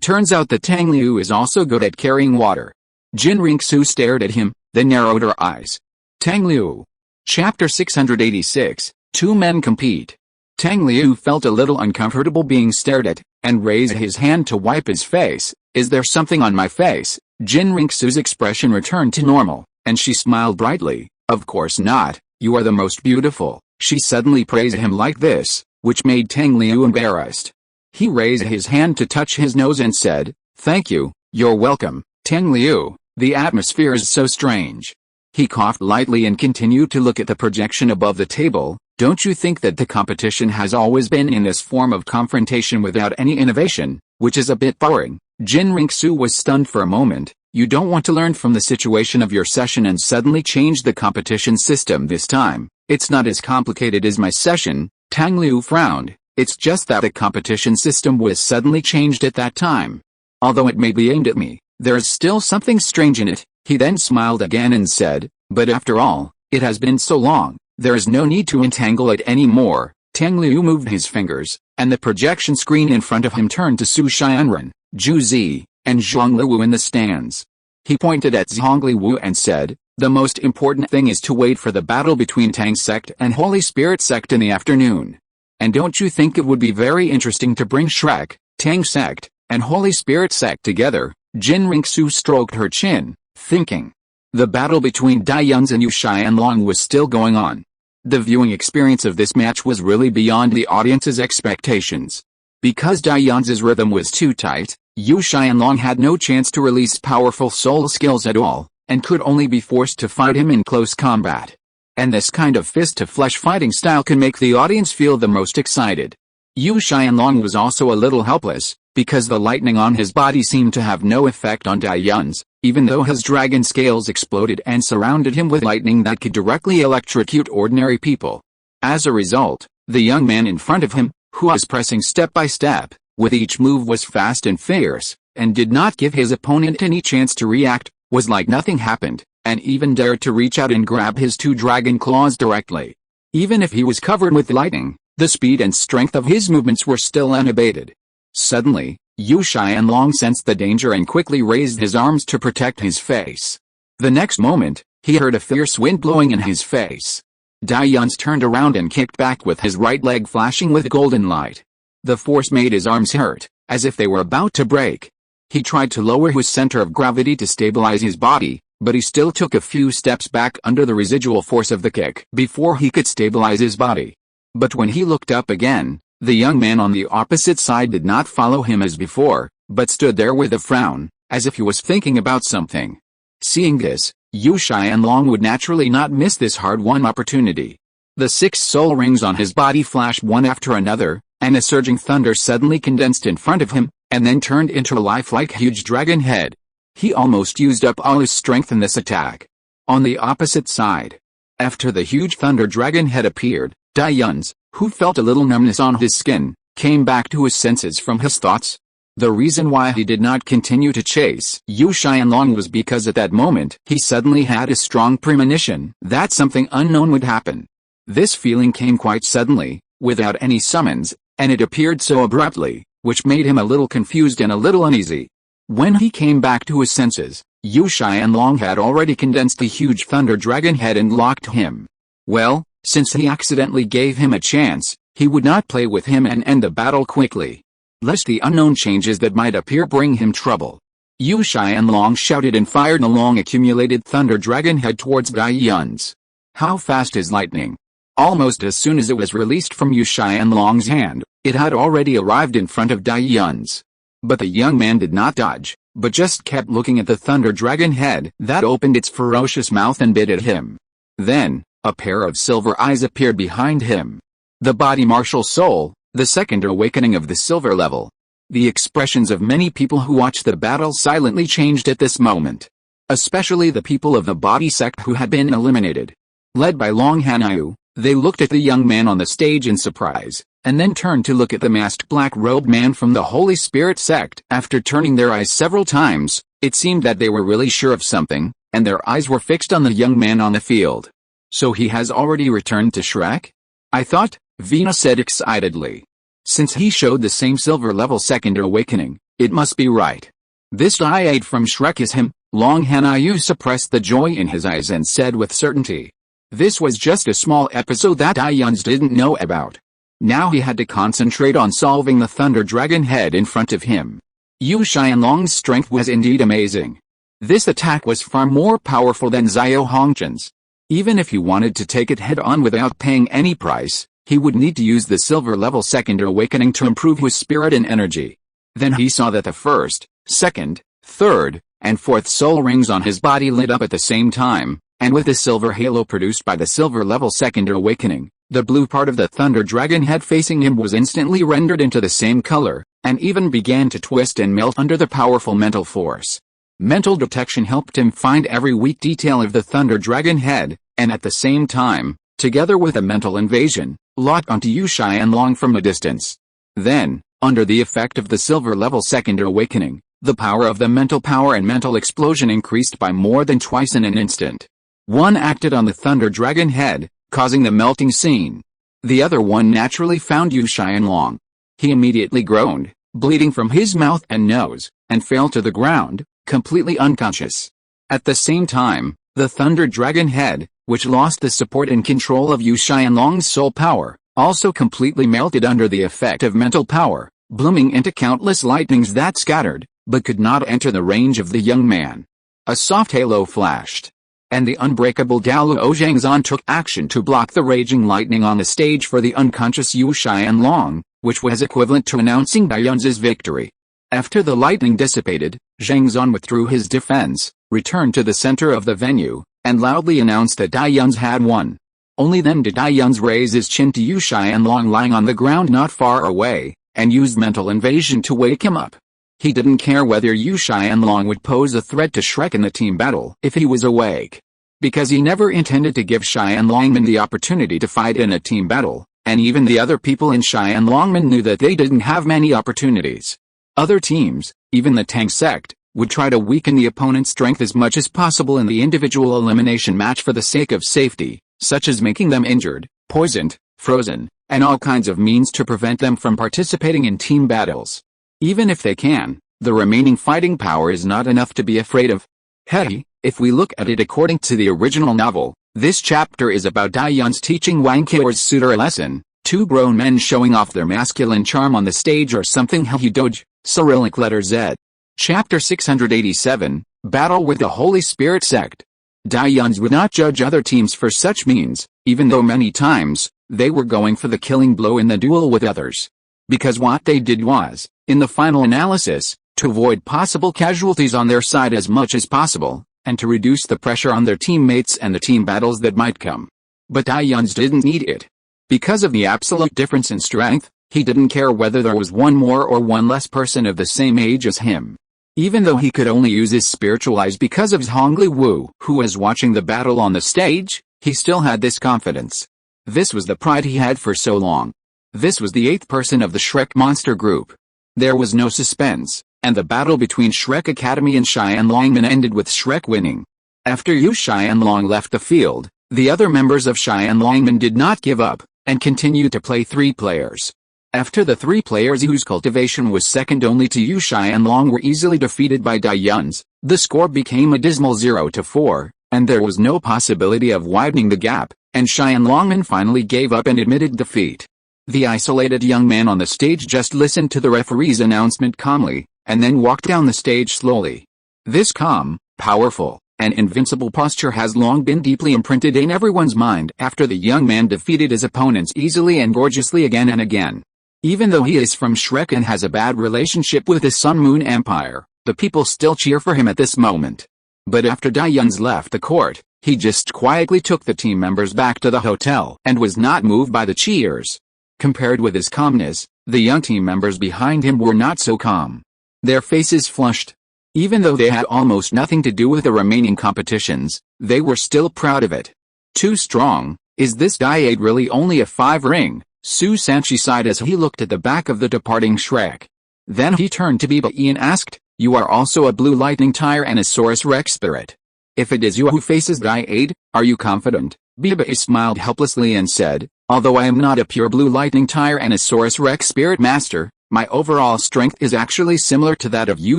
turns out that Tang Liu is also good at carrying water. Jin Ringsu stared at him, then narrowed her eyes. Tang Liu. Chapter 686, 2 Men Compete. Tang Liu felt a little uncomfortable being stared at, and raised his hand to wipe his face. Is there something on my face? Jin Ringsu's expression returned to normal, and she smiled brightly. Of course not, you are the most beautiful. She suddenly praised him like this, which made Tang Liu embarrassed. He raised his hand to touch his nose and said, "Thank you, you're welcome, Tang Liu, the atmosphere is so strange." He coughed lightly and continued to look at the projection above the table. Don't you think that the competition has always been in this form of confrontation without any innovation, which is a bit boring? Jin Ringsu was stunned for a moment. You don't want to learn from the situation of your session and suddenly change the competition system this time. It's not as complicated as my session, Tang Liu frowned. It's just that the competition system was suddenly changed at that time. Although it may be aimed at me, there is still something strange in it. He then smiled again and said, but after all, it has been so long, there is no need to entangle it anymore. Tang Liu moved his fingers, and the projection screen in front of him turned to Su Xianren, Zhu Zi, and Zhang Liwu in the stands. He pointed at Zhang Liwu and said, the most important thing is to wait for the battle between Tang sect and Holy Spirit sect in the afternoon. And don't you think it would be very interesting to bring Shrek, Tang sect, and Holy Spirit sect together? Jin Ringsu stroked her chin, thinking. The battle between Dai Yunzi and Yu Xianlong was still going on. The viewing experience of this match was really beyond the audience's expectations. Because Dai Yunzi's rhythm was too tight, Yu Xianlong had no chance to release powerful soul skills at all, and could only be forced to fight him in close combat. And this kind of fist-to-flesh fighting style can make the audience feel the most excited. Yu Xianlong was also a little helpless, because the lightning on his body seemed to have no effect on Dai Yunzi, even though his dragon scales exploded and surrounded him with lightning that could directly electrocute ordinary people. As a result, the young man in front of him, who was pressing step by step, with each move was fast and fierce, and did not give his opponent any chance to react, was like nothing happened, and even dared to reach out and grab his two dragon claws directly. Even if he was covered with lightning, the speed and strength of his movements were still unabated. Suddenly, Yu Xianlong sensed the danger and quickly raised his arms to protect his face. The next moment, he heard a fierce wind blowing in his face. Dai Yunzi turned around and kicked back with his right leg flashing with golden light. The force made his arms hurt, as if they were about to break. He tried to lower his center of gravity to stabilize his body, but he still took a few steps back under the residual force of the kick before he could stabilize his body. But when he looked up again, the young man on the opposite side did not follow him as before, but stood there with a frown, as if he was thinking about something. Seeing this, Yu Xianlong would naturally not miss this hard-won opportunity. The 6 soul rings on his body flashed one after another, and a surging thunder suddenly condensed in front of him, and then turned into a lifelike huge dragon head. He almost used up all his strength in this attack. On the opposite side, after the huge thunder dragon head appeared, Dai Yunzi, who felt a little numbness on his skin, came back to his senses from his thoughts. The reason why he did not continue to chase Yu Xianlong was because at that moment he suddenly had a strong premonition that something unknown would happen. This feeling came quite suddenly, without any summons, and it appeared so abruptly, which made him a little confused and a little uneasy. When he came back to his senses, Yu Xianlong had already condensed the huge thunder dragon head and locked him. Well, since he accidentally gave him a chance, he would not play with him and end the battle quickly, lest the unknown changes that might appear bring him trouble. Yu Xianlong shouted and fired a long accumulated thunder dragon head towards Dai Yunzi. How fast is lightning? Almost as soon as it was released from Yu Xianlong's hand, it had already arrived in front of Dai Yunzi. But the young man did not dodge, but just kept looking at the thunder dragon head that opened its ferocious mouth and bit at him. Then, a pair of silver eyes appeared behind him. The body martial soul, the second awakening of the silver level. The expressions of many people who watched the battle silently changed at this moment. Especially the people of the body sect who had been eliminated. Led by Long Hanyu, they looked at the young man on the stage in surprise, and then turned to look at the masked black-robed man from the Holy Spirit sect. After turning their eyes several times, it seemed that they were really sure of something, and their eyes were fixed on the young man on the field. So he has already returned to Shrek? I thought, Vina said excitedly. Since he showed the same silver level second awakening, it must be right. This dyad from Shrek is him. Long Hanyu suppressed the joy in his eyes and said with certainty. This was just a small episode that Dai Yunzi didn't know about. Now he had to concentrate on solving the thunder dragon head in front of him. Yu Xianlong's strength was indeed amazing. This attack was far more powerful than Xiao Hongchen's. Even if he wanted to take it head-on without paying any price, he would need to use the silver-level second awakening to improve his spirit and energy. Then he saw that the first, second, third, and fourth soul rings on his body lit up at the same time, and with the silver halo produced by the silver-level second awakening, The blue part of the thunder dragon head facing him was instantly rendered into the same color, and even began to twist and melt under the powerful mental force. Mental detection helped him find every weak detail of the thunder dragon head, and at the same time, together with a mental invasion, locked onto Yu Xianlong from a distance. Then, under the effect of the silver level second awakening, the power of the mental power and mental explosion increased by more than twice in an instant. One acted on the thunder dragon head, causing the melting scene. The other one naturally found Yu Xianlong. He immediately groaned, bleeding from his mouth and nose, and fell to the ground, completely unconscious. At the same time, the thunder dragon head, which lost the support and control of Yu Xianlong's soul power, also completely melted under the effect of mental power, blooming into countless lightnings that scattered, but could not enter the range of the young man. A soft halo flashed, and the unbreakable Douluo Zhang Zan took action to block the raging lightning on the stage for the unconscious Yu Xianlong, which was equivalent to announcing Daiyun's victory. After the lightning dissipated, Zhang Zan withdrew his defense, returned to the center of the venue, and loudly announced that Daiyun had won. Only then did Daiyun raise his chin to Yu Xianlong lying on the ground not far away, and used mental invasion to wake him up. He didn't care whether Yu Xianlong would pose a threat to Shrek in the team battle if he was awake. Because he never intended to give Xianlongman the opportunity to fight in a team battle, and even the other people in Xianlongman knew that they didn't have many opportunities. Other teams, even the Tang sect, would try to weaken the opponent's strength as much as possible in the individual elimination match for the sake of safety, such as making them injured, poisoned, frozen, and all kinds of means to prevent them from participating in team battles. Even if they can, the remaining fighting power is not enough to be afraid of. Hey, if we look at it according to the original novel, this chapter is about Daiyun's teaching Wang Keir's suitor a lesson, two grown men showing off their masculine charm on the stage or something. Doge, Cyrillic letter Z. Chapter 687, Battle with the Holy Spirit Sect. Daiyuns would not judge other teams for such means, even though many times, they were going for the killing blow in the duel with others. Because what they did was, in the final analysis, to avoid possible casualties on their side as much as possible, and to reduce the pressure on their teammates and the team battles that might come. But Daiyuns didn't need it. Because of the absolute difference in strength, he didn't care whether there was one more or one less person of the same age as him. Even though he could only use his spiritual eyes because of Zhongli Wu, who was watching the battle on the stage, he still had this confidence. This was the pride he had for so long. This was the 8th person of the Shrek monster group. There was no suspense, and the battle between Shrek Academy and Xianlongman ended with Shrek winning. After Yu Xianlong left the field, the other members of Xianlongman did not give up, and continued to play 3 players. After the 3 players whose cultivation was second only to Yu Xianlong were easily defeated by Daiyuns, the score became a dismal 0-4, and there was no possibility of widening the gap, and Xianlongman finally gave up and admitted defeat. The isolated young man on the stage just listened to the referee's announcement calmly, and then walked down the stage slowly. This calm, powerful, and invincible posture has long been deeply imprinted in everyone's mind after the young man defeated his opponents easily and gorgeously again and again. Even though he is from Shrek and has a bad relationship with the Sun Moon Empire, the people still cheer for him at this moment. But after Daiyuns left the court, he just quietly took the team members back to the hotel and was not moved by the cheers. Compared with his calmness, the young team members behind him were not so calm. Their faces flushed. Even though they had almost nothing to do with the remaining competitions, they were still proud of it. Too strong, is this Daiad really only a 5-ring? Su Sanchi sighed as he looked at the back of the departing Shrek. Then he turned to Biba and asked, "You are also a blue lightning Tyrannosaurus Rex spirit. If it is you who faces Daiad, are you confident?" Biba smiled helplessly and said, "Although I am not a pure blue lightning Tyrannosaurus Rex spirit master, my overall strength is actually similar to that of Yu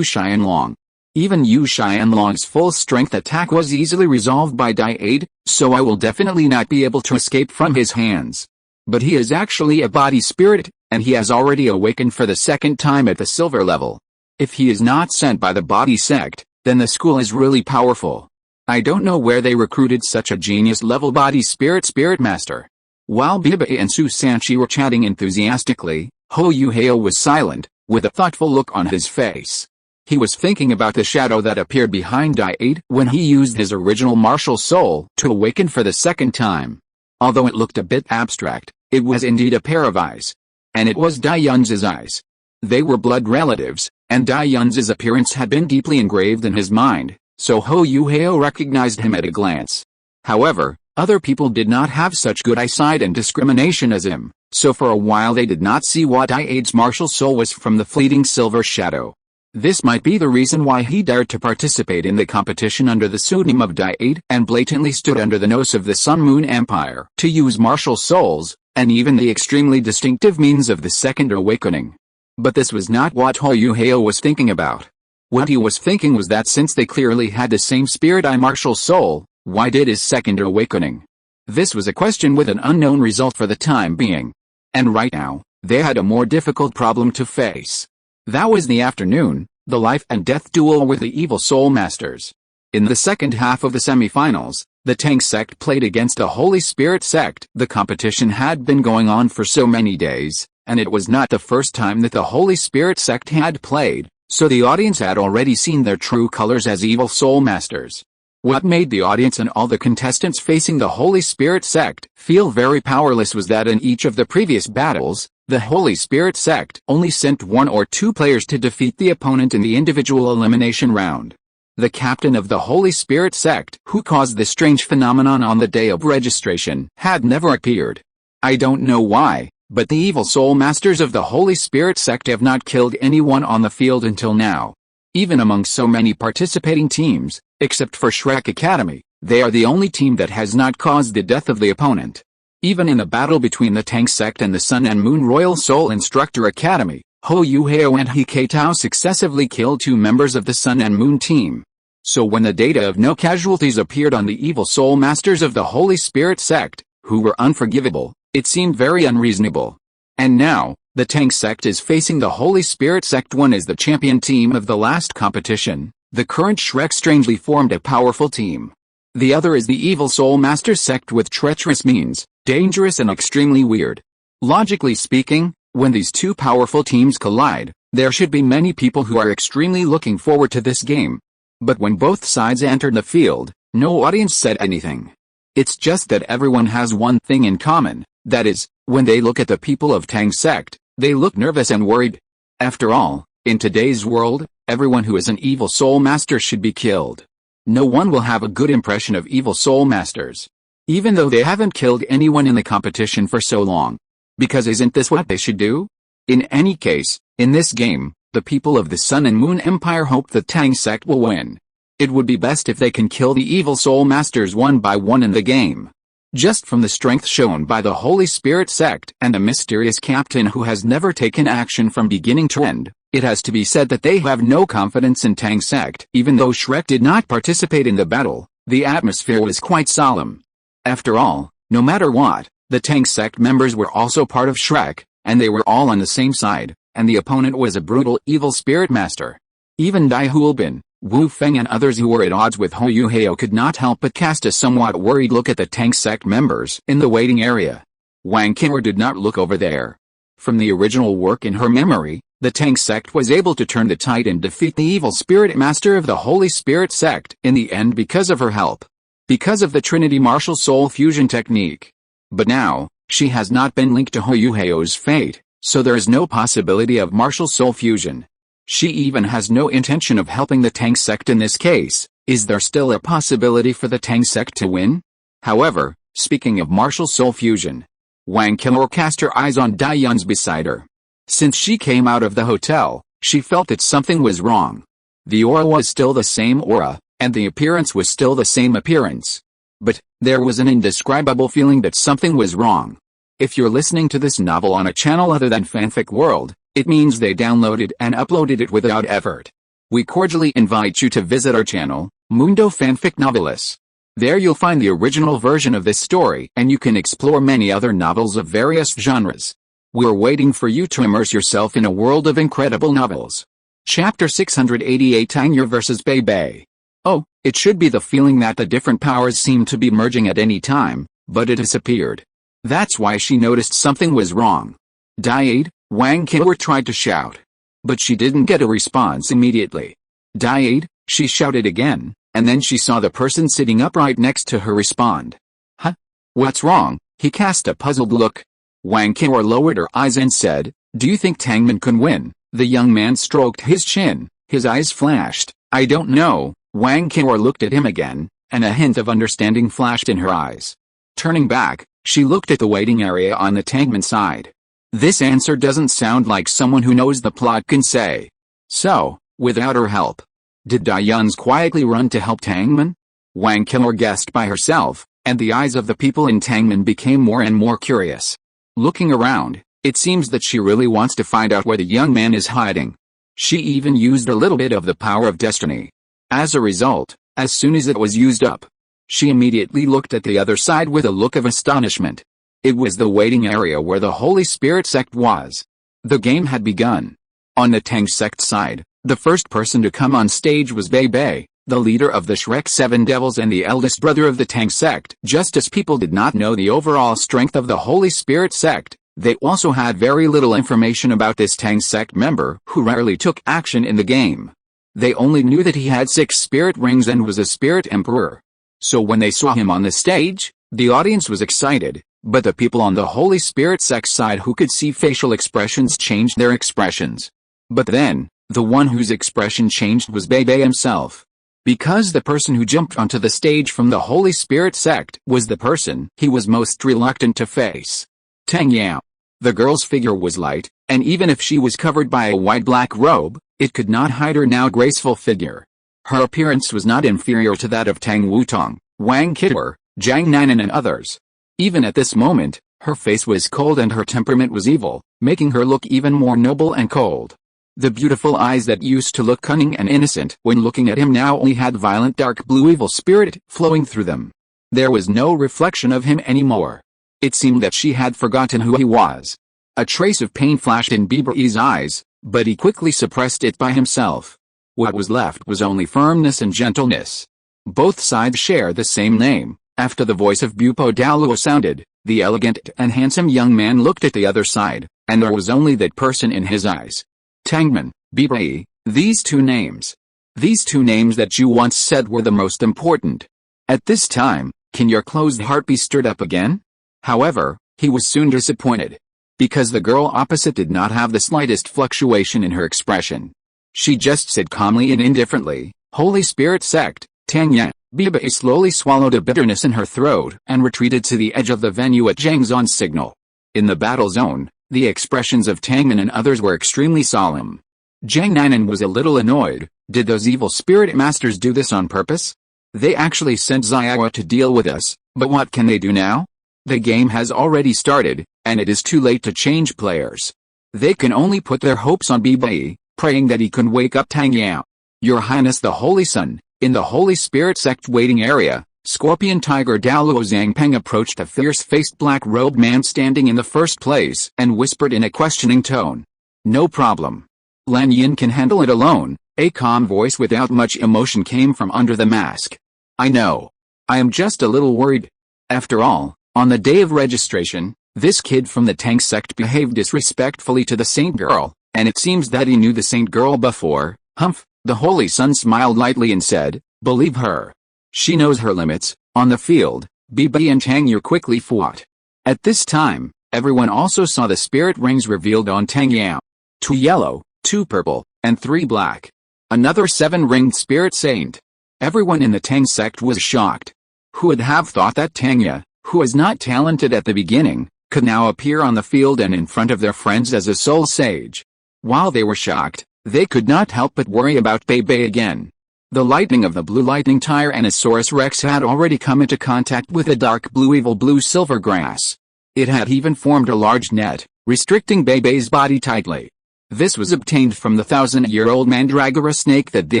Xianlong. Even Yu Xianlong's full strength attack was easily resolved by Daiad, so I will definitely not be able to escape from his hands. But he is actually a body spirit, and he has already awakened for the 2nd time at the silver level. If he is not sent by the body sect, then the school is really powerful. I don't know where they recruited such a genius-level body spirit master." While Biba and Su Sanchi were chatting enthusiastically, Ho Yuheo was silent, with a thoughtful look on his face. He was thinking about the shadow that appeared behind Daiad when he used his original martial soul to awaken for the 2nd time. Although it looked a bit abstract, it was indeed a pair of eyes. And it was Dai Yun's eyes. They were blood relatives, and Dai Yun's appearance had been deeply engraved in his mind, so Hou Yuhao recognized him at a glance. However, other people did not have such good eyesight and discrimination as him, so for a while they did not see what Dai-Aid's martial soul was from the fleeting silver shadow. This might be the reason why he dared to participate in the competition under the pseudonym of Dai-Aid and blatantly stood under the nose of the Sun-Moon Empire to use martial souls, and even the extremely distinctive means of the Second Awakening. But this was not what Hou Yuhao was thinking about. What he was thinking was that since they clearly had the same spirit eye martial soul, why did his Second Awakening? This was a question with an unknown result for the time being. And right now, they had a more difficult problem to face. That was the afternoon, the life and death duel with the evil soul masters. In the second half of the semi-finals, the Tang sect played against a Holy Spirit sect. The competition had been going on for so many days, and it was not the first time that the Holy Spirit sect had played, so the audience had already seen their true colors as evil soul masters. What made the audience and all the contestants facing the Holy Spirit sect feel very powerless was that in each of the previous battles, the Holy Spirit sect only sent 1 or 2 players to defeat the opponent in the individual elimination round. The captain of the Holy Spirit sect, who caused this strange phenomenon on the day of registration, had never appeared. I don't know why, but the evil soul masters of the Holy Spirit sect have not killed anyone on the field until now. Even among so many participating teams, except for Shrek Academy, they are the only team that has not caused the death of the opponent. Even in the battle between the Tang sect and the Sun and Moon Royal Soul Instructor Academy, Hou Yuhao and He Tao successively killed 2 members of the Sun and Moon team. So when the data of no casualties appeared on the evil soul masters of the Holy Spirit sect, who were unforgivable, it seemed very unreasonable. And now, the Tang sect is facing the Holy Spirit sect. One is the champion team of the last competition. The current Shrek strangely formed a powerful team. The other is the evil soul master sect with treacherous means, dangerous and extremely weird. Logically speaking, when these 2 powerful teams collide, there should be many people who are extremely looking forward to this game. But when both sides entered the field, no audience said anything. It's just that everyone has one thing in common, that is, when they look at the people of Tang sect, they look nervous and worried. After all, in today's world, everyone who is an evil soul master should be killed. No one will have a good impression of evil soul masters, even though they haven't killed anyone in the competition for so long. Because isn't this what they should do? In any case, in this game, the people of the Sun and Moon Empire hope the Tang sect will win. It would be best if they can kill the evil soul masters one by one in the game. Just from the strength shown by the Holy Spirit sect and a mysterious captain who has never taken action from beginning to end, it has to be said that they have no confidence in Tang sect. Even though Shrek did not participate in the battle, the atmosphere was quite solemn. After all, no matter what, the Tang sect members were also part of Shrek, and they were all on the same side, and the opponent was a brutal evil spirit master. Even Dai Huolbin, Wu Feng and others who were at odds with Hou Yuhao could not help but cast a somewhat worried look at the Tang sect members in the waiting area. Wang Qinwer did not look over there. From the original work in her memory, the Tang sect was able to turn the tide and defeat the evil spirit master of the Holy Spirit sect in the end because of her help. Because of the Trinity Martial Soul Fusion technique. But now, she has not been linked to Hou Yuhao's fate, so there is no possibility of martial soul fusion. She even has no intention of helping the Tang sect in this case. Is there still a possibility for the Tang sect to win? However, speaking of martial soul fusion, Wang Qinwer cast her eyes on Dai Yun's beside her. Since she came out of the hotel, she felt that something was wrong. The aura was still the same aura, and the appearance was still the same appearance. But, there was an indescribable feeling that something was wrong. If you're listening to this novel on a channel other than Fanfic World, it means they downloaded and uploaded it without effort. We cordially invite you to visit our channel, Mundo Fanfic Novelis. There you'll find the original version of this story and you can explore many other novels of various genres. We're waiting for you to immerse yourself in a world of incredible novels. Chapter 688 Tang Liu vs. Bei Bei. Oh, it should be the feeling that the different powers seem to be merging at any time, but it disappeared. That's why she noticed something was wrong. Dai-Aid, Wang Qinwer tried to shout. But she didn't get a response immediately. Dai-Aid, she shouted again, and then she saw the person sitting upright next to her respond. Huh? What's wrong? He cast a puzzled look. Wang Qior lowered her eyes and said, "Do you think Tangman can win?" The young man stroked his chin, his eyes flashed. "I don't know." Wang Qior looked at him again, and a hint of understanding flashed in her eyes. Turning back, she looked at the waiting area on the Tangman side. This answer doesn't sound like someone who knows the plot can say. So, without her help, did Diane's quietly run to help Tangman? Wang Qior guessed by herself, and the eyes of the people in Tangman became more and more curious. Looking around, it seems that she really wants to find out where the young man is hiding. She even used a little bit of the power of destiny. As a result, as soon as it was used up, she immediately looked at the other side with a look of astonishment. It was the waiting area where the Holy Spirit sect was. The game had begun. On the Tang sect side, the first person to come on stage was Bei Bei, the leader of the Shrek Seven Devils and the eldest brother of the Tang sect. Just as people did not know the overall strength of the Holy Spirit sect, they also had very little information about this Tang sect member who rarely took action in the game. They only knew that he had 6 spirit rings and was a spirit emperor. So when they saw him on the stage, the audience was excited, but the people on the Holy Spirit sect side who could see facial expressions changed their expressions. But then, the one whose expression changed was Bei Bei himself. Because the person who jumped onto the stage from the Holy Spirit sect was the person he was most reluctant to face. Tang Hao. The girl's figure was light, and even if she was covered by a white-black robe, it could not hide her now graceful figure. Her appearance was not inferior to that of Tang Wutong, Wang Qior, Jiang Nanan and others. Even at this moment, her face was cold and her temperament was evil, making her look even more noble and cold. The beautiful eyes that used to look cunning and innocent when looking at him now only had violent dark blue evil spirit flowing through them. There was no reflection of him anymore. It seemed that she had forgotten who he was. A trace of pain flashed in Bei Bei's eyes, but he quickly suppressed it by himself. What was left was only firmness and gentleness. Both sides share the same name. After the voice of Douluo sounded, the elegant and handsome young man looked at the other side, and there was only that person in his eyes. Tangman, Bei Bei, these two names. These two names that you once said were the most important. At this time, can your closed heart be stirred up again? However, he was soon disappointed. Because the girl opposite did not have the slightest fluctuation in her expression. She just said calmly and indifferently, "Holy Spirit sect, Tang Yan." Bei Bei slowly swallowed a bitterness in her throat and retreated to the edge of the venue at Zhang Zan's signal. In the battle zone, the expressions of Tangman and others were extremely solemn. Jiang Nanan was a little annoyed. Did those evil spirit masters do this on purpose? They actually sent Xiaowa to deal with us, but what can they do now? The game has already started, and it is too late to change players. They can only put their hopes on Bei Bei, praying that he can wake up Tang Hao. Your Highness the Holy Sun, in the Holy Spirit sect waiting area, Scorpion Tiger Douluo Zhangpeng approached a fierce-faced black-robed man standing in the first place and whispered in a questioning tone. "No problem. Lan Yin can handle it alone." A calm voice without much emotion came from under the mask. "I know. I am just a little worried. After all, on the day of registration, this kid from the Tang sect behaved disrespectfully to the Saint Girl, and it seems that he knew the Saint Girl before." Humph, the Holy Sun smiled lightly and said, "Believe her. She knows her limits." On the field, Bei Bei and Tang Yu quickly fought. At this time, everyone also saw the spirit rings revealed on Tang Hao. 2 yellow, 2 purple, and 3 black. Another 7-ringed spirit saint. Everyone in the Tang sect was shocked. Who would have thought that Tang Hao, who was not talented at the beginning, could now appear on the field and in front of their friends as a soul sage? While they were shocked, they could not help but worry about Bei Bei again. The lightning of the blue lightning Tyrannosaurus Rex had already come into contact with a dark blue evil blue silver grass. It had even formed a large net, restricting Bei Bei's body tightly. This was obtained from the 1,000-year-old Mandragora snake that they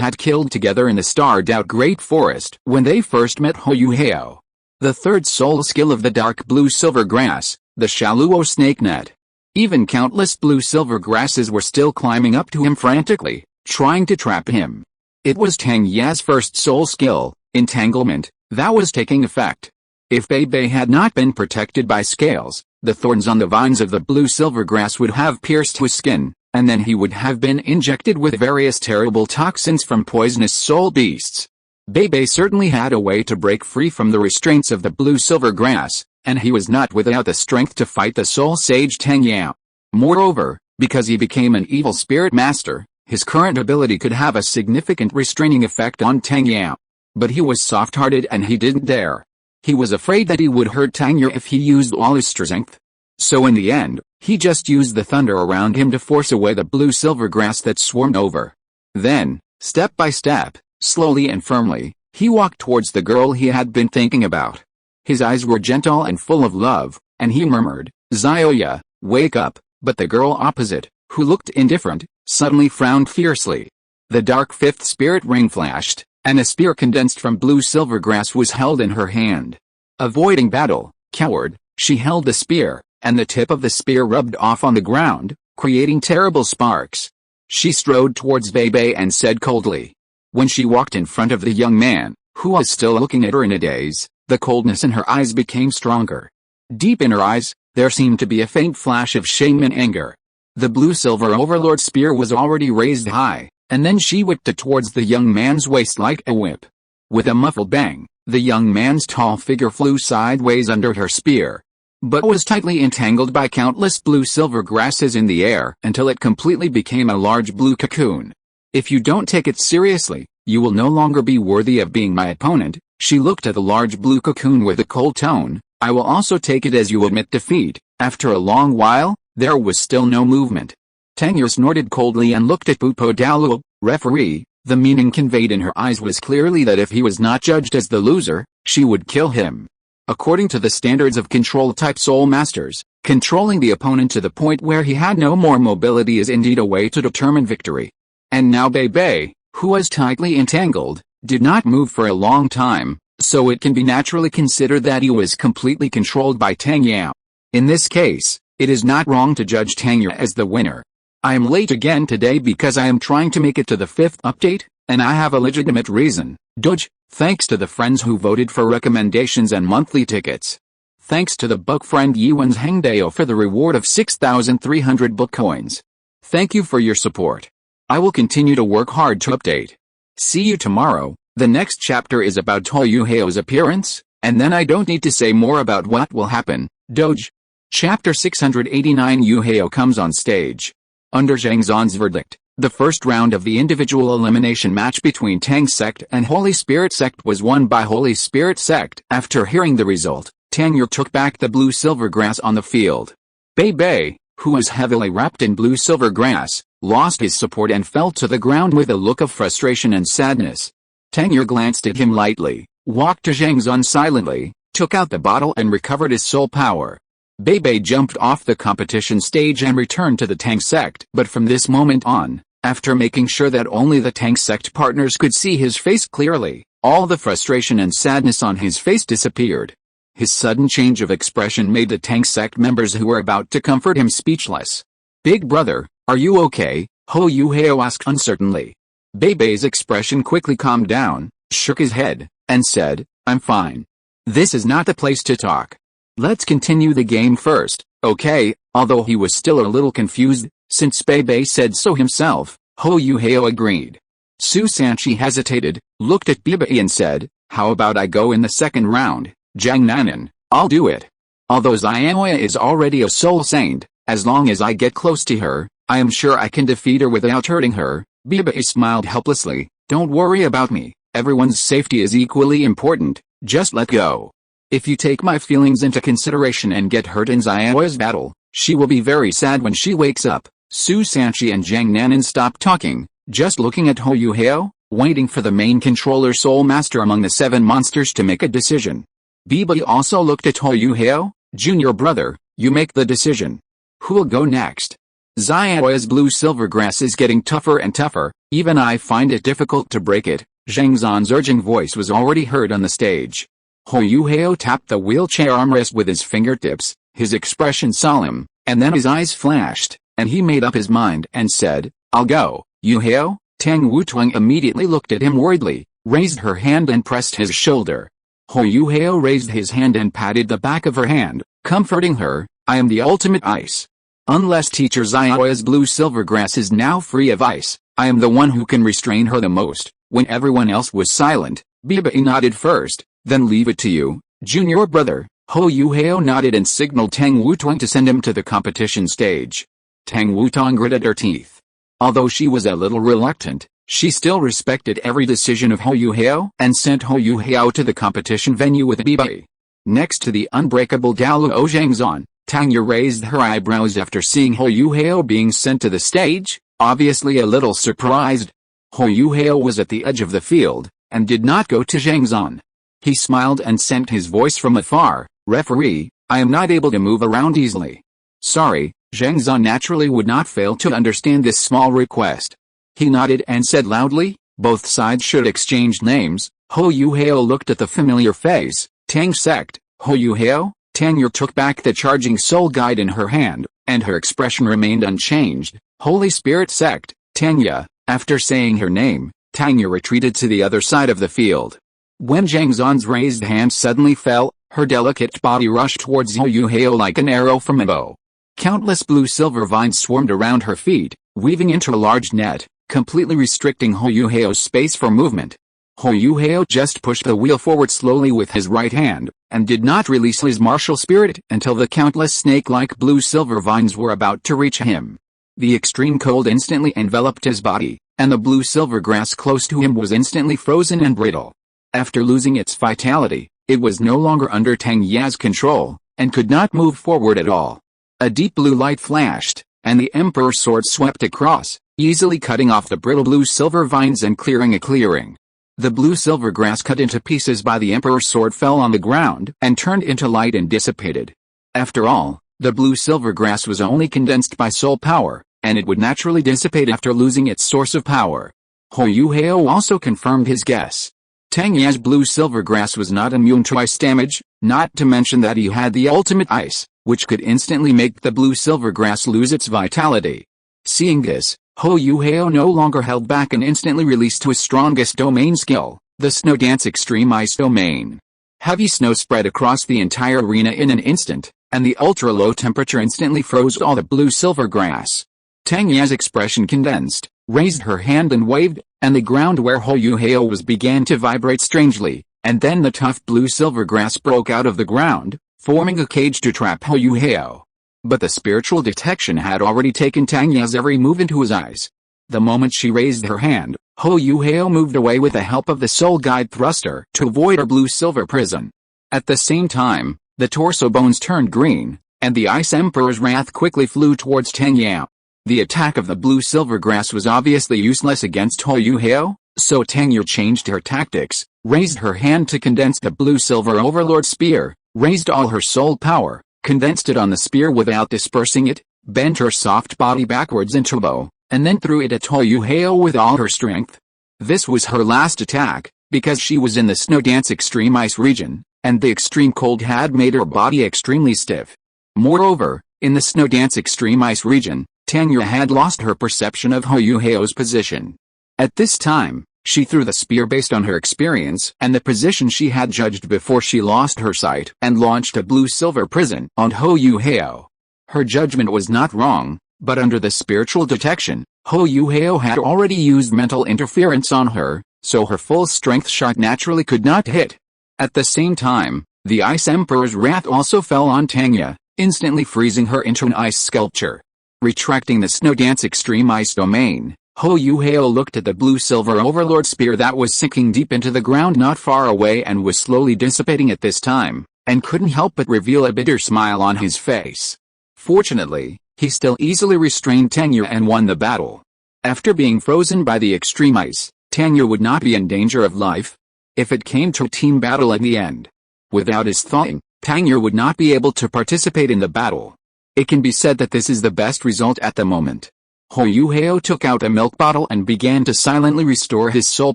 had killed together in the starred-out Great Forest when they first met Hoyu Hao. The third soul skill of the dark blue silver grass, the Shaluo snake net. Even countless blue silver grasses were still climbing up to him frantically, trying to trap him. It was Tang Ya's first soul skill, entanglement, that was taking effect. If Bei Bei had not been protected by scales, the thorns on the vines of the blue silver grass would have pierced his skin, and then he would have been injected with various terrible toxins from poisonous soul beasts. Bei Bei certainly had a way to break free from the restraints of the blue silver grass, and he was not without the strength to fight the soul sage Tang Hao. Moreover, because he became an evil spirit master, his current ability could have a significant restraining effect on Tang Hao. But he was soft-hearted and he didn't dare. He was afraid that he would hurt Tang Hao if he used all his strength. So in the end, he just used the thunder around him to force away the blue silver grass that swarmed over. Then, step by step, slowly and firmly, he walked towards the girl he had been thinking about. His eyes were gentle and full of love, and he murmured, "Zioya, wake up," but the girl opposite, who looked indifferent, suddenly frowned fiercely. The dark fifth spirit ring flashed, and a spear condensed from blue silver grass was held in her hand. Avoiding battle, coward, she held the spear, and the tip of the spear rubbed off on the ground, creating terrible sparks. She strode towards Bebe and said coldly. When she walked in front of the young man, who was still looking at her in a daze, the coldness in her eyes became stronger. Deep in her eyes, there seemed to be a faint flash of shame and anger. The blue-silver overlord spear was already raised high, and then she whipped it towards the young man's waist like a whip. With a muffled bang, the young man's tall figure flew sideways under her spear, but was tightly entangled by countless blue-silver grasses in the air until it completely became a large blue cocoon. "If you don't take it seriously, you will no longer be worthy of being my opponent." She looked at the large blue cocoon with a cold tone. "I will also take it as you admit defeat." After a long while, there was still no movement. Tang Hao snorted coldly and looked at Douluo, referee. The meaning conveyed in her eyes was clearly that if he was not judged as the loser, she would kill him. According to the standards of control-type soul masters, controlling the opponent to the point where he had no more mobility is indeed a way to determine victory. And now Bebe, who was tightly entangled, did not move for a long time, so it can be naturally considered that he was completely controlled by Tang Hao. In this case, it is not wrong to judge Tang Hao as the winner. I am late again today because I am trying to make it to the 5th update, and I have a legitimate reason. Doge, thanks to the friends who voted for recommendations and monthly tickets. Thanks to the bug friend Yuan's Hangdao for the reward of 6,300 book coins. Thank you for your support. I will continue to work hard to update. See you tomorrow. The next chapter is about Yu Hao's appearance, and then I don't need to say more about what will happen. Doge. Chapter 689 Yu Hao comes on stage. Under Zhang Zan's verdict, the first round of the individual elimination match between Tang Sect and Holy Spirit Sect was won by Holy Spirit Sect. After hearing the result, Tang Hao took back the blue-silver grass on the field. Bebe, who was heavily wrapped in blue-silver grass, lost his support and fell to the ground with a look of frustration and sadness. Tang Hao glanced at him lightly, walked to Zhang Zan silently, took out the bottle and recovered his soul power. Bebe jumped off the competition stage and returned to the Tang Sect. But from this moment on, after making sure that only the Tang Sect partners could see his face clearly, all the frustration and sadness on his face disappeared. His sudden change of expression made the Tang Sect members who were about to comfort him speechless. "Big brother, are you okay?" Yu Hao asked uncertainly. Bebe's expression quickly calmed down, shook his head, and said, "I'm fine. This is not the place to talk. Let's continue the game first, okay?" Although he was still a little confused, since Bebe said so himself, Yu Hao agreed. Su Sanchi hesitated, looked at Bebe and said, "How about I go in the second round, Jiang Nanan? I'll do it. Although Zioya is already a soul saint, as long as I get close to her, I am sure I can defeat her without hurting her." Bebe smiled helplessly. "Don't worry about me, everyone's safety is equally important, just let go. If you take my feelings into consideration and get hurt in Zioya's battle, she will be very sad when she wakes up." Su Sanchi and Jiang Nanan stopped talking, just looking at Yu Hao, waiting for the main controller soul master among the 7 monsters to make a decision. Bebe also looked at Yu Hao. "Junior brother, you make the decision. Who'll go next?" "Zioya's blue-silver grass is getting tougher and tougher, even I find it difficult to break it." Zhang Zan's urging voice was already heard on the stage. Yu Hao tapped the wheelchair armrest with his fingertips, his expression solemn, and then his eyes flashed, and he made up his mind and said, "I'll go." "Yu Hao?" Tang Wutuang immediately looked at him worriedly, raised her hand and pressed his shoulder. Yu Hao raised his hand and patted the back of her hand, comforting her. "I am the ultimate ice. Unless teacher Zioya's blue-silver grass is now free of ice, I am the one who can restrain her the most." When everyone else was silent, Bebe nodded first, "Then leave it to you, junior brother." Hou Yuhao nodded and signaled Tang Wutong to send him to the competition stage. Tang Wutong gritted her teeth. Although she was a little reluctant, she still respected every decision of Hou Yuhao and sent Hou Yuhao to the competition venue with Bibi. Next to the unbreakable Douluo Zhangzan, Tang Yu raised her eyebrows after seeing Hou Yuhao being sent to the stage, obviously a little surprised. Hou Yuhao was at the edge of the field, and did not go to Zhangzan. He smiled and sent his voice from afar, "Referee, I am not able to move around easily." "Sorry." Zhangzan naturally would not fail to understand this small request. He nodded and said loudly, "Both sides should exchange names." Hou Yuhao looked at the familiar face, Tang Sect. Hou Yuhao? Tang Yu took back the charging soul guide in her hand, and her expression remained unchanged. Holy Spirit Sect, Tang Yu. After saying her name, Tang Yu retreated to the other side of the field. When Zhangzan's raised hand suddenly fell, her delicate body rushed towards Hou Yuhao like an arrow from a bow. Countless blue-silver vines swarmed around her feet, weaving into a large net, completely restricting Hou Yuhao's space for movement. Hou Yuhao just pushed the wheel forward slowly with his right hand, and did not release his martial spirit until the countless snake-like blue-silver vines were about to reach him. The extreme cold instantly enveloped his body, and the blue-silver grass close to him was instantly frozen and brittle. After losing its vitality, it was no longer under Tang Ya's control, and could not move forward at all. A deep blue light flashed, and the Emperor's sword swept across, easily cutting off the brittle blue-silver vines and clearing a clearing. The blue-silver grass cut into pieces by the Emperor's sword fell on the ground and turned into light and dissipated. After all, the blue-silver grass was only condensed by soul power, and it would naturally dissipate after losing its source of power. Hou Yuhao also confirmed his guess. Tang Ya's blue-silver grass was not immune to ice damage, not to mention that he had the ultimate ice, which could instantly make the blue-silver grass lose its vitality. Seeing this, Hou Yuhao no longer held back and instantly released his strongest domain skill, the Snow Dance Extreme Ice Domain. Heavy snow spread across the entire arena in an instant, and the ultra-low temperature instantly froze all the blue-silver grass. Tang Ya's expression condensed, raised her hand and waved, and the ground where Hou Yuhao was began to vibrate strangely, and then the tough blue-silver grass broke out of the ground, forming a cage to trap Hou Yuhao. But the spiritual detection had already taken Tang Ya's every move into his eyes. The moment she raised her hand, Hou Yuhao moved away with the help of the soul guide thruster to avoid her blue-silver prison. At the same time, the torso bones turned green, and the Ice Emperor's wrath quickly flew towards Tang Ya. The attack of the blue-silver grass was obviously useless against Hou Yuhao, so Tang Ya changed her tactics, raised her hand to condense the blue-silver overlord spear, raised all her soul power, condensed it on the spear without dispersing it, bent her soft body backwards into a bow, and then threw it at Hou Yuhao with all her strength. This was her last attack, because she was in the Snow Dance Extreme Ice region, and the extreme cold had made her body extremely stiff. Moreover, in the Snow Dance Extreme Ice region, Tang Ya had lost her perception of Hou Yuhao's position. At this time, she threw the spear based on her experience and the position she had judged before she lost her sight and launched a blue-silver prison on Hou Yuhao. Her judgment was not wrong, but under the spiritual detection, Hou Yuhao had already used mental interference on her, so her full strength shot naturally could not hit. At the same time, the Ice Emperor's wrath also fell on Tang Ya, instantly freezing her into an ice sculpture. Retracting the Snow Dance Extreme Ice Domain, Hou Yuhao looked at the blue-silver overlord spear that was sinking deep into the ground not far away and was slowly dissipating at this time, and couldn't help but reveal a bitter smile on his face. Fortunately, he still easily restrained Tang Ya and won the battle. After being frozen by the extreme ice, Tang Ya would not be in danger of life if it came to a team battle at the end. Without his thawing, Tang Ya would not be able to participate in the battle. It can be said that this is the best result at the moment. Hou Yuhao took out a milk bottle and began to silently restore his soul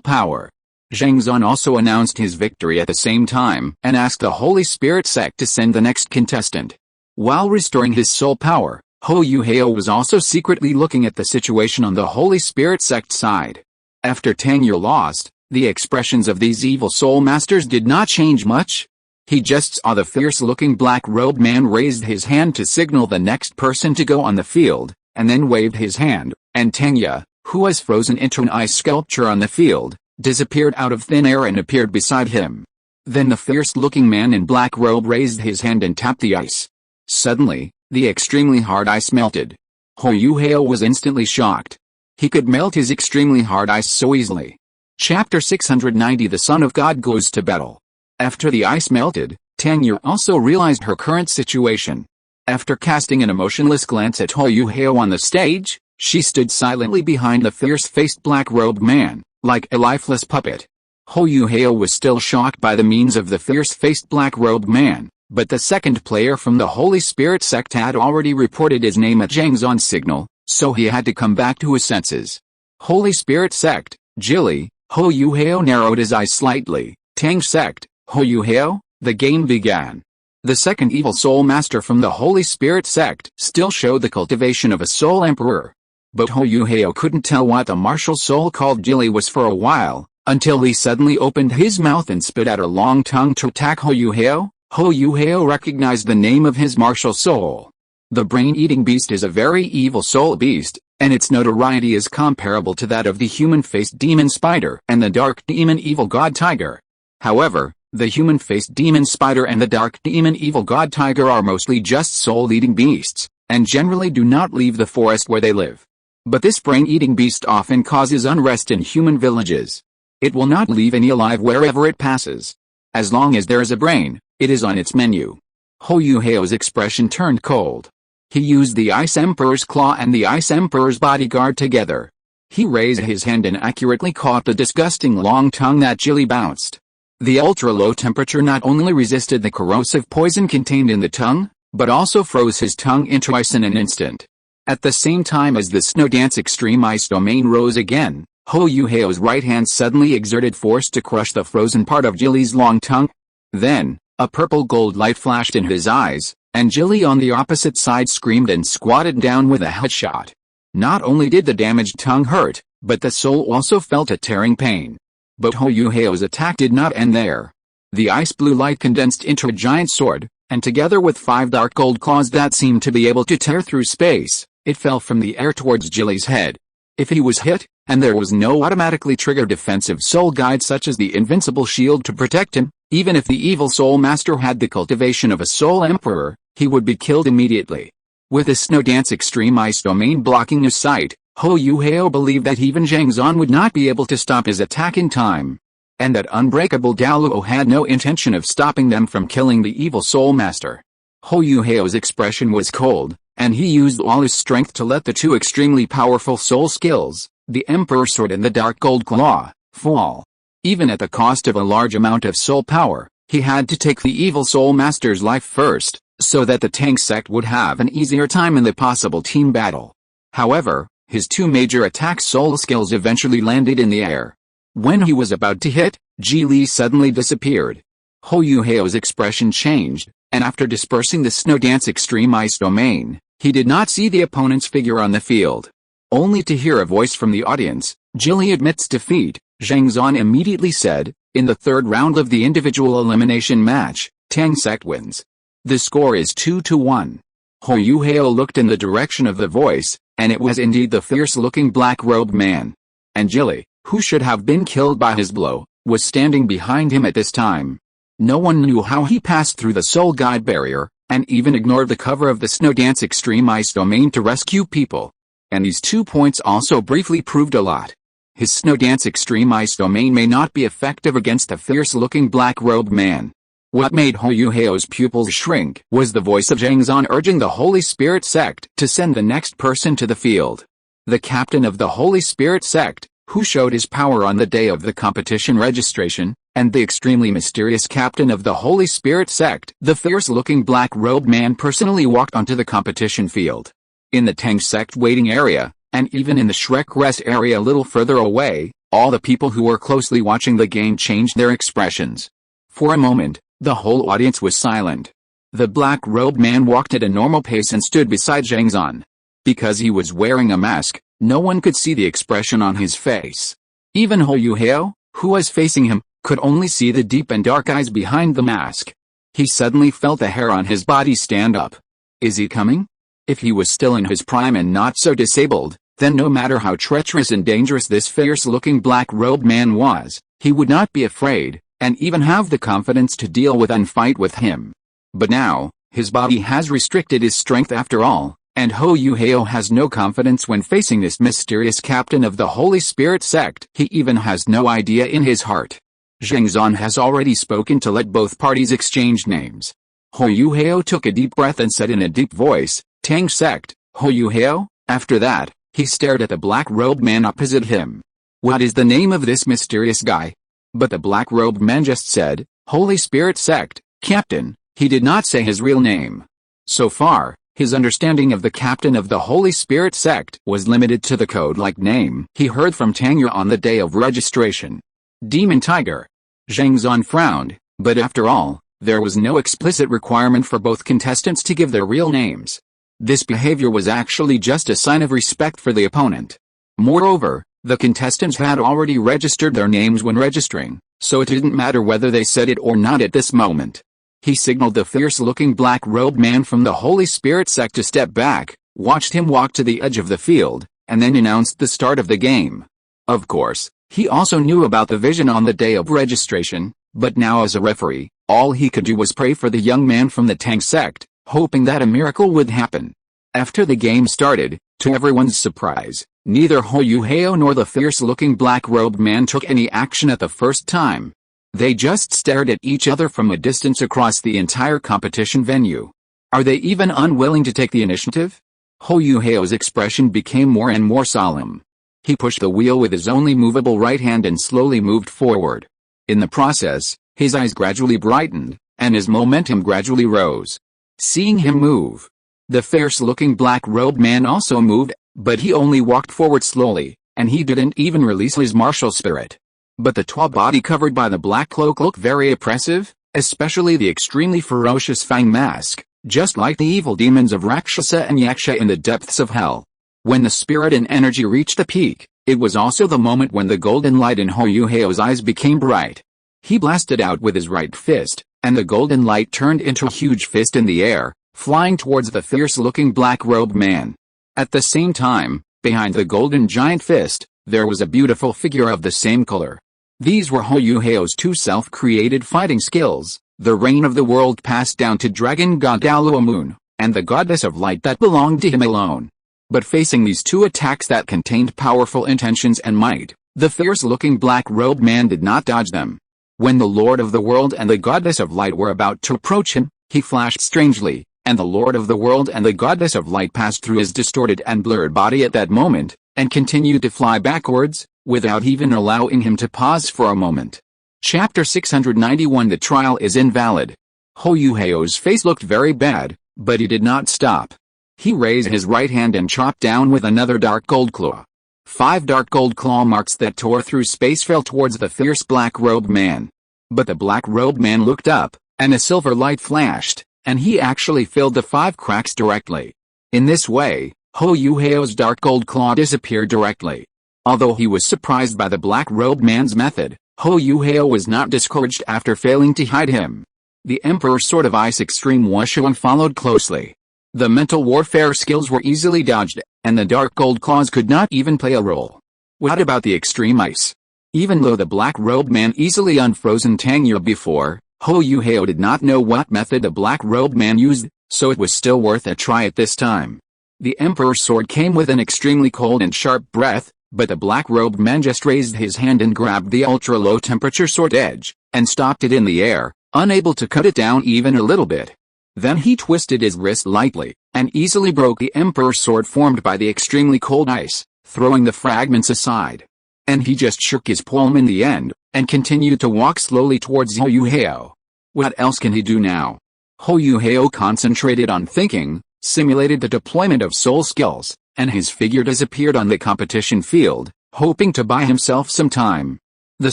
power. Zhangzan also announced his victory at the same time and asked the Holy Spirit sect to send the next contestant. While restoring his soul power, Hou Yuhao was also secretly looking at the situation on the Holy Spirit sect side. After Tang Ya lost, the expressions of these evil soul masters did not change much. He just saw the fierce-looking black-robed man raised his hand to signal the next person to go on the field, and then waved his hand, and Tang Ya, who was frozen into an ice sculpture on the field, disappeared out of thin air and appeared beside him. Then the fierce-looking man in black robe raised his hand and tapped the ice. Suddenly, the extremely hard ice melted. Hou Hao was instantly shocked. He could melt his extremely hard ice so easily. Chapter 690 The Son of God Goes to Battle. After the ice melted, Tang Liu also realized her current situation. After casting an emotionless glance at Hou Hao on the stage, she stood silently behind the fierce-faced black-robed man, like a lifeless puppet. Hou Hao was still shocked by the means of the fierce-faced black-robed man, but the second player from the Holy Spirit sect had already reported his name at Zhang Zan's signal, so he had to come back to his senses. Holy Spirit sect, Jilly. Hou Hao narrowed his eyes slightly. Tang sect, Hou Hao. The game began. The second evil soul master from the Holy Spirit sect still showed the cultivation of a soul emperor. But Hou Hao couldn't tell what the martial soul called Jilly was for a while, until he suddenly opened his mouth and spit out a long tongue to attack Hou Hao. Hou Hao recognized the name of his martial soul. The brain-eating beast is a very evil soul beast, and its notoriety is comparable to that of the human-faced demon spider and the dark demon evil god tiger. However, the human-faced demon spider and the dark demon evil god tiger are mostly just soul-eating beasts, and generally do not leave the forest where they live. But this brain-eating beast often causes unrest in human villages. It will not leave any alive wherever it passes. As long as there is a brain, it is on its menu. Hou Hao's expression turned cold. He used the Ice Emperor's claw and the Ice Emperor's bodyguard together. He raised his hand and accurately caught the disgusting long tongue that Jilly bounced. The ultra-low temperature not only resisted the corrosive poison contained in the tongue, but also froze his tongue into ice in an instant. At the same time as the Snow Dance Extreme Ice domain rose again, Hou Hao's right hand suddenly exerted force to crush the frozen part of Jilly's long tongue. Then, a purple gold light flashed in his eyes, and Jilly on the opposite side screamed and squatted down with a headshot. Not only did the damaged tongue hurt, but the soul also felt a tearing pain. But Hou Hao's attack did not end there. The ice blue light condensed into a giant sword, and together with 5 dark gold claws that seemed to be able to tear through space, it fell from the air towards Jilly's head. If he was hit, and there was no automatically triggered defensive soul guide such as the invincible shield to protect him, even if the evil soul master had the cultivation of a soul emperor, he would be killed immediately. With the Snow Dance Extreme Ice domain blocking his sight, Hou Hao believed that even Zhang Zan would not be able to stop his attack in time, and that unbreakable Douluo had no intention of stopping them from killing the evil soul master. Hou Hao's expression was cold, and he used all his strength to let the two extremely powerful soul skills, the Emperor Sword and the Dark Gold Claw, fall. Even at the cost of a large amount of soul power, he had to take the evil soul master's life first, so that the Tang sect would have an easier time in the possible team battle. However, his two major attack soul skills eventually landed in the air. When he was about to hit, Jilly suddenly disappeared. Hou Hao's expression changed, and after dispersing the Snow Dance Extreme Ice domain, he did not see the opponent's figure on the field. Only to hear a voice from the audience, Jilly admits defeat. Zhang Zan immediately said, in the third round of the individual elimination match, Tang sect wins. The score is 2-1. Hou Hao looked in the direction of the voice, and it was indeed the fierce-looking black-robed man. And Jilly, who should have been killed by his blow, was standing behind him at this time. No one knew how he passed through the soul guide barrier, and even ignored the cover of the Snow Dance Extreme Ice domain to rescue people. And these 2 points also briefly proved a lot. His Snow Dance Extreme Ice domain may not be effective against a fierce-looking black-robed man. What made Hou Hao's pupils shrink was the voice of Zhang Zan urging the Holy Spirit sect to send the next person to the field. The captain of the Holy Spirit sect, who showed his power on the day of the competition registration, and the extremely mysterious captain of the Holy Spirit sect, the fierce-looking black-robed man personally walked onto the competition field. In the Tang sect waiting area, and even in the Shrek rest area a little further away, all the people who were closely watching the game changed their expressions. For a moment, the whole audience was silent. The black-robed man walked at a normal pace and stood beside Zhang Zan. Because he was wearing a mask, no one could see the expression on his face. Even Hou Hao, who was facing him, could only see the deep and dark eyes behind the mask. He suddenly felt the hair on his body stand up. Is he coming? If he was still in his prime and not so disabled, then no matter how treacherous and dangerous this fierce-looking black-robed man was, he would not be afraid, and even have the confidence to deal with and fight with him. But now, his body has restricted his strength after all, and Hou Yuhao has no confidence when facing this mysterious captain of the Holy Spirit sect. He even has no idea in his heart. Zhang Zan has already spoken to let both parties exchange names. Hou Yuhao took a deep breath and said in a deep voice, "Tang sect, Hou Yuhao." After that, he stared at the black-robed man opposite him. What is the name of this mysterious guy? But the black-robed man just said, "Holy Spirit sect, Captain." He did not say his real name. So far, his understanding of the captain of the Holy Spirit sect was limited to the code-like name he heard from Tang Liu on the day of registration. Demon Tiger. Zhang Zan frowned, but after all, there was no explicit requirement for both contestants to give their real names. This behavior was actually just a sign of respect for the opponent. Moreover, the contestants had already registered their names when registering, so it didn't matter whether they said it or not at this moment. He signaled the fierce-looking black-robed man from the Holy Spirit sect to step back, watched him walk to the edge of the field, and then announced the start of the game. Of course, he also knew about the vision on the day of registration, but now as a referee, all he could do was pray for the young man from the Tang sect, hoping that a miracle would happen. After the game started, to everyone's surprise, neither Hou Yuhao nor the fierce-looking black-robed man took any action at the first time. They just stared at each other from a distance across the entire competition venue. Are they even unwilling to take the initiative? Hou Yuhao's expression became more and more solemn. He pushed the wheel with his only movable right hand and slowly moved forward. In the process, his eyes gradually brightened, and his momentum gradually rose. Seeing him move, the fierce-looking black-robed man also moved, but he only walked forward slowly, and he didn't even release his martial spirit. But the tall body covered by the black cloak looked very oppressive, especially the extremely ferocious fang mask, just like the evil demons of Rakshasa and Yaksha in the depths of hell. When the spirit and energy reached the peak, it was also the moment when the golden light in Hou Yuhao's eyes became bright. He blasted out with his right fist, and the golden light turned into a huge fist in the air, flying towards the fierce-looking black-robed man. At the same time, behind the golden giant fist, there was a beautiful figure of the same color. These were Hou Yuhao's two self-created fighting skills, the reign of the world passed down to dragon god Douluo Moon, and the goddess of light that belonged to him alone. But facing these two attacks that contained powerful intentions and might, the fierce-looking black-robed man did not dodge them. When the Lord of the World and the Goddess of Light were about to approach him, he flashed strangely, and the Lord of the World and the Goddess of Light passed through his distorted and blurred body at that moment, and continued to fly backwards, without even allowing him to pause for a moment. Chapter 691 The trial is invalid. Hou Yuhao's face looked very bad, but he did not stop. He raised his right hand and chopped down with another dark gold claw. 5 dark gold claw marks that tore through space fell towards the fierce black-robed man. But the black-robed man looked up, and a silver light flashed, and he actually filled the 5 cracks directly. In this way, Hou Yuhao's dark gold claw disappeared directly. Although he was surprised by the black-robed man's method, Hou Yuhao was not discouraged after failing to hide him. The Emperor's Sword of Ice Extreme Wushuan followed closely. The mental warfare skills were easily dodged, and the dark gold claws could not even play a role. What about the Extreme Ice? Even though the black-robed man easily unfrozen Tang Liu before, Hou Yuhao did not know what method the black-robed man used, so it was still worth a try at this time. The Emperor's sword came with an extremely cold and sharp breath, but the black-robed man just raised his hand and grabbed the ultra-low temperature sword edge, and stopped it in the air, unable to cut it down even a little bit. Then he twisted his wrist lightly, and easily broke the Emperor's sword formed by the extremely cold ice, throwing the fragments aside. And he just shook his palm in the end, and continued to walk slowly towards Hou Yuhao. What else can he do now? Hou Yuhao concentrated on thinking, simulated the deployment of soul skills, and his figure disappeared on the competition field, hoping to buy himself some time. The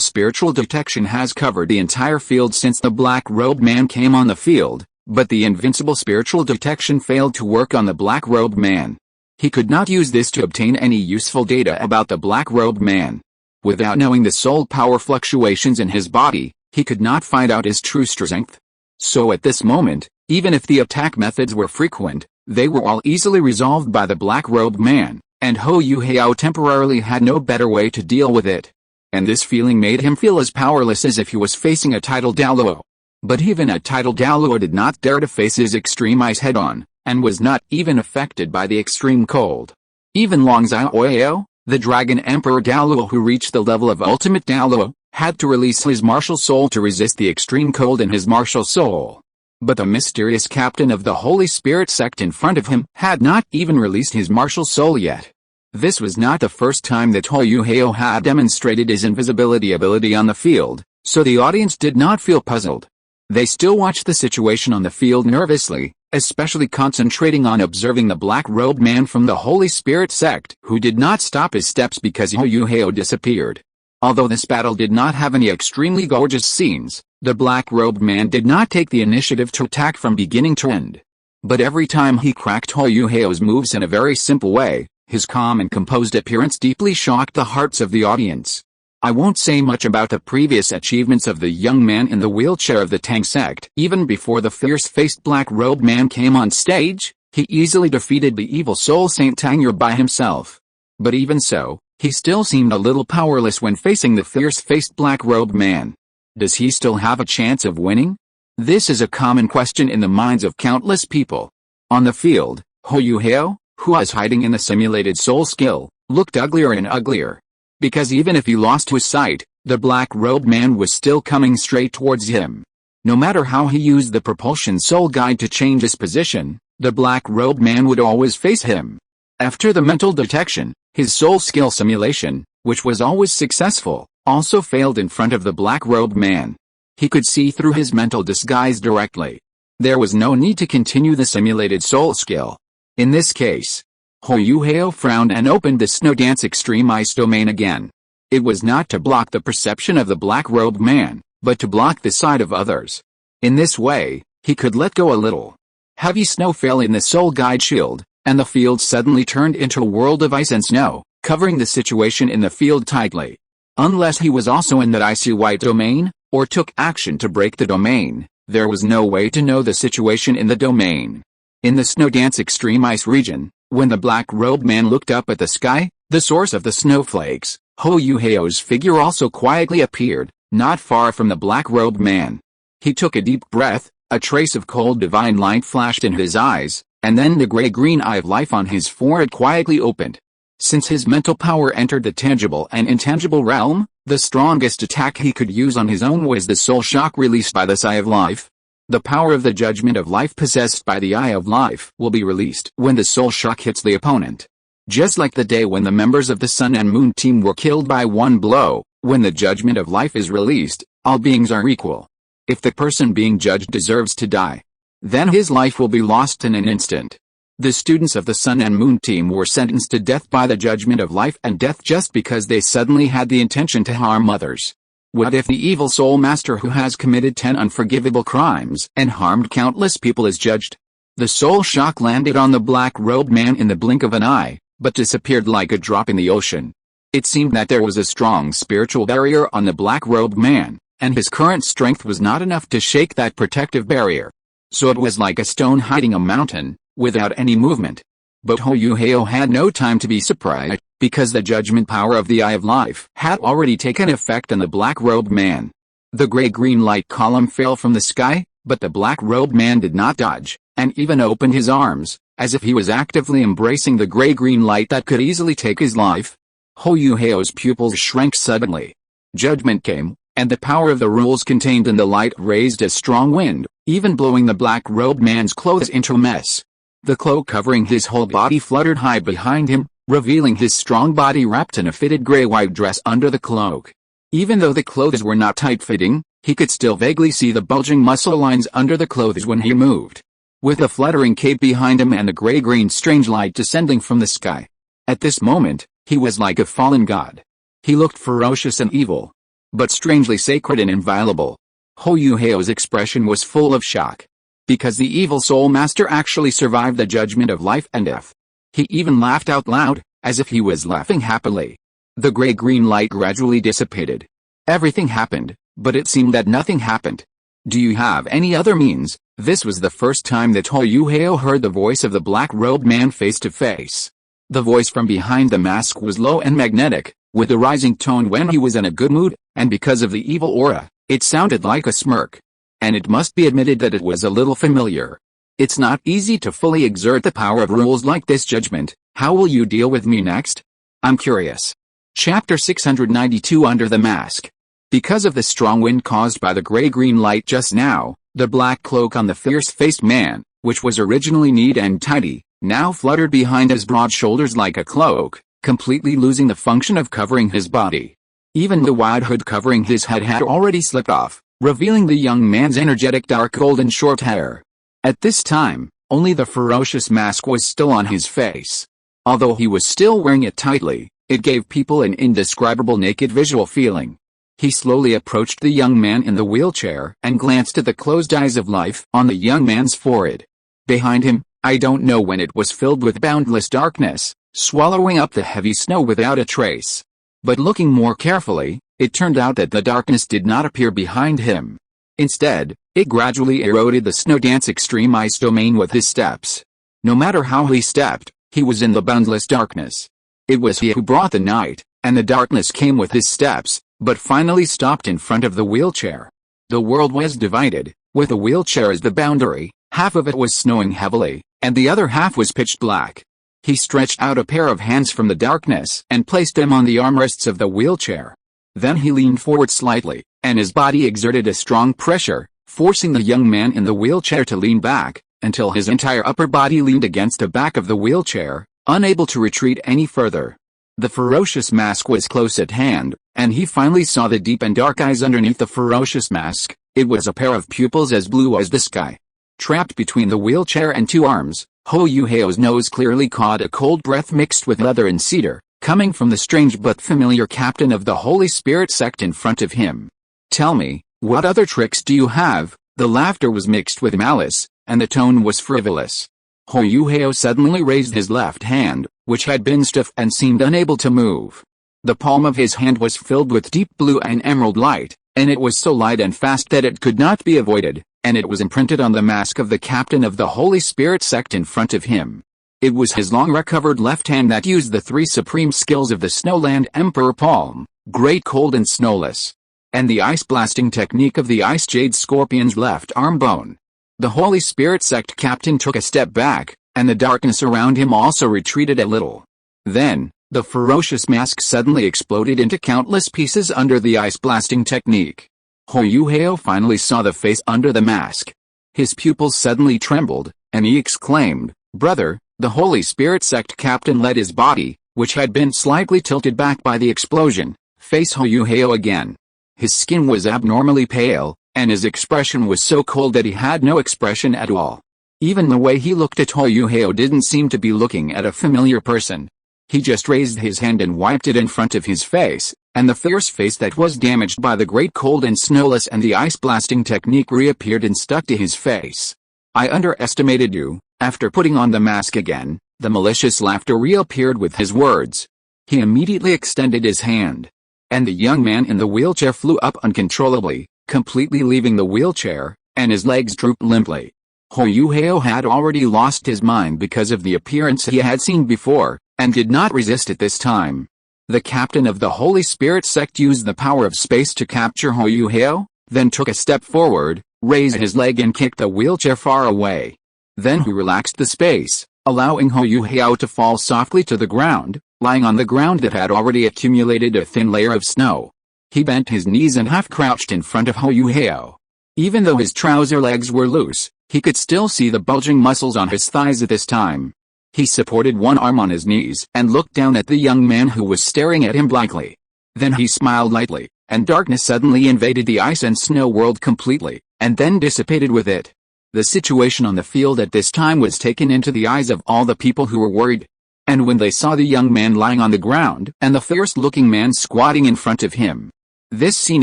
spiritual detection has covered the entire field since the black-robed man came on the field, but the invincible spiritual detection failed to work on the black-robed man. He could not use this to obtain any useful data about the black-robed man. Without knowing the soul power fluctuations in his body, he could not find out his true strength. So at this moment, even if the attack methods were frequent, they were all easily resolved by the black-robed man, and Hou Yuhao temporarily had no better way to deal with it. And this feeling made him feel as powerless as if he was facing a tidal Douluo. But even a tidal Douluo did not dare to face his extreme ice head-on, and was not even affected by the extreme cold. Even Long Xiaoyao, the Dragon Emperor Douluo who reached the level of ultimate Douluo, had to release his martial soul to resist the extreme cold in his martial soul. But the mysterious captain of the Holy Spirit sect in front of him had not even released his martial soul yet. This was not the first time that Hou Hao had demonstrated his invisibility ability on the field, so the audience did not feel puzzled. They still watched the situation on the field nervously, especially concentrating on observing the black-robed man from the Holy Spirit sect who did not stop his steps because Hou Hao disappeared. Although this battle did not have any extremely gorgeous scenes, the black-robed man did not take the initiative to attack from beginning to end. But every time he cracked Hou Hao's moves in a very simple way, his calm and composed appearance deeply shocked the hearts of the audience. I won't say much about the previous achievements of the young man in the wheelchair of the Tang sect. Even before the fierce-faced black-robed man came on stage, he easily defeated the evil soul Saint Tang by himself. But even so, he still seemed a little powerless when facing the fierce-faced black-robed man. Does he still have a chance of winning? This is a common question in the minds of countless people. On the field, Hou Hao, who was hiding in the simulated soul skill, looked uglier and uglier. Because even if he lost his sight, the black-robed man was still coming straight towards him. No matter how he used the propulsion soul guide to change his position, the black-robed man would always face him. After the mental detection, his soul skill simulation, which was always successful, also failed in front of the black-robed man. He could see through his mental disguise directly. There was no need to continue the simulated soul skill. In this case, Hou Hao frowned and opened the Snow Dance Extreme Ice domain again. It was not to block the perception of the black-robed man, but to block the sight of others. In this way, he could let go a little. Heavy snow fell in the soul guide shield, and the field suddenly turned into a world of ice and snow, covering the situation in the field tightly. Unless he was also in that icy white domain, or took action to break the domain, there was no way to know the situation in the domain. In the Snow Dance Extreme Ice region, when the black-robed man looked up at the sky, the source of the snowflakes, Hou Hao's figure also quietly appeared, not far from the black-robed man. He took a deep breath, a trace of cold divine light flashed in his eyes, and then the gray-green eye of life on his forehead quietly opened. Since his mental power entered the tangible and intangible realm, the strongest attack he could use on his own was the soul shock released by the Eye of Life. The power of the judgment of life possessed by the Eye of Life will be released when the soul shock hits the opponent. Just like the day when the members of the Sun and Moon team were killed by one blow, when the judgment of life is released, all beings are equal. If the person being judged deserves to die, then his life will be lost in an instant. The students of the Sun and Moon team were sentenced to death by the judgment of life and death just because they suddenly had the intention to harm others. What if the evil soul master who has committed 10 unforgivable crimes and harmed countless people is judged? The soul shock landed on the black-robed man in the blink of an eye, but disappeared like a drop in the ocean. It seemed that there was a strong spiritual barrier on the black-robed man, and his current strength was not enough to shake that protective barrier. So it was like a stone hiding a mountain, without any movement. But Hou Hao had no time to be surprised, because the judgment power of the Eye of Life had already taken effect on the black-robed man. The gray-green light column fell from the sky, but the black-robed man did not dodge, and even opened his arms, as if he was actively embracing the gray-green light that could easily take his life. Hou Hao's pupils shrank suddenly. Judgment came, and the power of the rules contained in the light raised a strong wind, even blowing the black-robed man's clothes into a mess. The cloak covering his whole body fluttered high behind him, revealing his strong body wrapped in a fitted gray-white dress under the cloak. Even though the clothes were not tight-fitting, he could still vaguely see the bulging muscle lines under the clothes when he moved. With the fluttering cape behind him and the gray-green strange light descending from the sky. At this moment, he was like a fallen god. He looked ferocious and evil, but strangely sacred and inviolable. Hou Hao's expression was full of shock. Because the evil soul master actually survived the judgment of life and death. He even laughed out loud, as if he was laughing happily. The gray-green light gradually dissipated. Everything happened, but it seemed that nothing happened. Do you have any other means? This was the first time that Hou Hao heard the voice of the black-robed man face to face. The voice from behind the mask was low and magnetic, with a rising tone when he was in a good mood, and because of the evil aura, it sounded like a smirk. And it must be admitted that it was a little familiar. It's not easy to fully exert the power of rules like this. Judgment, how will you deal with me next? I'm curious. Chapter 692 Under the Mask. Because of the strong wind caused by the gray-green light just now, the black cloak on the fierce-faced man, which was originally neat and tidy, now fluttered behind his broad shoulders like a cloak, completely losing the function of covering his body. Even the wide hood covering his head had already slipped off, revealing the young man's energetic dark golden short hair. At this time, only the ferocious mask was still on his face. Although he was still wearing it tightly, it gave people an indescribable naked visual feeling. He slowly approached the young man in the wheelchair and glanced at the closed eyes of life on the young man's forehead. Behind him, I don't know when it was filled with boundless darkness, swallowing up the heavy snow without a trace. But looking more carefully, it turned out that the darkness did not appear behind him. Instead, it gradually eroded the snow dance extreme ice domain with his steps. No matter how he stepped, he was in the boundless darkness. It was he who brought the night, and the darkness came with his steps, but finally stopped in front of the wheelchair. The world was divided, with the wheelchair as the boundary. Half of it was snowing heavily, and the other half was pitch black. He stretched out a pair of hands from the darkness and placed them on the armrests of the wheelchair. Then he leaned forward slightly, and his body exerted a strong pressure, forcing the young man in the wheelchair to lean back, until his entire upper body leaned against the back of the wheelchair, unable to retreat any further. The ferocious mask was close at hand, and he finally saw the deep and dark eyes underneath the ferocious mask. It was a pair of pupils as blue as the sky. Trapped between the wheelchair and two arms, Ho Yuhao's nose clearly caught a cold breath mixed with leather and cedar, coming from the strange but familiar captain of the Holy Spirit sect in front of him. Tell me, what other tricks do you have? The laughter was mixed with malice, and the tone was frivolous. Ho Yuhao suddenly raised his left hand, which had been stiff and seemed unable to move. The palm of his hand was filled with deep blue and emerald light, and it was so light and fast that it could not be avoided, and it was imprinted on the mask of the captain of the Holy Spirit sect in front of him. It was his long recovered left hand that used the three supreme skills of the Snowland Emperor Palm, Great Cold and Snowless, and the ice blasting technique of the Ice Jade Scorpion's left arm bone. The Holy Spirit sect captain took a step back, and the darkness around him also retreated a little. Then, the ferocious mask suddenly exploded into countless pieces under the ice blasting technique. Ho Yuhao finally saw the face under the mask. His pupils suddenly trembled, and he exclaimed, "Brother!" The Holy Spirit sect captain let his body, which had been slightly tilted back by the explosion, face Ho Yuhao again. His skin was abnormally pale, and his expression was so cold that he had no expression at all. Even the way he looked at Ho Yuhao didn't seem to be looking at a familiar person. He just raised his hand and wiped it in front of his face, and the fierce face that was damaged by the Great Cold and Snowless and the ice blasting technique reappeared and stuck to his face. "I underestimated you." After putting on the mask again, the malicious laughter reappeared with his words. He immediately extended his hand, and the young man in the wheelchair flew up uncontrollably, completely leaving the wheelchair, and his legs drooped limply. Ho Yuhao had already lost his mind because of the appearance he had seen before, and did not resist at this time. The captain of the Holy Spirit sect used the power of space to capture Ho Yuhao, then took a step forward, raised his leg and kicked the wheelchair far away. Then he relaxed the space, allowing Ho Yuhao to fall softly to the ground, lying on the ground that had already accumulated a thin layer of snow. He bent his knees and half-crouched in front of Ho Yuhao. Even though his trouser legs were loose, he could still see the bulging muscles on his thighs at this time. He supported one arm on his knees and looked down at the young man who was staring at him blankly. Then he smiled lightly, and darkness suddenly invaded the ice and snow world completely, and then dissipated with it. The situation on the field at this time was taken into the eyes of all the people who were worried. And when they saw the young man lying on the ground and the fierce-looking man squatting in front of him, this scene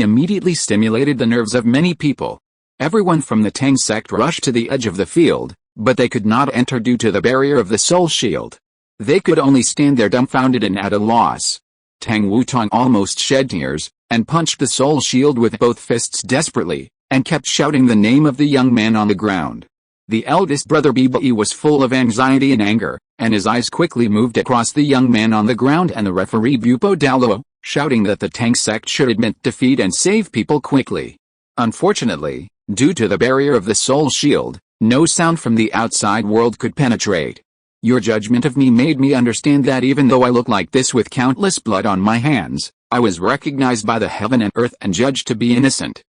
immediately stimulated the nerves of many people. Everyone from the Tang sect rushed to the edge of the field, but they could not enter due to the barrier of the soul shield. They could only stand there dumbfounded and at a loss. Tang Wutong almost shed tears, and punched the soul shield with both fists desperately, and kept shouting the name of the young man on the ground. The eldest brother Bibai was full of anxiety and anger, and his eyes quickly moved across the young man on the ground and the referee Bupo Douluo, shouting that the Tang sect should admit defeat and save people quickly. Unfortunately, due to the barrier of the soul shield, no sound from the outside world could penetrate. Your judgment of me made me understand that even though I look like this with countless blood on my hands, I was recognized by the heaven and earth and judged to be innocent.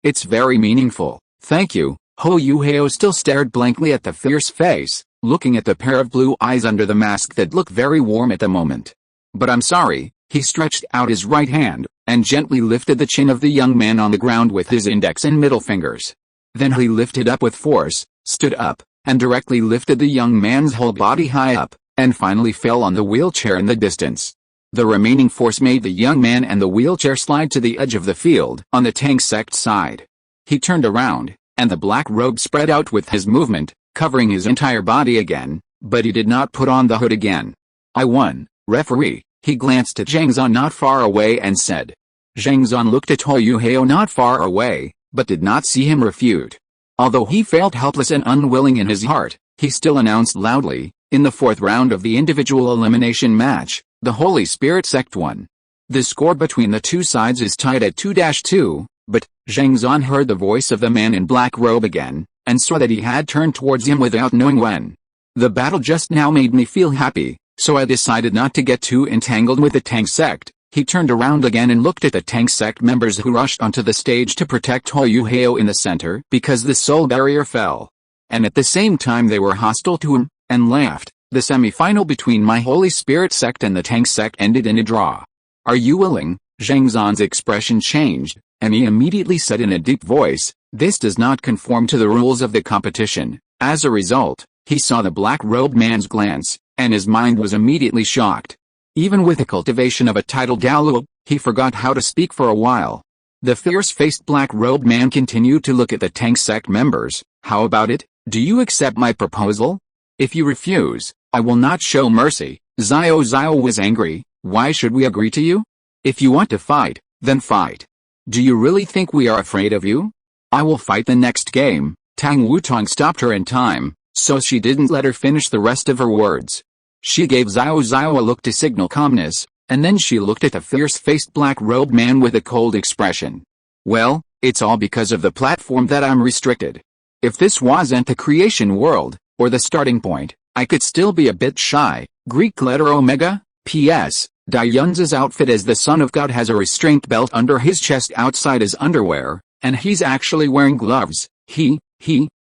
It's very meaningful, thank you. Hou Yuhao still stared blankly at the fierce face, looking at the pair of blue eyes under the mask that looked very warm at the moment. But I'm sorry, he stretched out his right hand, and gently lifted the chin of the young man on the ground with his index and middle fingers. Then he lifted up with force, stood up, and directly lifted the young man's whole body high up, and finally fell on the wheelchair in the distance. The remaining force made the young man and the wheelchair slide to the edge of the field on the Tang sect side. He turned around, and the black robe spread out with his movement, covering his entire body again, but he did not put on the hood again. I won, referee. He glanced at Zhang Zan not far away and said. Zhang Zan looked at Hou Yuhao not far away, but did not see him refute. Although he felt helpless and unwilling in his heart, he still announced loudly, in the fourth round of the individual elimination match, the Holy Spirit sect won. The score between the two sides is tied at 2-2, but Zhang Zan heard the voice of the man in black robe again, and saw that he had turned towards him without knowing when. The battle just now made me feel happy, so I decided not to get too entangled with the Tang sect. He turned around again and looked at the Tang sect members who rushed onto the stage to protect Hou Yuhao in the center because the soul barrier fell. And at the same time they were hostile to him, and laughed. The semi-final between my Holy Spirit sect and the Tang sect ended in a draw. Are you willing? Zhang Zan's expression changed, and he immediately said in a deep voice, this does not conform to the rules of the competition. As a result, he saw the black-robed man's glance, and his mind was immediately shocked. Even with the cultivation of a title Douluo, he forgot how to speak for a while. The fierce-faced black-robed man continued to look at the Tang sect members. How about it? Do you accept my proposal? If you refuse, I will not show mercy. Xiao was angry. Why should we agree to you? If you want to fight, then fight. Do you really think we are afraid of you? I will fight the next game. Tang Wutong stopped her in time, so she didn't let her finish the rest of her words. She gave Xiao a look to signal calmness, and then she looked at the fierce-faced black-robed man with a cold expression. Well, it's all because of the platform that I'm restricted. If this wasn't the creation world, or the starting point, I could still be a bit shy. Greek letter Omega. P.S. Dayunza's outfit as the Son of God has a restraint belt under his chest outside his underwear, and he's actually wearing gloves.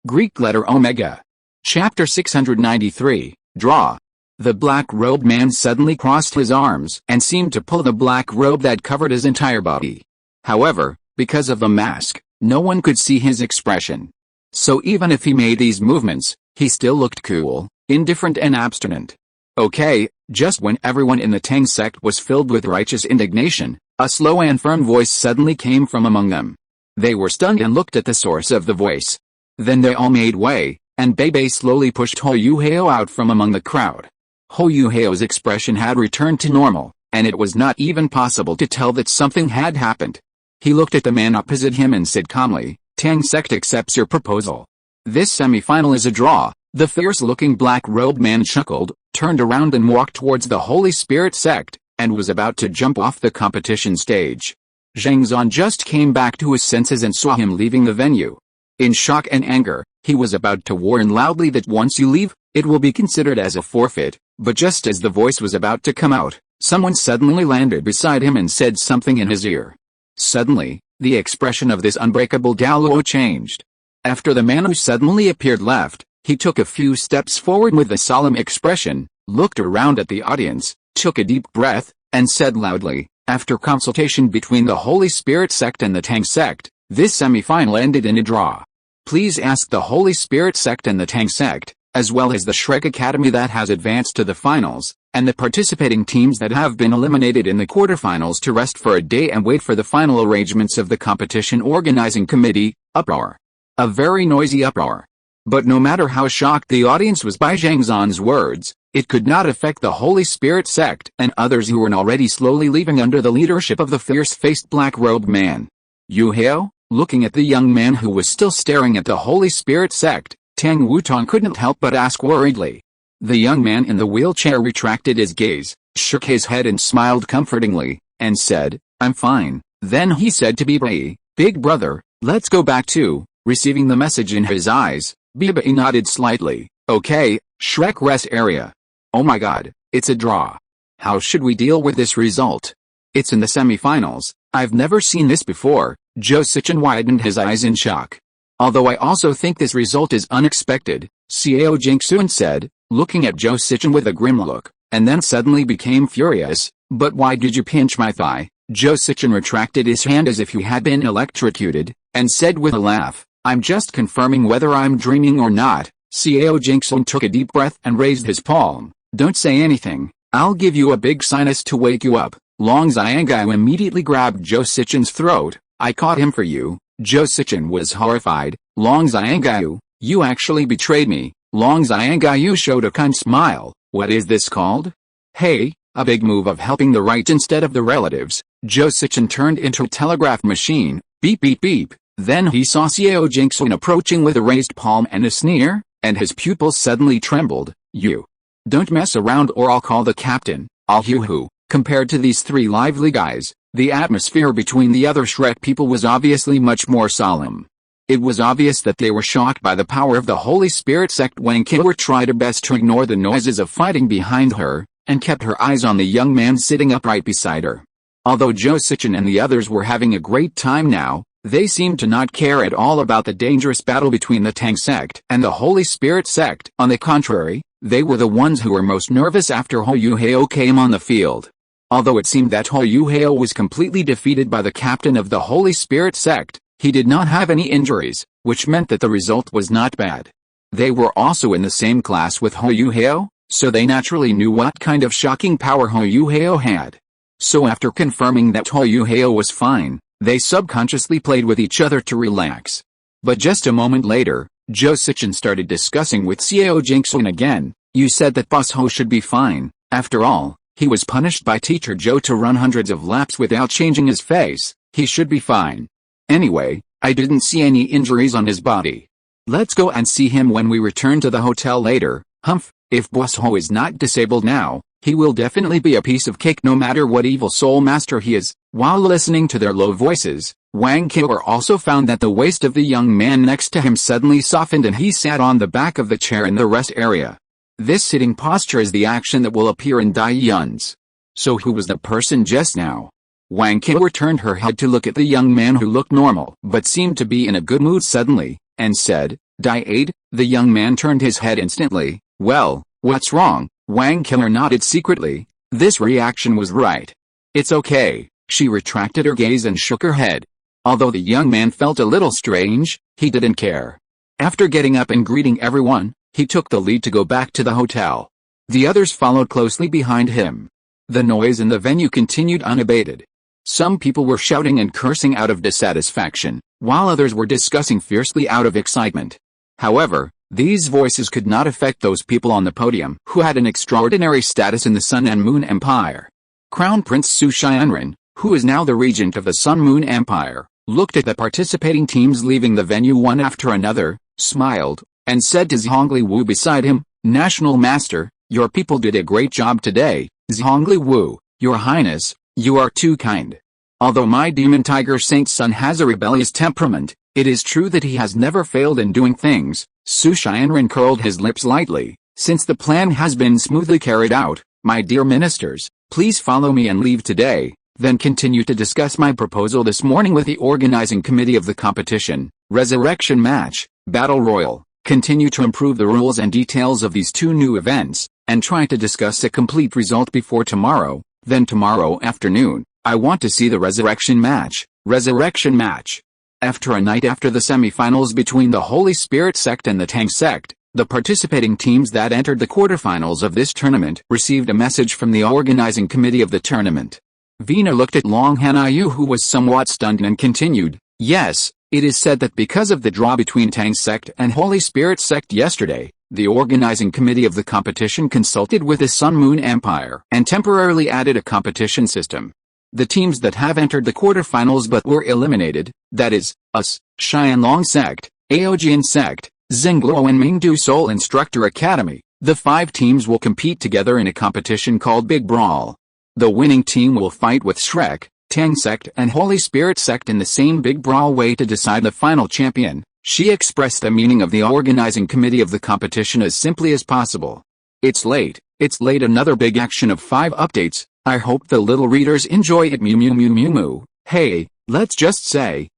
Greek letter Omega. Chapter 693, Draw. The black-robed man suddenly crossed his arms and seemed to pull the black robe that covered his entire body. However, because of the mask, no one could see his expression. So even if he made these movements, he still looked cool, indifferent and abstinent. Okay, just when everyone in the Tang sect was filled with righteous indignation, a slow and firm voice suddenly came from among them. They were stunned and looked at the source of the voice. Then they all made way, and Bebe slowly pushed Hou Yuhao out from among the crowd. Hou Yuhao's expression had returned to normal, and it was not even possible to tell that something had happened. He looked at the man opposite him and said calmly, Tang sect accepts your proposal. This semi-final is a draw. The fierce-looking black-robed man chuckled, turned around and walked towards the Holy Spirit sect, and was about to jump off the competition stage. Zhang Zan just came back to his senses and saw him leaving the venue. In shock and anger, he was about to warn loudly that once you leave, it will be considered as a forfeit, but just as the voice was about to come out, someone suddenly landed beside him and said something in his ear. Suddenly, the expression of this unbreakable Douluo changed. After the man who suddenly appeared left, he took a few steps forward with a solemn expression, looked around at the audience, took a deep breath, and said loudly, after consultation between the Holy Spirit sect and the Tang sect, this semi-final ended in a draw. Please ask the Holy Spirit sect and the Tang sect, as well as the Shrek Academy that has advanced to the finals, and the participating teams that have been eliminated in the quarterfinals to rest for a day and wait for the final arrangements of the competition organizing committee. Uproar. A very noisy uproar. But no matter how shocked the audience was by Zhang Zan's words, it could not affect the Holy Spirit sect and others who were already slowly leaving under the leadership of the fierce-faced black-robed man. Yuhao, looking at the young man who was still staring at the Holy Spirit sect, Tang Wutong couldn't help but ask worriedly. The young man in the wheelchair retracted his gaze, shook his head and smiled comfortingly, and said, "I'm fine." Then he said to Bibai, "Big brother, let's go back to," receiving the message in his eyes. Bibai nodded slightly. "Okay, Shrek rest area." "Oh my god, it's a draw. How should we deal with this result? It's in the semi-finals. I've never seen this before." Zhou Sichen widened his eyes in shock. "Although I also think this result is unexpected," Xiao Jingxun said, looking at Zhou Sichen with a grim look, and then suddenly became furious. "But why did you pinch my thigh?" Zhou Sichen retracted his hand as if he had been electrocuted, and said with a laugh, "I'm just confirming whether I'm dreaming or not." Xiao Jingxun took a deep breath and raised his palm. "Don't say anything. I'll give you a big sinus to wake you up." Long Xiangao immediately grabbed Zhou Sichen's throat. "I caught him for you." Zhou Sichen was horrified. "Long Xiangao, you actually betrayed me." Long Xiangao showed a kind smile. "What is this called?" "Hey, a big move of helping the right instead of the relatives." Zhou Sichen turned into a telegraph machine. Beep beep beep. Then he saw Xiao Jingxun approaching with a raised palm and a sneer, and his pupils suddenly trembled. "You don't mess around or I'll call the captain." Hoo. Compared to these three lively guys, the atmosphere between the other Shrek people was obviously much more solemn. It was obvious that they were shocked by the power of the Holy Spirit sect. Wang Qilu tried her best to ignore the noises of fighting behind her, and kept her eyes on the young man sitting upright beside her. Although Zhou Sichen and the others were having a great time now, they seemed to not care at all about the dangerous battle between the Tang sect and the Holy Spirit sect. On the contrary, they were the ones who were most nervous after Hou Yuhao came on the field. Although it seemed that Hou Yuhao was completely defeated by the captain of the Holy Spirit sect, he did not have any injuries, which meant that the result was not bad. They were also in the same class with Hou Yuhao, so they naturally knew what kind of shocking power Hou Yuhao had. So after confirming that Hou Yuhao was fine, they subconsciously played with each other to relax. But just a moment later, Zhou Sichen started discussing with Xiao Jingxun again. "You said that Boss Hou should be fine. After all, he was punished by Teacher Zhou to run hundreds of laps without changing his face. He should be fine. Anyway, I didn't see any injuries on his body. Let's go and see him when we return to the hotel later." "Humph, if Boss Hou is not disabled now, he will definitely be a piece of cake no matter what evil soul master he is." While listening to their low voices, Wang Qilu also found that the waist of the young man next to him suddenly softened and he sat on the back of the chair in the rest area. This sitting posture is the action that will appear in Dai Yun's. So who was the person just now? Wang Qilu turned her head to look at the young man who looked normal but seemed to be in a good mood suddenly, and said, "Dai Aid." The young man turned his head instantly. "Well, what's wrong?" Wang Qilu nodded secretly. This reaction was right. "It's okay." She retracted her gaze and shook her head. Although the young man felt a little strange, he didn't care. After getting up and greeting everyone, he took the lead to go back to the hotel. The others followed closely behind him. The noise in the venue continued unabated. Some people were shouting and cursing out of dissatisfaction, while others were discussing fiercely out of excitement. However, these voices could not affect those people on the podium who had an extraordinary status in the Sun and Moon Empire. Crown Prince Su Xianren, who is now the regent of the Sun Moon Empire, looked at the participating teams leaving the venue one after another, smiled, and said to Zhongli Wu beside him, "National Master, your people did a great job today." Zhongli Wu, "Your Highness, you are too kind. Although my demon tiger Saint's son has a rebellious temperament, it is true that he has never failed in doing things." Su Xianren curled his lips lightly. "Since the plan has been smoothly carried out, my dear ministers, please follow me and leave today, then continue to discuss my proposal this morning with the organizing committee of the competition. Resurrection match, battle royal. Continue to improve the rules and details of these two new events, and try to discuss a complete result before tomorrow. Then tomorrow afternoon, I want to see the resurrection match." Resurrection match. After a night after the semi-finals between the Holy Spirit sect and the Tang sect, the participating teams that entered the quarterfinals of this tournament received a message from the organizing committee of the tournament. Vina looked at Long Hanyu, who was somewhat stunned, and continued, "Yes, it is said that because of the draw between Tang sect and Holy Spirit sect yesterday, the organizing committee of the competition consulted with the Sun Moon Empire and temporarily added a competition system. The teams that have entered the quarterfinals but were eliminated, that is, us, Xianlong sect, Aojian sect, Xingluo and Mingdu Soul Instructor Academy, the 5 teams will compete together in a competition called Big Brawl. The winning team will fight with Shrek, Tang Sect and Holy Spirit Sect in the same big brawl way to decide the final champion. She expressed the meaning of the organizing committee of the competition as simply as possible. It's late, another big action of 5 updates. I hope the little readers enjoy it. Mew mew mew mew mew. Hey, let's just say,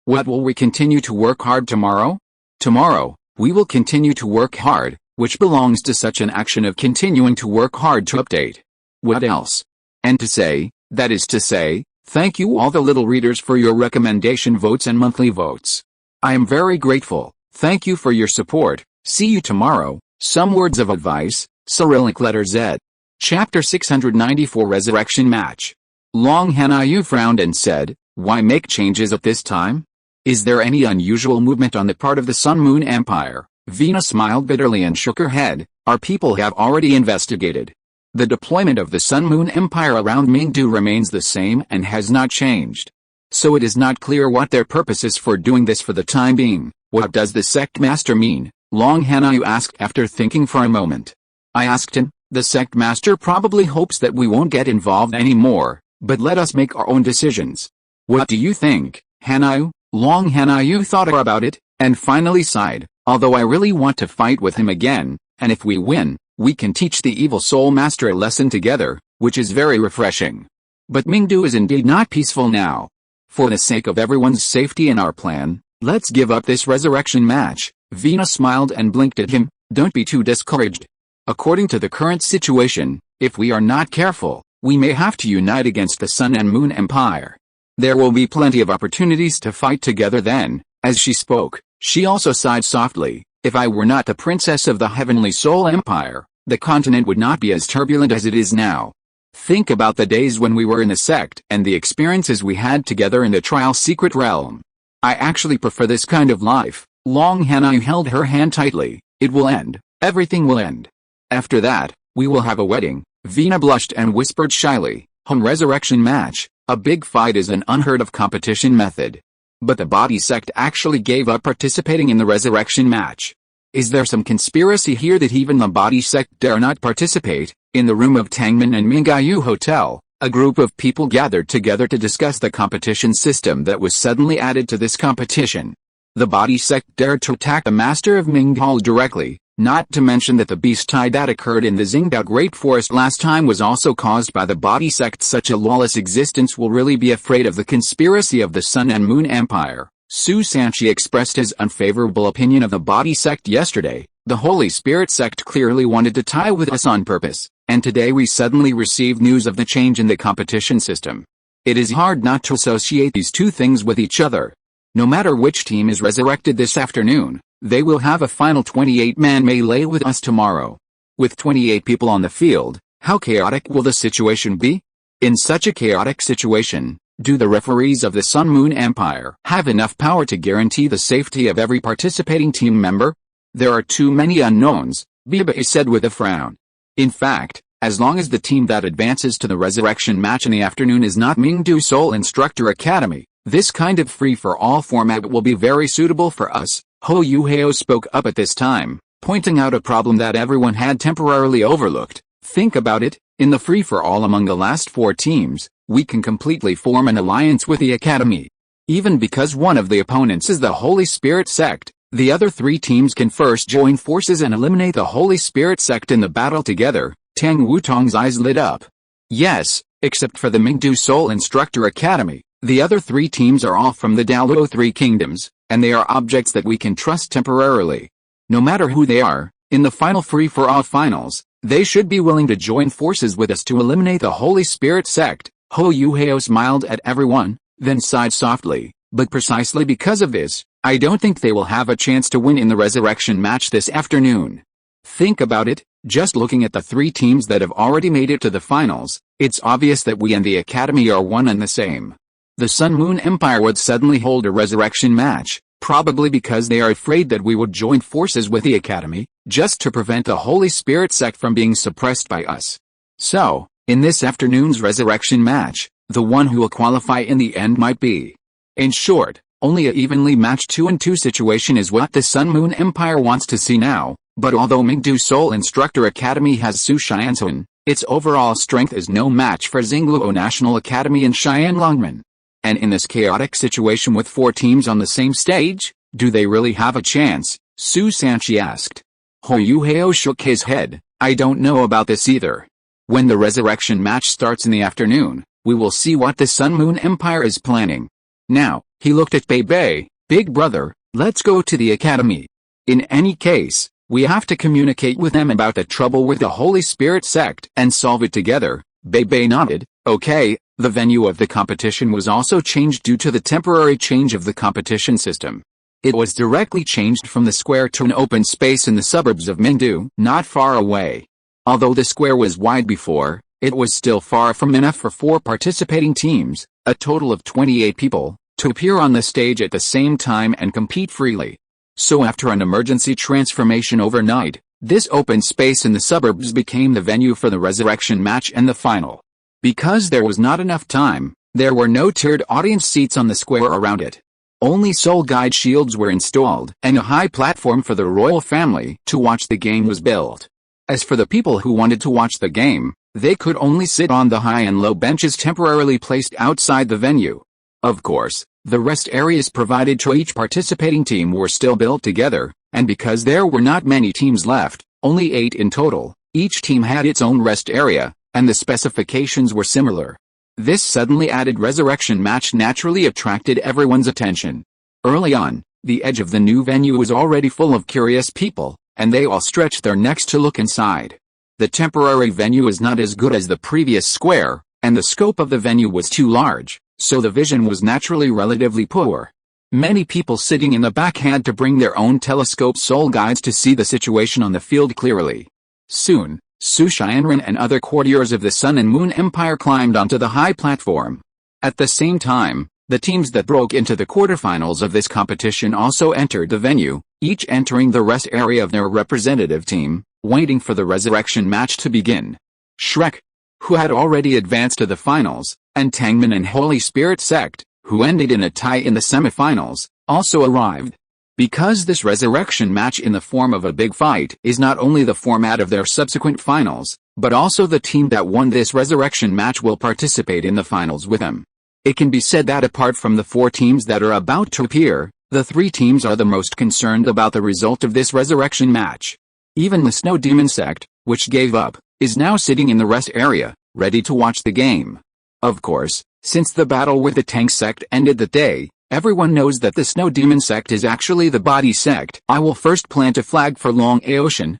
what will we continue to work hard tomorrow? Tomorrow, we will continue to work hard, which belongs to such an action of continuing to work hard to update. What else? And to say, that is to say, thank you all the little readers for your recommendation votes and monthly votes. I am very grateful. Thank you for your support. See you tomorrow. Some words of advice. Cyrillic letter Z. Chapter 694 Resurrection Match. Long Hanyu frowned and said, why make changes at this time? Is there any unusual movement on the part of the Sun Moon Empire? Vina smiled bitterly and shook her head. Our people have already investigated. The deployment of the Sun Moon Empire around Mingdu remains the same and has not changed. So it is not clear what their purpose is for doing this for the time being. What does the sect master mean? Long Hanyu asked after thinking for a moment. I asked him, the sect master probably hopes that we won't get involved anymore, but let us make our own decisions. What do you think, Hanyu? Long Hanyu thought about it, and finally sighed, although I really want to fight with him again, and if we win, we can teach the evil soul master a lesson together, which is very refreshing. But Mingdu is indeed not peaceful now. For the sake of everyone's safety in our plan, let's give up this resurrection match. Vina smiled and blinked at him. Don't be too discouraged. According to the current situation, if we are not careful, we may have to unite against the Sun and Moon Empire. There will be plenty of opportunities to fight together then. As she spoke, she also sighed softly. If I were not the princess of the Heavenly Soul Empire, the continent would not be as turbulent as it is now. Think about the days when we were in the sect and the experiences we had together in the Trial Secret Realm. I actually prefer this kind of life. Long Hanyu held her hand tightly. It will end. Everything will end. After that, we will have a wedding. Vina blushed and whispered shyly, resurrection match. A big fight is an unheard of competition method. But the body sect actually gave up participating in the resurrection match. Is there some conspiracy here that even the body sect dare not participate? In the room of Tangman and Mingayu Hotel, a group of people gathered together to discuss the competition system that was suddenly added to this competition. The body sect dared to attack the master of Minghal directly, not to mention that the beast tide that occurred in the Xingdao Great Forest last time was also caused by the body sect. Such a lawless existence will really be afraid of the conspiracy of the Sun and Moon Empire. Su Sanchi expressed his unfavorable opinion of the body sect yesterday. The Holy Spirit sect clearly wanted to tie with us on purpose, and today we suddenly received news of the change in the competition system. It is hard not to associate these two things with each other. No matter which team is resurrected this afternoon, they will have a final 28-man melee with us tomorrow. With 28 people on the field, how chaotic will the situation be? In such a chaotic situation, do the referees of the Sun Moon Empire have enough power to guarantee the safety of every participating team member? There are too many unknowns, Biba said with a frown. In fact, as long as the team that advances to the resurrection match in the afternoon is not Mingdu Soul Instructor Academy, this kind of free-for-all format will be very suitable for us. Ho Yuheo spoke up at this time, pointing out a problem that everyone had temporarily overlooked. Think about it, in the free-for-all among the last 4 teams, we can completely form an alliance with the Academy. Even because one of the opponents is the Holy Spirit sect, the other 3 teams can first join forces and eliminate the Holy Spirit sect in the battle together. Tang Wutong's eyes lit up. Yes, except for the Mingdu Soul Instructor Academy, the other 3 teams are all from the Douluo 3 kingdoms, and they are objects that we can trust temporarily. No matter who they are, in the final free-for-all finals, they should be willing to join forces with us to eliminate the Holy Spirit sect. Ho Yuheo smiled at everyone, then sighed softly. But precisely because of this, I don't think they will have a chance to win in the resurrection match this afternoon. Think about it, just looking at the 3 teams that have already made it to the finals, it's obvious that we and the Academy are one and the same. The Sun Moon Empire would suddenly hold a resurrection match, probably because they are afraid that we would join forces with the Academy, just to prevent the Holy Spirit sect from being suppressed by us. So, in this afternoon's resurrection match, the one who will qualify in the end might be. In short, only a evenly matched 2-on-2 situation is what the Sun Moon Empire wants to see now. But although Mingdu Soul Instructor Academy has Su Xiansun, its overall strength is no match for Xingluo National Academy and Xianlongmen. And in this chaotic situation with 4 teams on the same stage, do they really have a chance? Su Sanchi asked. Hou Hao shook his head. I don't know about this either. When the resurrection match starts in the afternoon, we will see what the Sun Moon Empire is planning. Now, he looked at Bei. Big brother, let's go to the academy. In any case, we have to communicate with them about the trouble with the Holy Spirit sect and solve it together. Bei nodded. Okay. The venue of the competition was also changed due to the temporary change of the competition system. It was directly changed from the square to an open space in the suburbs of Mingdu, not far away. Although the square was wide before, it was still far from enough for 4 participating teams, a total of 28 people, to appear on the stage at the same time and compete freely. So after an emergency transformation overnight, this open space in the suburbs became the venue for the resurrection match and the final. Because there was not enough time, there were no tiered audience seats on the square around it. Only soul guide shields were installed, and a high platform for the royal family to watch the game was built. As for the people who wanted to watch the game, they could only sit on the high and low benches temporarily placed outside the venue. Of course, the rest areas provided to each participating team were still built together, and because there were not many teams left, only 8 in total, each team had its own rest area, and the specifications were similar. This suddenly added resurrection match naturally attracted everyone's attention. Early on, the edge of the new venue was already full of curious people, and they all stretched their necks to look inside. The temporary venue is not as good as the previous square, and the scope of the venue was too large, so the vision was naturally relatively poor. Many people sitting in the back had to bring their own telescope soul guides to see the situation on the field clearly. Soon, Su Xianren and other courtiers of the Sun and Moon Empire climbed onto the high platform. At the same time, the teams that broke into the quarterfinals of this competition also entered the venue, each entering the rest area of their representative team, waiting for the resurrection match to begin. Shrek, who had already advanced to the finals, and Tangmen and Holy Spirit sect, who ended in a tie in the semifinals, also arrived. Because this resurrection match in the form of a big fight is not only the format of their subsequent finals, but also the team that won this resurrection match will participate in the finals with them. It can be said that apart from the 4 teams that are about to appear, the 3 teams are the most concerned about the result of this resurrection match. Even the Snow Demon sect, which gave up, is now sitting in the rest area, ready to watch the game. Of course, since the battle with the Tang sect ended that day, everyone knows that the Snow Demon sect is actually the body sect. I will first plant a flag for Long Ocean.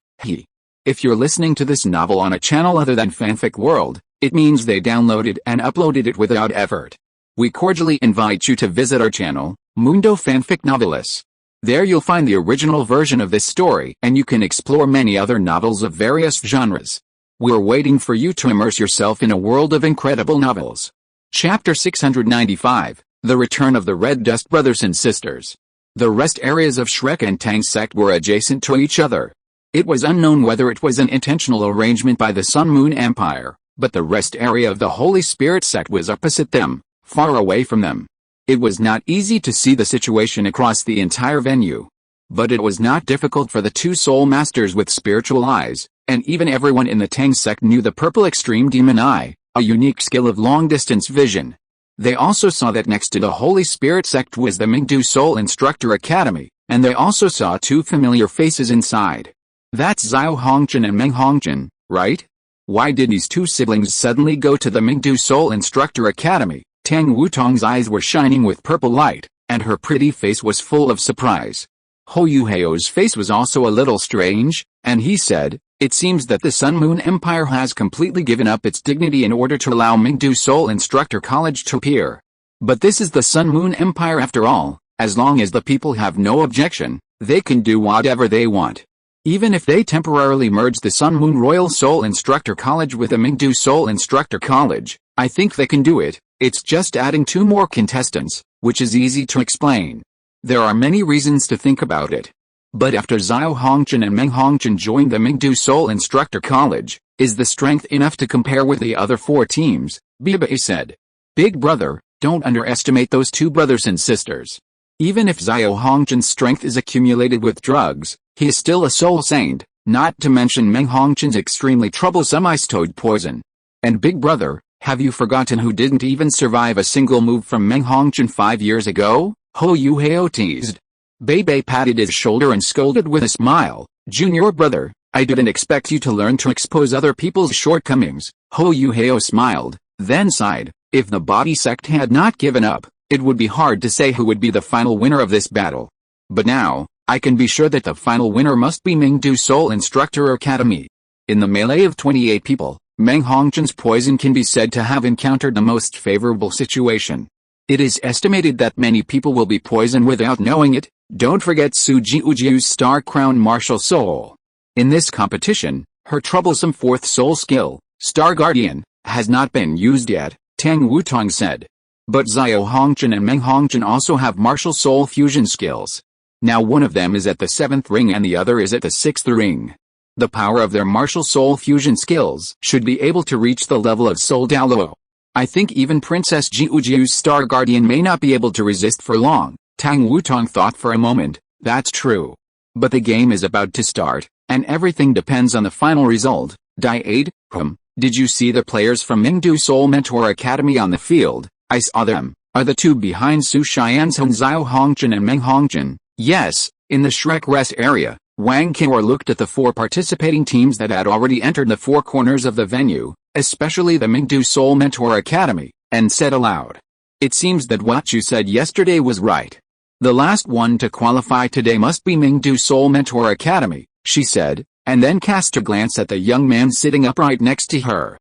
If you're listening to this novel on a channel other than Fanfic World, it means they downloaded and uploaded it without effort. We cordially invite you to visit our channel, Mundo Fanfic Novelis. There you'll find the original version of this story and you can explore many other novels of various genres. We're waiting for you to immerse yourself in a world of incredible novels. Chapter 695. The Return of the Red Dust Brothers and Sisters. The rest areas of Shrek and Tang sect were adjacent to each other. It was unknown whether it was an intentional arrangement by the Sun Moon Empire, but the rest area of the Holy Spirit sect was opposite them, far away from them. It was not easy to see the situation across the entire venue. But it was not difficult for the 2 soul masters with spiritual eyes, and even everyone in the Tang sect knew the purple extreme demon eye, a unique skill of long-distance vision. They also saw that next to the Holy Spirit sect was the Mingdu Soul Instructor Academy, and they also saw 2 familiar faces inside. That's Xiao Hongchen and Meng Hongchen, right? Why did these 2 siblings suddenly go to the Mingdu Soul Instructor Academy? Tang Wutong's eyes were shining with purple light, and her pretty face was full of surprise. Hou Hao's face was also a little strange, and he said, "It seems that the Sun Moon Empire has completely given up its dignity in order to allow Mingdu Soul Instructor College to appear. But this is the Sun Moon Empire after all, as long as the people have no objection, they can do whatever they want. Even if they temporarily merge the Sun Moon Royal Soul Instructor College with the Mingdu Soul Instructor College, I think they can do it. It's just adding 2 more contestants, which is easy to explain. There are many reasons to think about it. But after Xiao Hongchen and Meng Hongchen joined the Mingdu Soul Instructor College, is the strength enough to compare with the other 4 teams?" Bei said. "Big brother, don't underestimate those 2 brothers and sisters. Even if Xiao Hongjin's strength is accumulated with drugs, he is still a soul saint, not to mention Meng Hongjin's extremely troublesome ice toad poison. And big brother, have you forgotten who didn't even survive a single move from Meng Hongjin 5 years ago? Ho Yuhao teased. Bei patted his shoulder and scolded with a smile, "Junior brother, I didn't expect you to learn to expose other people's shortcomings." Ho Yuhao smiled, then sighed. If the body sect had not given up, it would be hard to say who would be the final winner of this battle. But now, I can be sure that the final winner must be Mingdu Soul Instructor Academy. In the melee of 28 people, Meng Hongjin's poison can be said to have encountered the most favorable situation. It is estimated that many people will be poisoned without knowing it. Don't forget Su Jiujiu's Star Crown Martial Soul. In this competition, her troublesome fourth soul skill, Star Guardian, has not been used yet, Tang Wutong said. But Xiao Hongjin and Meng Hongjin also have martial soul fusion skills. Now one of them is at the 7th ring and the other is at the 6th ring. The power of their martial soul fusion skills should be able to reach the level of Soul Douluo. I think even Princess Jiujiu's Star Guardian may not be able to resist for long. Tang Wutong thought for a moment. That's true. But the game is about to start, and everything depends on the final result. Decay. Did you see the players from Mingdu Soul Mentor Academy on the field? I saw them. Are the two behind Su Xianzhen Xiao Hongjin and Meng Hongjin? Yes, in the Shrek rest area. Wang Qior looked at the 4 participating teams that had already entered the 4 corners of the venue, especially the Mingdu Soul Mentor Academy, and said aloud, "It seems that what you said yesterday was right. The last one to qualify today must be Mingdu Soul Mentor Academy," she said, and then cast a glance at the young man sitting upright next to her.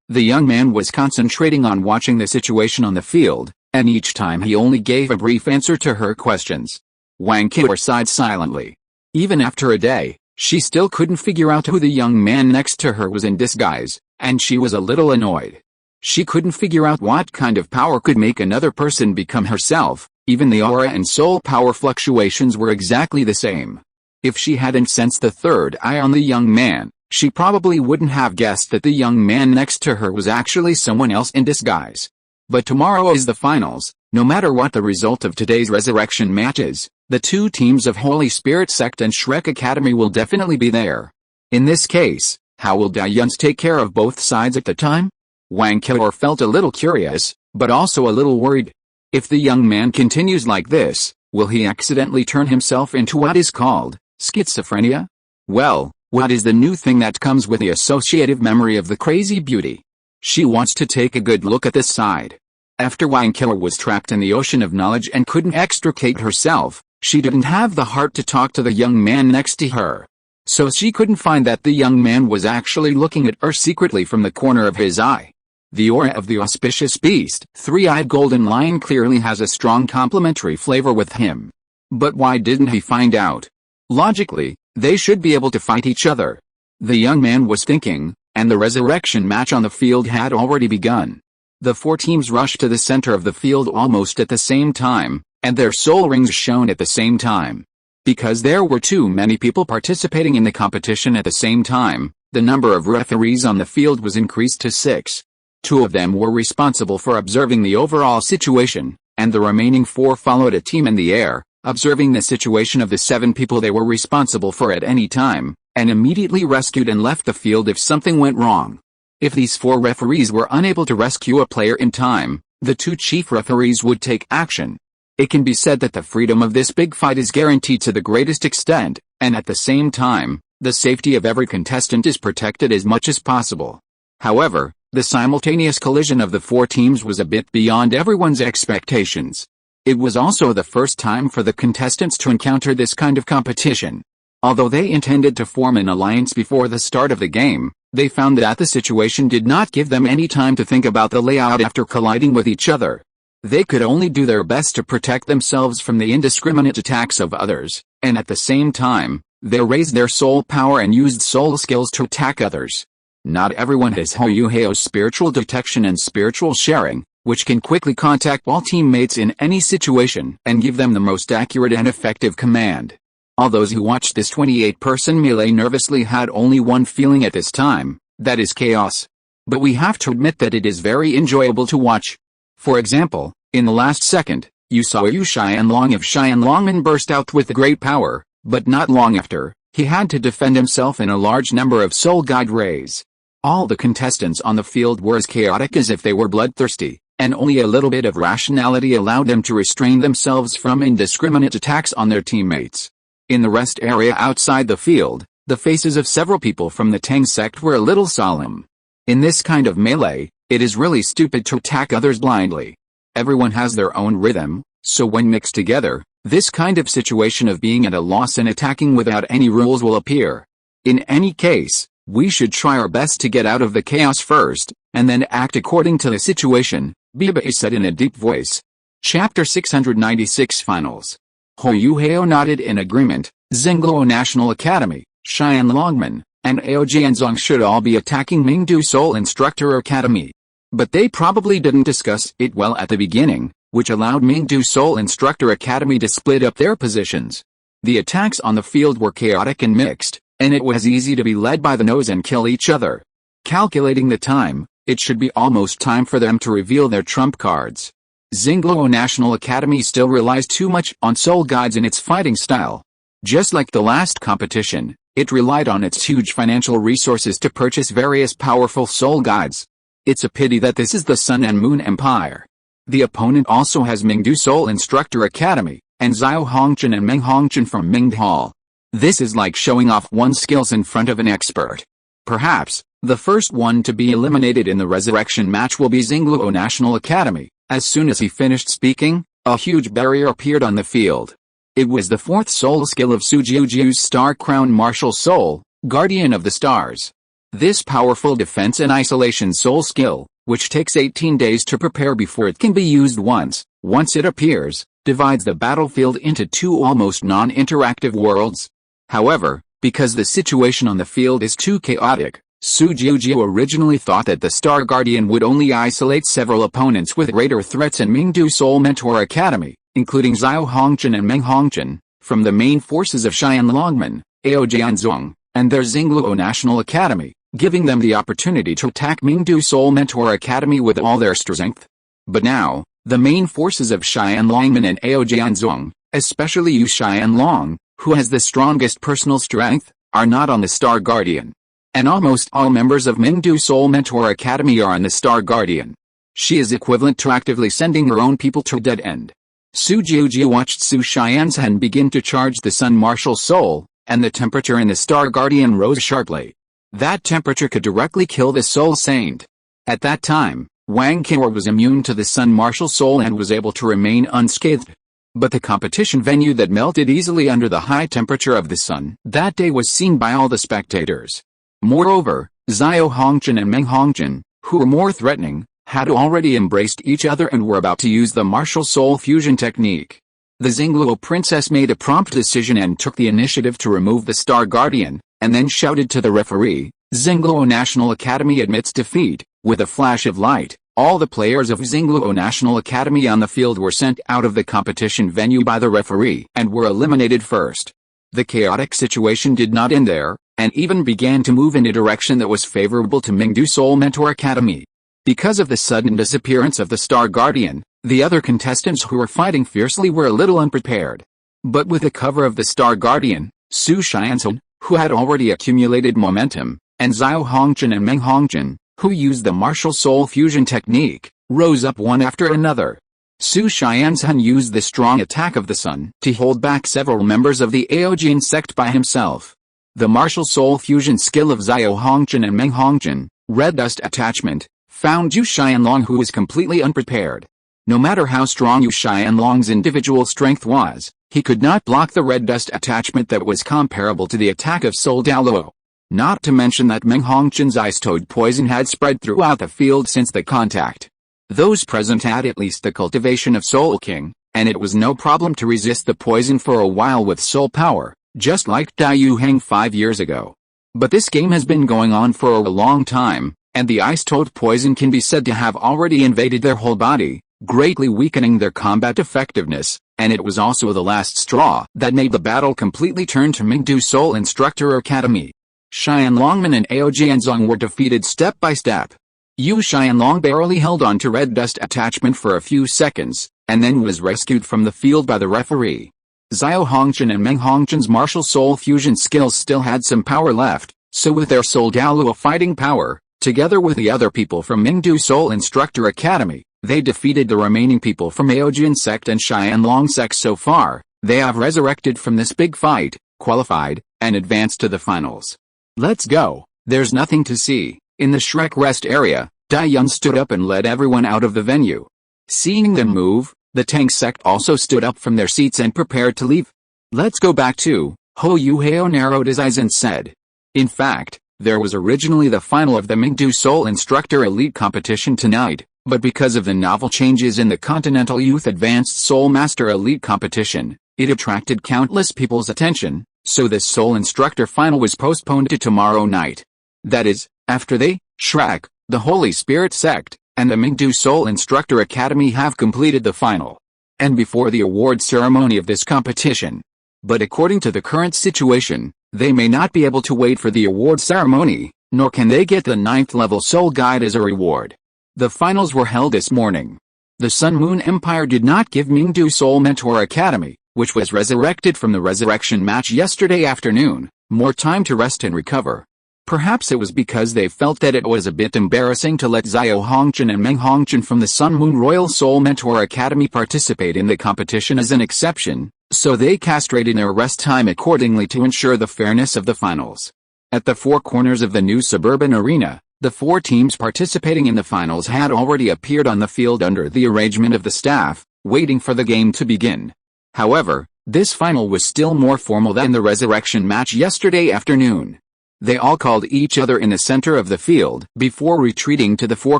The young man was concentrating on watching the situation on the field, and each time he only gave a brief answer to her questions. Wang Qior sighed silently. Even after a day, she still couldn't figure out who the young man next to her was in disguise, and she was a little annoyed. She couldn't figure out what kind of power could make another person become herself. Even the aura and soul power fluctuations were exactly the same. If she hadn't sensed the third eye on the young man, she probably wouldn't have guessed that the young man next to her was actually someone else in disguise. But tomorrow is the finals. No matter what the result of today's resurrection match is, the 2 teams of Holy Spirit Sect and Shrek Academy will definitely be there. In this case, how will Dayuns take care of both sides at the time? Wang Qior felt a little curious, but also a little worried. If the young man continues like this, will he accidentally turn himself into what is called schizophrenia? Well, what is the new thing that comes with the associative memory of the crazy beauty? She wants to take a good look at this side. After Wang Qior was trapped in the ocean of knowledge and couldn't extricate herself, she didn't have the heart to talk to the young man next to her. So she couldn't find that the young man was actually looking at her secretly from the corner of his eye. The aura of the auspicious beast, 3-eyed golden lion, clearly has a strong complementary flavor with him. But why didn't he find out? Logically, they should be able to fight each other. The young man was thinking, and the resurrection match on the field had already begun. The 4 teams rushed to the center of the field almost at the same time, and their soul rings shone at the same time. Because there were too many people participating in the competition at the same time, the number of referees on the field was increased to 6. 2 of them were responsible for observing the overall situation, and the remaining 4 followed a team in the air, observing the situation of the 7 people they were responsible for at any time, and immediately rescued and left the field if something went wrong. If these 4 referees were unable to rescue a player in time, the 2 chief referees would take action. It can be said that the freedom of this big fight is guaranteed to the greatest extent, and at the same time, the safety of every contestant is protected as much as possible. However, the simultaneous collision of the 4 teams was a bit beyond everyone's expectations. It was also the first time for the contestants to encounter this kind of competition. Although they intended to form an alliance before the start of the game, they found that the situation did not give them any time to think about the layout after colliding with each other. They could only do their best to protect themselves from the indiscriminate attacks of others, and at the same time, they raised their soul power and used soul skills to attack others. Not everyone has Hoyuheo's spiritual detection and spiritual sharing, which can quickly contact all teammates in any situation and give them the most accurate and effective command. All those who watched this 28-person melee nervously had only one feeling at this time, that is chaos. But we have to admit that it is very enjoyable to watch. For example, in the last second, You saw Yu Xianlong of Xianlongman burst out with great power, but not long after, he had to defend himself in a large number of soul guide rays. All the contestants on the field were as chaotic as if they were bloodthirsty, and only a little bit of rationality allowed them to restrain themselves from indiscriminate attacks on their teammates. In the rest area outside the field, the faces of several people from the Tang sect were a little solemn. In this kind of melee, it is really stupid to attack others blindly. Everyone has their own rhythm, so when mixed together, this kind of situation of being at a loss and attacking without any rules will appear. In any case, we should try our best to get out of the chaos first, and then act according to the situation, Biba said in a deep voice. Chapter 696 Finals. Hou Yuhao nodded in agreement. Xingluo National Academy, Xianlongman, and Ao Jianzong should all be attacking Mingdu Soul Instructor Academy. But they probably didn't discuss it well at the beginning, which allowed Mingdu Soul Instructor Academy to split up their positions. The attacks on the field were chaotic and mixed, and it was easy to be led by the nose and kill each other. Calculating the time, it should be almost time for them to reveal their trump cards. Xingluo National Academy still relies too much on soul guides in its fighting style. Just like the last competition, it relied on its huge financial resources to purchase various powerful soul guides. It's a pity that this is the Sun and Moon Empire. The opponent also has Mingdu Soul Instructor Academy, and Xiao Hongchen and Meng Hongchen from Mingde Hall. This is like showing off one's skills in front of an expert. Perhaps, the first one to be eliminated in the resurrection match will be Xingluo National Academy. As soon as he finished speaking, a huge barrier appeared on the field. It was the fourth soul skill of Su Jiujiu's Star Crown Martial Soul, Guardian of the Stars. This powerful defense and isolation soul skill, which takes 18 days to prepare before it can be used once it appears, divides the battlefield into two almost non-interactive worlds. However, because the situation on the field is too chaotic, Su Jiujiu originally thought that the Star Guardian would only isolate several opponents with greater threats in Mingdu Soul Mentor Academy, including Xiao Hongchen and Meng Hongchen, from the main forces of Xianlongman, Ao Jianzong, and their Xingluo National Academy, giving them the opportunity to attack Mingdu Soul Mentor Academy with all their strength. But now, the main forces of Xianlongman and Ao Jianzong, especially Yu Xianlong, who has the strongest personal strength, are not on the Star Guardian. And almost all members of Mingdu Soul Mentor Academy are on the Star Guardian. She is equivalent to actively sending her own people to a dead end. Su Jiujiu watched Su Xianzhen begin to charge the Sun Martial Soul, and the temperature in the Star Guardian rose sharply. That temperature could directly kill the Soul Saint. At that time, Wang Qinghua was immune to the Sun Martial Soul and was able to remain unscathed. But the competition venue that melted easily under the high temperature of the sun that day was seen by all the spectators. Moreover, Xiao Hongchen and Meng Hongchen, who were more threatening, had already embraced each other and were about to use the martial soul fusion technique. The Xingluo princess made a prompt decision and took the initiative to remove the Star Guardian, and then shouted to the referee, "Xingluo National Academy admits defeat." With a flash of light, all the players of Xingluo National Academy on the field were sent out of the competition venue by the referee and were eliminated first. The chaotic situation did not end there, and even began to move in a direction that was favorable to Mingdu Soul Mentor Academy. Because of the sudden disappearance of the Star Guardian, the other contestants who were fighting fiercely were a little unprepared. But with the cover of the Star Guardian, Su Xianzhen, who had already accumulated momentum, and Xiao Hongchen and Meng Hongchen, who used the martial soul fusion technique, rose up one after another. Su Xianzhen used the strong attack of the sun to hold back several members of the Aojian sect by himself. The martial soul fusion skill of Xiao Hongchen and Meng Hongchen, red dust attachment, found Yu Xianlong, who was completely unprepared. No matter how strong Yu Xianlong's individual strength was, he could not block the red dust attachment that was comparable to the attack of Soul Douluo. Not to mention that Meng Hongchen's ice toad poison had spread throughout the field since the contact. Those present had at least the cultivation of Soul King, and it was no problem to resist the poison for a while with soul power, just like Dai Yu Heng 5 years ago. But this game has been going on for a long time, and the ice toad poison can be said to have already invaded their whole body, greatly weakening their combat effectiveness, and it was also the last straw that made the battle completely turn to Mingdu Soul Instructor Academy. Xianlongman and Ao Jianzong were defeated step by step. Yu Xianlong barely held on to red dust attachment for a few seconds, and then was rescued from the field by the referee. Xiao Hongqian and Meng Hongqian's martial soul fusion skills still had some power left, so with their soul Douluo fighting power, together with the other people from Mingdu Soul Instructor Academy, they defeated the remaining people from Aojian sect and Xianlong sect. So far, they have resurrected from this big fight, qualified, and advanced to the finals. Let's go. There's nothing to see. In the Shrek rest area, Dai Yun stood up and led everyone out of the venue. Seeing them move, the Tang sect also stood up from their seats and prepared to leave. Let's go back to, Ho Yu Heo narrowed his eyes and said. In fact, there was originally the final of the Mingdu Soul Instructor Elite Competition tonight, but because of the novel changes in the Continental Youth Advanced Soul Master Elite Competition, it attracted countless people's attention, so this Soul Instructor final was postponed to tomorrow night. That is, after they, Shrek, the Holy Spirit sect, and the Mingdu Soul Instructor Academy have completed the final. And before the award ceremony of this competition. But according to the current situation, they may not be able to wait for the award ceremony, nor can they get the 9th level Soul Guide as a reward. The finals were held this morning. The Sun Moon Empire did not give Mingdu Soul Mentor Academy, which was resurrected from the resurrection match yesterday afternoon, more time to rest and recover. Perhaps it was because they felt that it was a bit embarrassing to let Xiao Hongqian and Meng Hongqian from the Sun Moon Royal Soul Mentor Academy participate in the competition as an exception, so they castrated their rest time accordingly to ensure the fairness of the finals. At the four corners of the new suburban arena, the four teams participating in the finals had already appeared on the field under the arrangement of the staff, waiting for the game to begin. However, this final was still more formal than the resurrection match yesterday afternoon. They all called each other in the center of the field before retreating to the four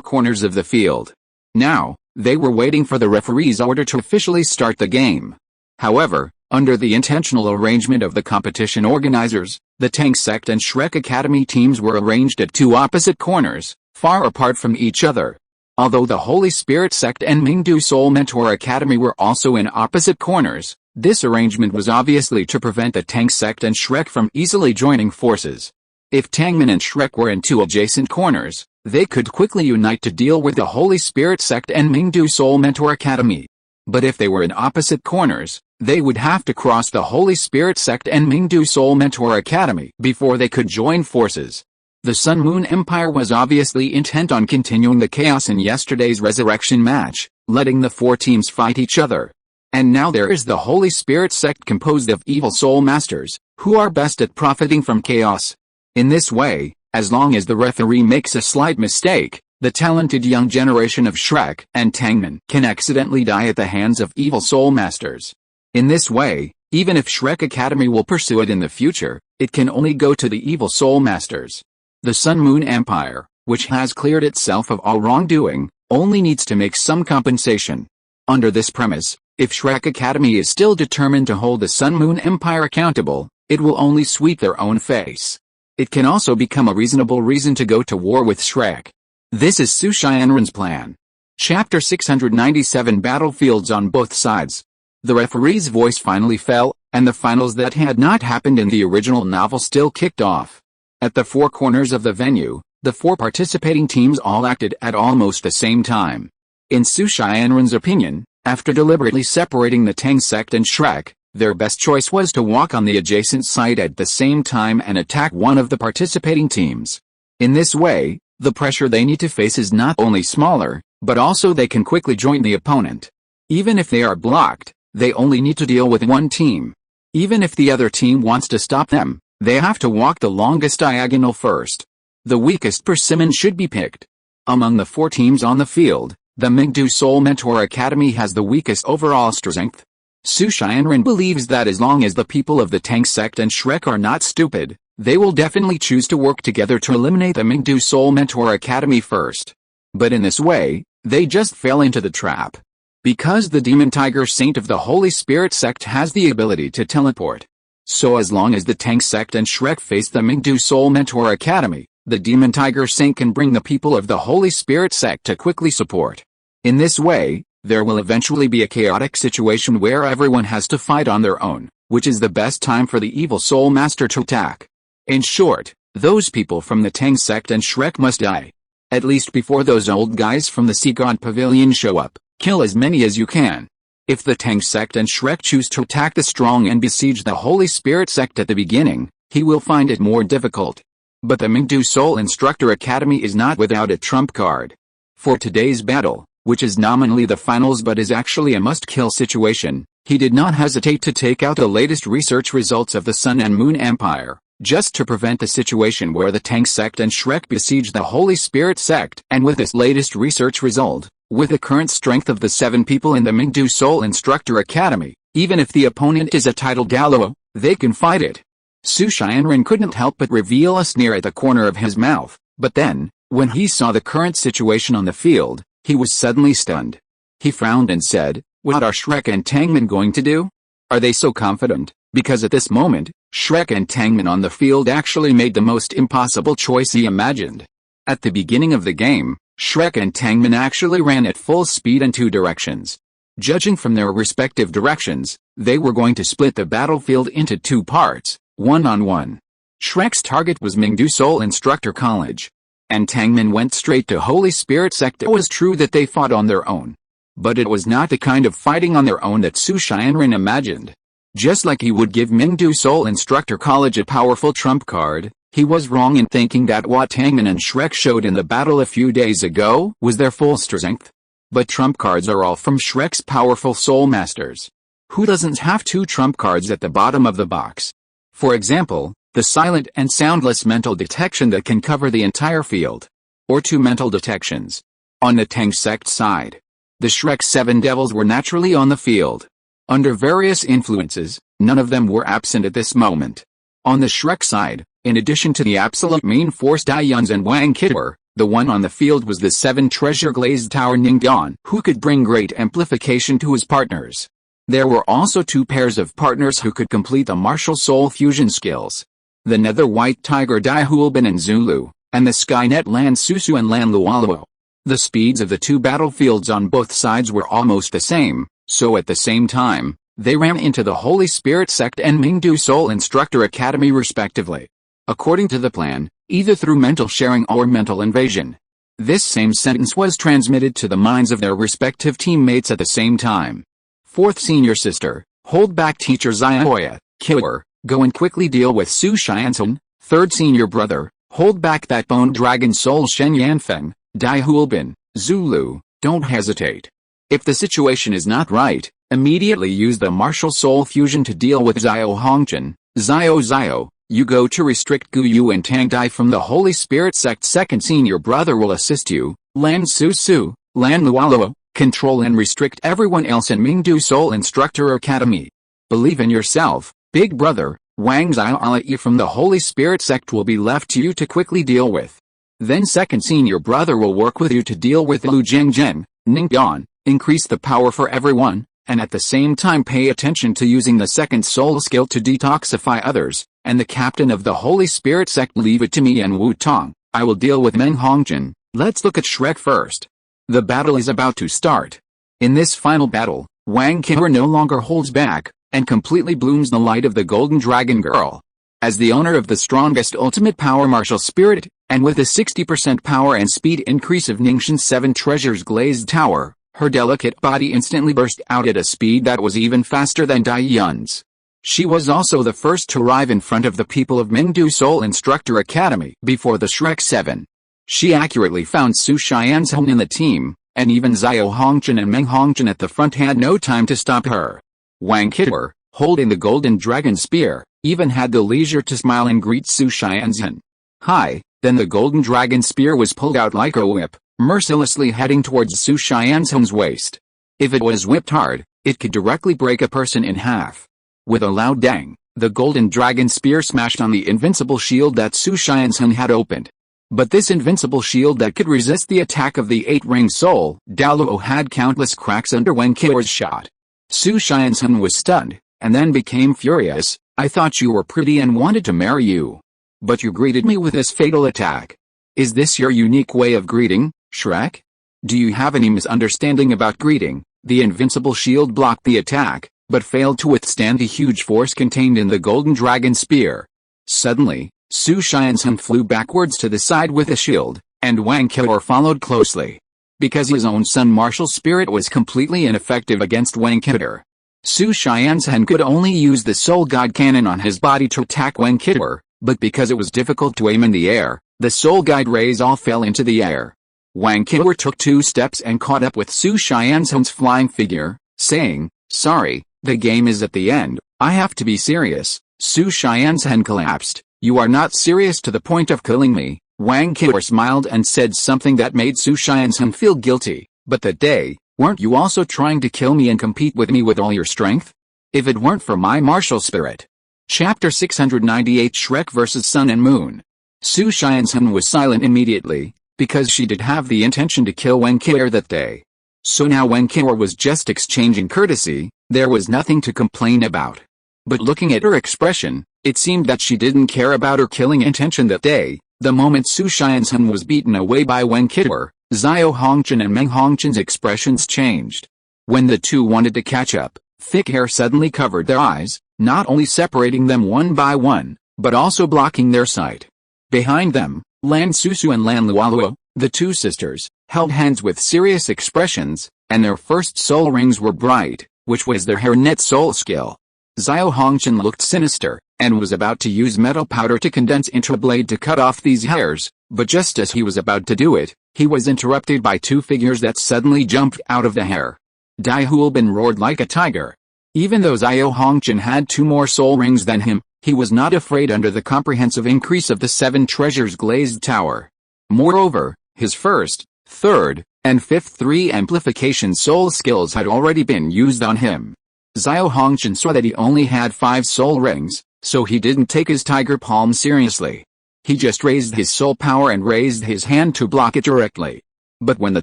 corners of the field. Now, they were waiting for the referee's order to officially start the game. However, under the intentional arrangement of the competition organizers, the Tang sect and Shrek Academy teams were arranged at two opposite corners, far apart from each other. Although the Holy Spirit sect and Mingdu Soul Mentor Academy were also in opposite corners, this arrangement was obviously to prevent the Tang sect and Shrek from easily joining forces. If Tangman and Shrek were in two adjacent corners, they could quickly unite to deal with the Holy Spirit sect and Mingdu Soul Mentor Academy. But if they were in opposite corners, they would have to cross the Holy Spirit sect and Mingdu Soul Mentor Academy before they could join forces. The Sun Moon Empire was obviously intent on continuing the chaos in yesterday's resurrection match, letting the four teams fight each other. And now there is the Holy Spirit sect composed of evil soul masters, who are best at profiting from chaos. In this way, as long as the referee makes a slight mistake, the talented young generation of Shrek and Tangman can accidentally die at the hands of evil soul masters. In this way, even if Shrek Academy will pursue it in the future, it can only go to the evil soul masters. The Sun Moon Empire, which has cleared itself of all wrongdoing, only needs to make some compensation. Under this premise, if Shrek Academy is still determined to hold the Sun Moon Empire accountable, it will only sweep their own face. It can also become a reasonable reason to go to war with Shrek. This is Su Xianren's plan. Chapter 697 Battlefields on both sides. The referee's voice finally fell, and the finals that had not happened in the original novel still kicked off. At the four corners of the venue, the four participating teams all acted at almost the same time. In Su Xianren's opinion, after deliberately separating the Tang sect and Shrek, their best choice was to walk on the adjacent side at the same time and attack one of the participating teams. In this way, the pressure they need to face is not only smaller, but also they can quickly join the opponent. Even if they are blocked, they only need to deal with one team. Even if the other team wants to stop them, they have to walk the longest diagonal first. The weakest persimmon should be picked. Among the four teams on the field, the Mingdu Soul Mentor Academy has the weakest overall strength. Su Xianren believes that as long as the people of the Tang sect and Shrek are not stupid, they will definitely choose to work together to eliminate the Mingdu Soul Mentor Academy first. But in this way, they just fell into the trap. Because the Demon Tiger Saint of the Holy Spirit sect has the ability to teleport. So as long as the Tang sect and Shrek face the Mingdu Soul Mentor Academy, the Demon Tiger Saint can bring the people of the Holy Spirit sect to quickly support. In this way, there will eventually be a chaotic situation where everyone has to fight on their own, which is the best time for the evil soul master to attack. In short, those people from the Tang sect and Shrek must die. At least before those old guys from the Sea God Pavilion show up, kill as many as you can. If the Tang sect and Shrek choose to attack the strong and besiege the Holy Spirit sect at the beginning, he will find it more difficult. But the Mingdu Soul Instructor Academy is not without a trump card. For today's battle, which is nominally the finals but is actually a must-kill situation, he did not hesitate to take out the latest research results of the Sun and Moon Empire, just to prevent the situation where the Tang sect and Shrek besiege the Holy Spirit sect. And with this latest research result, with the current strength of the 7 people in the Mingdu Soul Instructor Academy, even if the opponent is a titled Douluo, they can fight it. Su Xianren couldn't help but reveal a sneer at the corner of his mouth, but then, when he saw the current situation on the field, he was suddenly stunned. He frowned and said, "What are Shrek and Tangman going to do? Are they so confident?" Because at this moment, Shrek and Tangman on the field actually made the most impossible choice he imagined. At the beginning of the game, Shrek and Tangman actually ran at full speed in 2 directions. Judging from their respective directions, they were going to split the battlefield into 2 parts, 1-on-1. Shrek's target was Mingdu Soul Instructor College, and Tangman went straight to Holy Spirit sect. It was true that they fought on their own, but it was not the kind of fighting on their own that Su Xianren imagined. Just like he would give Mingdu Soul Instructor College a powerful trump card, he was wrong in thinking that what Tangman and Shrek showed in the battle a few days ago was their full strength. But trump cards are all from Shrek's powerful soul masters. Who doesn't have 2 trump cards at the bottom of the box? For example, the silent and soundless mental detection that can cover the entire field. Or 2 mental detections. On the Tang sect side, the Shrek 7 devils were naturally on the field. Under various influences, none of them were absent at this moment. On the Shrek side, in addition to the absolute main force Daiyuns and Wang Kidwer, the one on the field was the 7 treasure glazed tower Ningdan, who could bring great amplification to his partners. There were also 2 pairs of partners who could complete the martial soul fusion skills. The nether white tiger Daihulbin and Zulu, and the Skynet Lan Susu and Lan Luoluo. The speeds of the 2 battlefields on both sides were almost the same, so at the same time, they ran into the Holy Spirit sect and Mingdu Soul Instructor Academy respectively. According to the plan, either through mental sharing or mental invasion. This same sentence was transmitted to the minds of their respective teammates at the same time. 4th senior sister, hold back teacher Xiaoya, killer, go and quickly deal with Su Xianzhen. 3rd senior brother, hold back that bone dragon soul Shen Yanfeng, Daihulbin, Zulu, don't hesitate. If the situation is not right, immediately use the martial soul fusion to deal with Xiao Hongchen. Xiao, you go to restrict Gu Yu and Tang Dai from the Holy Spirit sect. 2nd senior brother will assist you, Lan Susu, Lan Luoluo, control and restrict everyone else in Mingdu Soul Instructor Academy. Believe in yourself, big brother. Wang Xiaoyi from the Holy Spirit sect will be left to you to quickly deal with. Then 2nd senior brother will work with you to deal with Lu Zhengzhen, Ningdan, increase the power for everyone, and at the same time pay attention to using the 2nd soul skill to detoxify others, and the captain of the Holy Spirit sect leave it to me and Wu Tong, I will deal with Meng Hongzhen. Let's look at Shrek first. The battle is about to start. In this final battle, Wang Kidwer no longer holds back, and completely blooms the light of the Golden Dragon Girl. As the owner of the strongest ultimate power martial spirit, and with a 60% power and speed increase of Ningxin's 7 treasures glazed tower, her delicate body instantly burst out at a speed that was even faster than Dai Yun's. She was also the first to arrive in front of the people of Mingdu Soul Instructor Academy before the Shrek 7. She accurately found Su Xianzhen in the team, and even Xiao Hongchen and Meng Hongchen at the front had no time to stop her. Wang Kidwer, holding the golden dragon spear, even had the leisure to smile and greet Su Xianzhen. Hi, then the golden dragon spear was pulled out like a whip, mercilessly heading towards Su Xianzhen's waist. If it was whipped hard, it could directly break a person in half. With a loud dang, the golden dragon spear smashed on the invincible shield that Su Xianzhen had opened. But this invincible shield that could resist the attack of the 8-ring soul, Douluo, had countless cracks under Wang Kidwer's shot. Su Xianzhen was stunned, and then became furious. I thought you were pretty and wanted to marry you. But you greeted me with this fatal attack. Is this your unique way of greeting, Shrek? Do you have any misunderstanding about greeting? The invincible shield blocked the attack, but failed to withstand the huge force contained in the golden dragon spear. Suddenly, Su Xianzhen flew backwards to the side with a shield, and Wang Kidwer followed closely. because his own son martial spirit was completely ineffective against Wang Keter. Su Xianzhen could only use the soul guide cannon on his body to attack Wang Keter, but because it was difficult to aim in the air, the soul guide rays all fell into the air. Wang Keter took 2 steps and caught up with Su Xianzhen's flying figure, saying, "Sorry, the game is at the end, I have to be serious." Su Xianzhen collapsed. "You are not serious to the point of killing me." Wang Keter smiled and said something that made Su Xianzhen feel guilty. "But that day, weren't you also trying to kill me and compete with me with all your strength? If it weren't for my martial spirit." Chapter 698 Shrek vs. Sun and Moon. Su Xianzhen was silent immediately, because she did have the intention to kill Wang Keter that day. So now Wang Keter was just exchanging courtesy, there was nothing to complain about. But looking at her expression, it seemed that she didn't care about her killing intention that day. The moment Su Xianzhen was beaten away by Wang Keter, Xiao Hongchen and Meng Hongchen's expressions changed. When the two wanted to catch up, thick hair suddenly covered their eyes, not only separating them one by one, but also blocking their sight. Behind them, Lan Susu and Lan Luoluo, the two sisters, held hands with serious expressions, and their first soul rings were bright, which was their hairnet soul skill. Xiao Hongchen looked sinister, and was about to use metal powder to condense into a blade to cut off these hairs, but just as he was about to do it, he was interrupted by 2 figures that suddenly jumped out of the hair. Dai Huolbin roared like a tiger. Even though Xiao Hongchen had 2 more soul rings than him, he was not afraid under the comprehensive increase of the 7 treasures glazed tower. Moreover, his first, third, and fifth 3 amplification soul skills had already been used on him. Xiao Hongchen saw that he only had 5 soul rings, so he didn't take his tiger palm seriously. He just raised his soul power and raised his hand to block it directly. But when the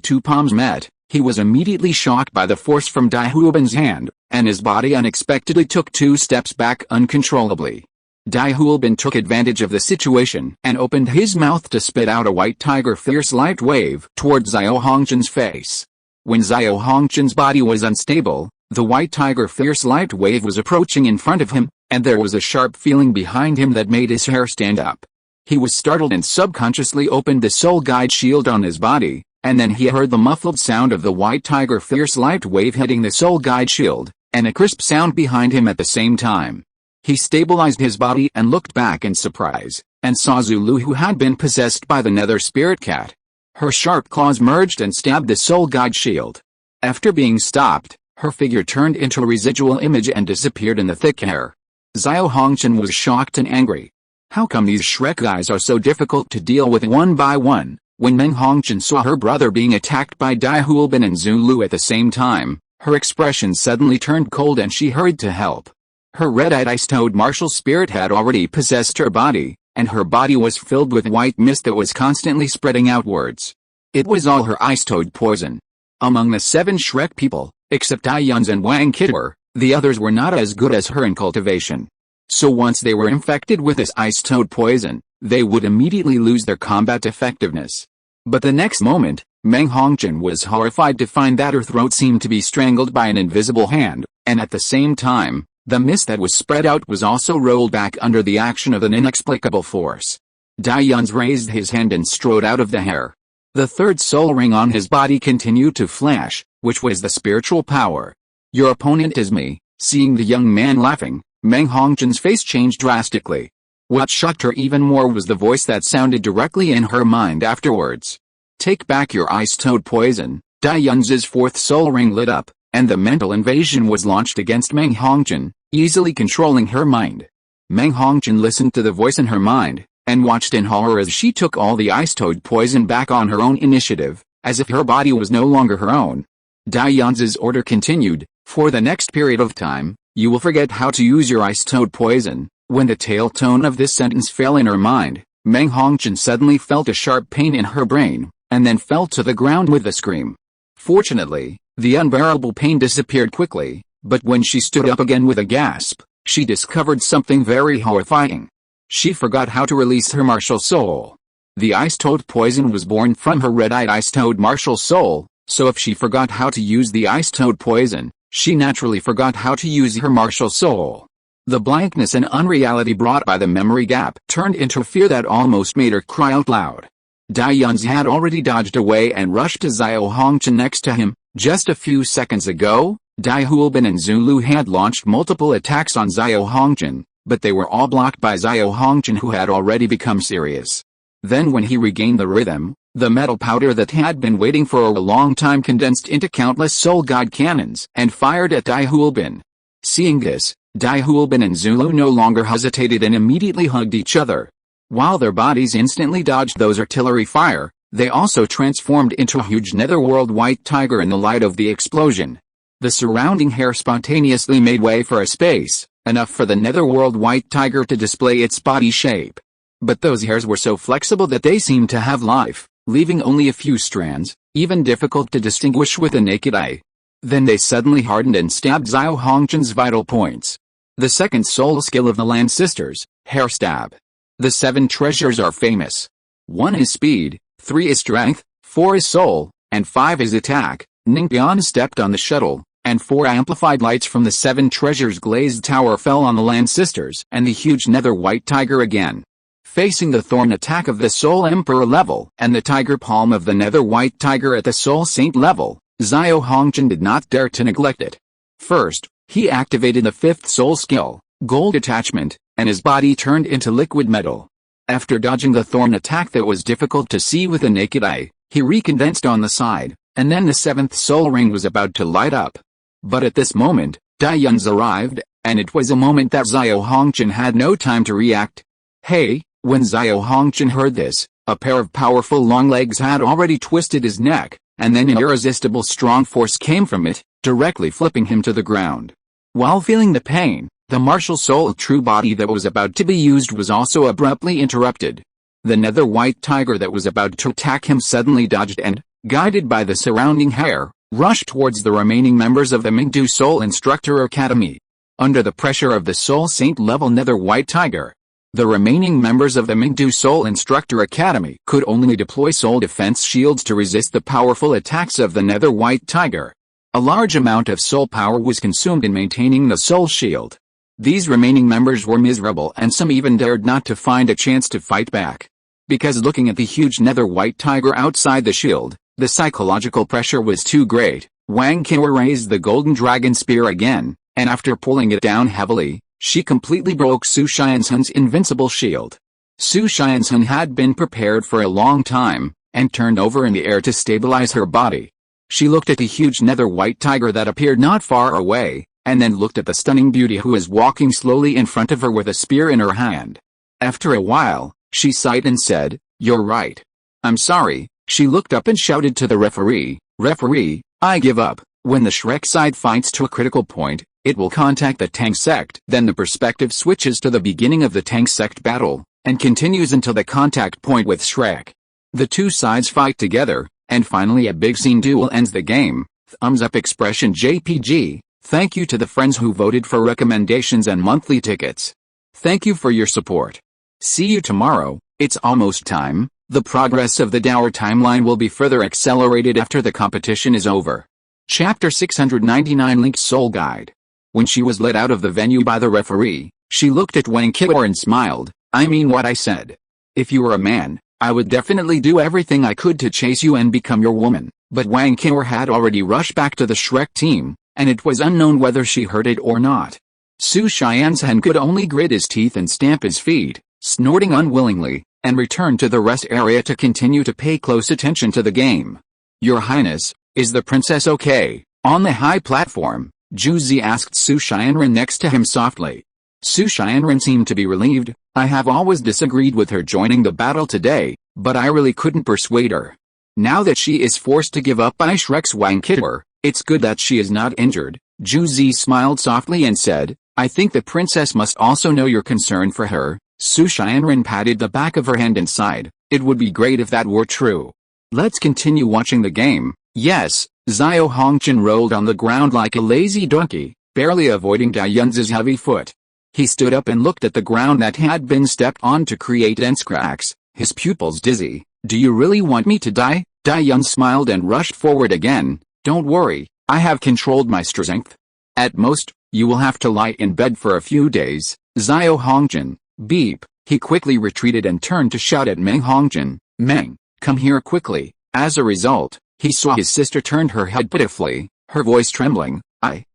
2 palms met, he was immediately shocked by the force from Dai Huolbin's hand, and his body unexpectedly took 2 steps back uncontrollably. Dai Huolbin took advantage of the situation and opened his mouth to spit out a white tiger fierce light wave towards Xiao Hongchen's face. When Xiao Hongchen's body was unstable, the white tiger fierce light wave was approaching in front of him, and there was a sharp feeling behind him that made his hair stand up. He was startled and subconsciously opened the soul guide shield on his body, and then he heard the muffled sound of the white tiger fierce light wave hitting the soul guide shield, and a crisp sound behind him at the same time. He stabilized his body and looked back in surprise, and saw Zulu, who had been possessed by the nether spirit cat. Her sharp claws merged and stabbed the soul guide shield. After being stopped, her figure turned into a residual image and disappeared in the thick hair. Xiao Hongchen was shocked and angry. How come these Shrek guys are so difficult to deal with one by one? When Meng Hongchen saw her brother being attacked by Dai Huolbin and Zulu at the same time, her expression suddenly turned cold and she hurried to help. Her red-eyed ice-toad martial spirit had already possessed her body, and her body was filled with white mist that was constantly spreading outwards. It was all her ice-toad poison. Among the 7 Shrek people, except Aiyans and Wang Keter, the others were not as good as her in cultivation. So once they were infected with this ice-toad poison, they would immediately lose their combat effectiveness. But the next moment, Meng Hongchen was horrified to find that her throat seemed to be strangled by an invisible hand, and at the same time, the mist that was spread out was also rolled back under the action of an inexplicable force. Dai Yuns raised his hand and strode out of the hair. The 3rd soul ring on his body continued to flash, which was the spiritual power. "Your opponent is me." Seeing the young man laughing, Meng Hongchen's face changed drastically. What shocked her even more was the voice that sounded directly in her mind afterwards. "Take back your ice-toad poison." Dai Yuns's 4th soul ring lit up, and the mental invasion was launched against Meng Hongchen, easily controlling her mind. Meng Hongchen listened to the voice in her mind, and watched in horror as she took all the ice-toad poison back on her own initiative, as if her body was no longer her own. Dai Yuns's order continued, "For the next period of time, you will forget how to use your ice-toad poison." When the tail tone of this sentence fell in her mind, Meng Hongchen suddenly felt a sharp pain in her brain, and then fell to the ground with a scream. Fortunately, the unbearable pain disappeared quickly, but when she stood up again with a gasp, she discovered something very horrifying. She forgot how to release her martial soul. The ice-toad poison was born from her red-eyed ice-toad martial soul, so if she forgot how to use the ice-toad poison, she naturally forgot how to use her martial soul. The blankness and unreality brought by the memory gap turned into fear that almost made her cry out loud. Dai Yunzi had already dodged away and rushed to Xiao Hongchen next to him. Just a few seconds ago, Dai Huolbin and Zulu had launched multiple attacks on Xiao Hongchen, but they were all blocked by Xiao Hongchen, who had already become serious. Then when he regained the rhythm, the metal powder that had been waiting for a long time condensed into countless soul guide cannons and fired at Dai Huolbin. Seeing this, Dai Huolbin and Zulu no longer hesitated and immediately hugged each other. While their bodies instantly dodged those artillery fire, they also transformed into a huge netherworld white tiger in the light of the explosion. The surrounding hair spontaneously made way for a space, enough for the netherworld white tiger to display its body shape. But those hairs were so flexible that they seemed to have life, leaving only a few strands, even difficult to distinguish with the naked eye. Then they suddenly hardened and stabbed Xiao Hongchen's vital points. The second soul skill of the Land Sisters, hair stab. The 7 treasures are famous. 1 is speed, 3 is strength, 4 is soul, and 5 is attack. Ningqian stepped on the shuttle, and 4 amplified lights from the 7 treasures glazed tower fell on the Land Sisters and the huge nether white tiger again. Facing the thorn attack of the Soul Emperor level and the tiger palm of the nether white tiger at the Soul Saint level, Xiao Hongchen did not dare to neglect it. First, he activated the 5th soul skill, Gold Attachment, and his body turned into liquid metal. After dodging the thorn attack that was difficult to see with the naked eye, he recondensed on the side, and then the 7th soul ring was about to light up. But at this moment, Dai Yunzi arrived, and it was a moment that Xiao Hongchen had no time to react. Hey! When Xiao Hongchen heard this, a pair of powerful long legs had already twisted his neck, and then an irresistible strong force came from it, directly flipping him to the ground. While feeling the pain, the martial soul true body that was about to be used was also abruptly interrupted. The nether white tiger that was about to attack him suddenly dodged and, guided by the surrounding hair, rushed towards the remaining members of the Mingdu Soul Instructor Academy. Under the pressure of the Soul Saint level nether white tiger, the remaining members of the Mingdu Soul Instructor Academy could only deploy soul defense shields to resist the powerful attacks of the nether white tiger. A large amount of soul power was consumed in maintaining the soul shield. These remaining members were miserable, and some even dared not to find a chance to fight back. Because looking at the huge nether white tiger outside the shield, the psychological pressure was too great, Wang Qiwa raised the golden dragon spear again, and after pulling it down heavily, she completely broke Su Xianzhen's invincible shield. Su Xianzhen had been prepared for a long time, and turned over in the air to stabilize her body. She looked at the huge nether white tiger that appeared not far away, and then looked at the stunning beauty who was walking slowly in front of her with a spear in her hand. After a while, she sighed and said, "You're right. I'm sorry." She looked up and shouted to the referee, "Referee, I give up." When the Shrek side fights to a critical point, it will contact the Tang sect. Then the perspective switches to the beginning of the Tang sect battle, and continues until the contact point with Shrek. The two sides fight together, and finally a big scene duel ends the game. Thumbs up expression JPG. Thank you to the friends who voted for recommendations and monthly tickets. Thank you for your support. See you tomorrow. It's almost time. The progress of the Dower timeline will be further accelerated after the competition is over. Chapter 699 Link's Soul Guide. When she was led out of the venue by the referee, she looked at Wang Qiwa and smiled. "I mean what I said. If you were a man, I would definitely do everything I could to chase you and become your woman." But Wang Qiwa had already rushed back to the Shrek team, and it was unknown whether she heard it or not. Su Xianzhen could only grit his teeth and stamp his feet, snorting unwillingly, and return to the rest area to continue to pay close attention to the game. "Your Highness, is the princess okay?" On the high platform, Juzi asked Su Xianren next to him softly. Su Xianren seemed to be relieved. "I have always disagreed with her joining the battle today, but I really couldn't persuade her. Now that she is forced to give up by Shrek's Wang Qiwa, it's good that she is not injured." Juzi smiled softly and said, "I think the princess must also know your concern for her." Su Xianren patted the back of her hand and sighed. "It would be great if that were true. Let's continue watching the game." "Yes." Xiao Hongchen rolled on the ground like a lazy donkey, barely avoiding Dai Yunzi's heavy foot. He stood up and looked at the ground that had been stepped on to create dense cracks, his pupils dizzy. "Do you really want me to die?" Dai Yun smiled and rushed forward again. "Don't worry, I have controlled my strength. At most, you will have to lie in bed for a few days." Xiao Hongchen, beep. He quickly retreated and turned to shout at Meng Hongchen, "Meng, Come here quickly." As a result, he saw his sister turned her head pitifully, her voice trembling.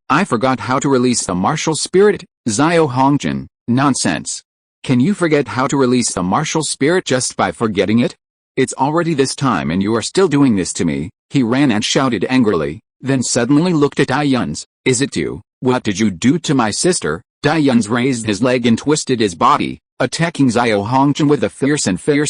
I forgot how to release the martial spirit, Xiao Hongjin." "Nonsense. Can you forget how to release the martial spirit just by forgetting it? It's already this time and you are still doing this to me." He ran and shouted angrily, then suddenly looked at Dai Yun's. "Is it you? What did you do to my sister?" Dai Yun's raised his leg and twisted his body, attacking Xiao Hongjin with a fierce